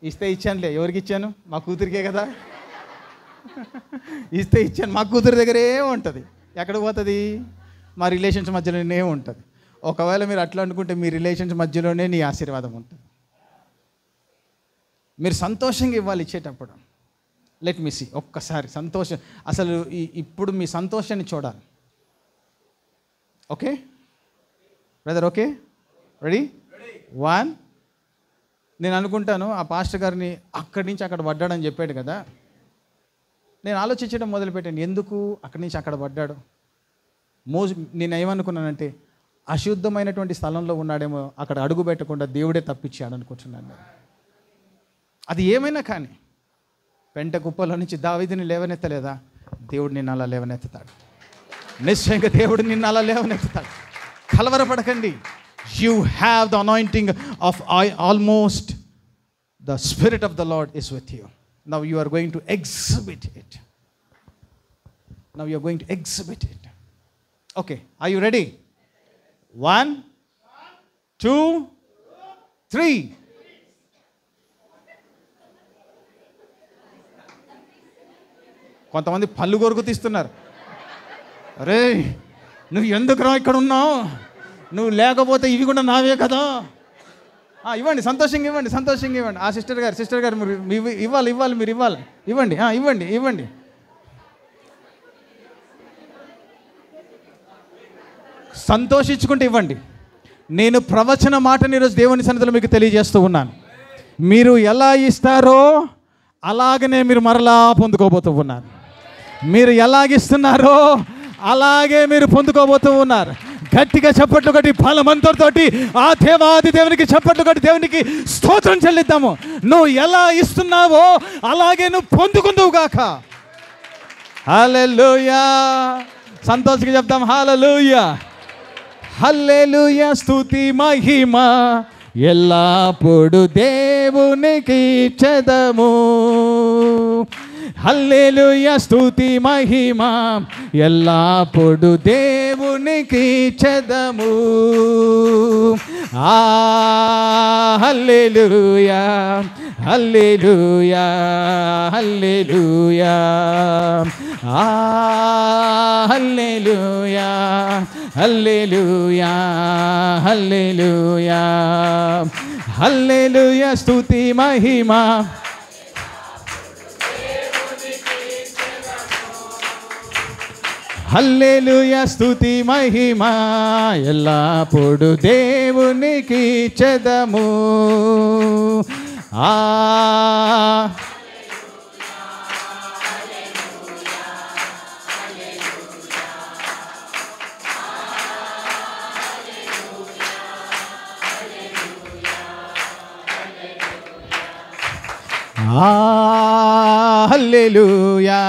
ఇస్తే ఇచ్చానులే, ఎవరికి ఇచ్చాను? మా కూతురికే కదా. ఇస్తే ఇచ్చాను, మా కూతురి దగ్గరే ఉంటుంది. ఎక్కడ పోతుంది? మా రిలేషన్స్ మధ్యలోనే ఉంటుంది. ఒకవేళ మీరు అట్లా అనుకుంటే మీ రిలేషన్స్ మధ్యలోనే నీ ఆశీర్వాదం ఉంటుంది. మీరు సంతోషంగా ఇవ్వాలి ఇచ్చేటప్పుడు. లెట్ మీ సీ, ఒక్కసారి సంతోషం, అసలు ఇప్పుడు మీ సంతోషాన్ని చూడాలి. Okay brother, okay ready? 1. నేను అనుకుంటాను ఆ పాస్టర్ గారిని అక్కడి నుంచి అక్కడ పడ్డాడని చెప్పాడు కదా, నేను ఆలోచించడం మొదలుపెట్టాను, ఎందుకు అక్కడి నుంచి అక్కడ పడ్డాడు. నేను ఏమనుకున్నానంటే, అశుద్ధమైనటువంటి స్థలంలో ఉన్నాడేమో, అక్కడ అడుగు పెట్టకుండా దేవుడే తప్పించాడు అనుకుంటున్నాను. అది ఏమైనా కానీ పెంట కుప్పలో నుంచి దావీదుని లేవనెత్తలేదా? దేవుడు నిన్ను అలా లేవనెత్తుతాడు. నిశ్చయంగా దేవుడు నిన్ను అలా లేవనెత్తుతాడు. కలవరపడకండి. You have the anointing of almost the Spirit of the Lord is with you. Now you are going to exhibit it. Now you are going to exhibit it. Okay, are you ready? 1 2 3. కొంతమంది పళ్ళు కొరకు తీస్తున్నారు. అరే నువ్వు ఎందుకురా ఇక్కడ ఉన్నావు? నువ్వు లేకపోతే ఇవి కూడా నావే కదా. ఇవ్వండి, సంతోషంగా ఇవ్వండి, సంతోషంగా ఇవ్వండి. ఆ సిస్టర్ గారు మీరు ఇవ్వాలి, మీరు ఇవ్వాలి, ఇవ్వండి, ఇవ్వండి. సంతోషించుకుంటే ఇవ్వండి. నేను ప్రవచన మాటని ఈరోజు దేవుని సన్నిధిలో మీకు తెలియజేస్తూ ఉన్నాను. మీరు ఎలా ఇస్తారో అలాగనే మీరు మరలా పొందుకోబోతూ ఉన్నారు. మీరు ఎలాగిస్తున్నారో అలాగే మీరు పొందుకోబోతూ ఉన్నారు. గట్టిగా చప్పట్లు కొట్టి బలమంతోటి ఆ దేవాది దేవునికి చప్పట్లు కొట్టి దేవునికి స్తోత్రం చెల్లిద్దాము. నువ్వు ఎలా ఇస్తున్నావో అలాగే నువ్వు పొందుకుందువు గాక. హల్లెలూయా. సంతోషంగా చెప్తాం హల్లెలూయా, హల్లెలూయా స్తుతి మహిమ ఎల్లప్పుడు దేవునికి ఇచ్చెదము. హల్లెలూయా స్తుతి మహిమ ఎల్లప్పుడు దేవునికి ఇచ్చెదము. హల్లెలూయా హల్లెలూయా హల్లెలూయా హల్లెలూయా హల్లెలూయా హల్లెలూయా హల్లెలూయా స్తుతి మహిమ హల్లెలూయా స్తుతి మహిమ ఎల్లప్పుడు దేవునికి ఇచ్చెదము. హల్లెలూయా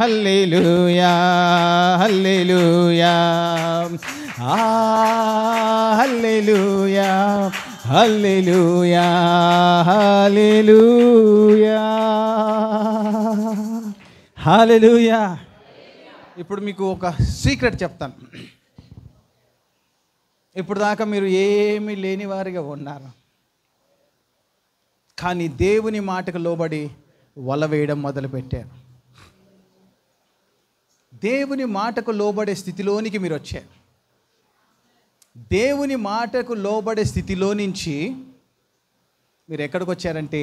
హల్లెలూయా హల్లెలూయా హల్లెలూయా హల్లెలూయా హల్లెలూయా హల్లెలూయా. ఇప్పుడు మీకు ఒక సీక్రెట్ చెప్తాను. ఇప్పుడు దాకా మీరు ఏమీ లేని వారిగా ఉన్నారు, కానీ దేవుని మాటకు లోబడి వల వేయడం మొదలుపెట్టారు. దేవుని మాటకు లోబడే స్థితిలోనికి మీరు వచ్చారు. దేవుని మాటకు లోబడే స్థితిలో నుంచి మీరు ఎక్కడికి వచ్చారంటే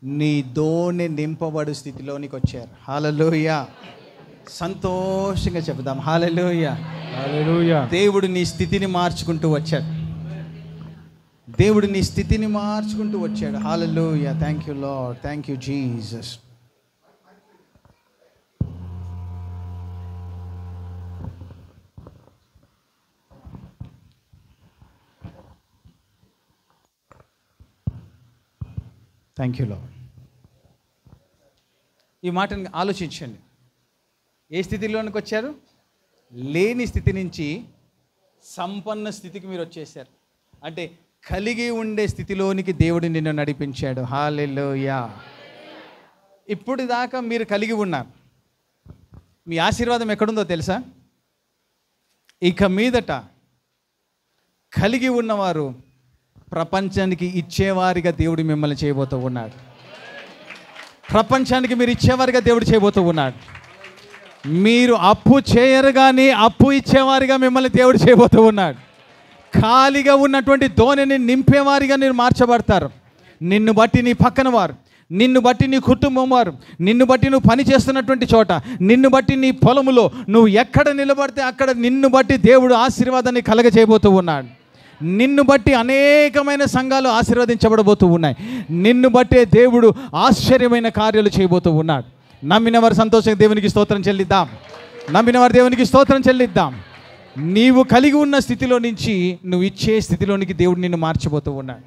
నీ దోణి నింపబడు స్థితిలోనికి వచ్చారు. హల్లెలూయా. సంతోషంగా చెప్దాం హల్లెలూయా. హల్లెలూయా. దేవుడు నీ స్థితిని మార్చుకుంటూ వచ్చాడు. దేవుడు నీ స్థితిని మార్చుకుంటూ వచ్చాడు. Hallelujah. Thank you Lord, thank you Jesus. Thank you Lord. ఈ మాటని ఆలోచించండి. ఏ స్థితిలోనికి వచ్చారు? లేని స్థితి నుంచి సంపన్న స్థితికి మీరు వచ్చేసారు. అంటే కలిగి ఉండే స్థితిలోనికి దేవుడు నిన్ను నడిపించాడు. హల్లెలూయా. ఇప్పుడు దాకా మీరు కలిగి ఉన్నారు. మీ ఆశీర్వాదం ఎక్కడుందో తెలుసా? ఇక మీదట కలిగి ఉన్నవారు ప్రపంచానికి ఇచ్చేవారిగా దేవుడు మిమ్మల్ని చేయబోతూ ఉన్నాడు. ప్రపంచానికి మీరు ఇచ్చేవారిగా దేవుడు చేయబోతూ ఉన్నాడు. మీరు అప్పు చేయరు కానీ అప్పు ఇచ్చేవారిగా మిమ్మల్ని దేవుడు చేయబోతూ ఉన్నాడు. ఖాళీగా ఉన్నటువంటి దోణిని నింపేవారిగా మీరు మార్చబడతారు. నిన్ను బట్టి నీ పక్కన వారు, నిన్ను బట్టి నీ కుటుంబం వారు, నిన్ను బట్టి నువ్వు పని చేస్తున్నటువంటి చోట, నిన్ను బట్టి నీ పొలములో నువ్వు ఎక్కడ నిలబడితే అక్కడ నిన్ను బట్టి దేవుడు ఆశీర్వాదాన్ని కలగజేయబోతూ ఉన్నాడు. నిన్ను బట్టి అనేకమైన సంఘాలు ఆశీర్వదించబడబోతూ ఉన్నాయి. నిన్ను బట్టే దేవుడు ఆశ్చర్యమైన కార్యాలు చేయబోతూ ఉన్నాడు. నమ్మిన వారు సంతోషంగా దేవునికి స్తోత్రం చెల్లిద్దాం. నమ్మిన వారు దేవునికి స్తోత్రం చెల్లిద్దాం. నీవు కలిగి ఉన్న స్థితిలో నుంచి నువ్వు ఇచ్చే స్థితిలోనికి దేవుడు నిన్ను మార్చిపోతూ ఉన్నాడు.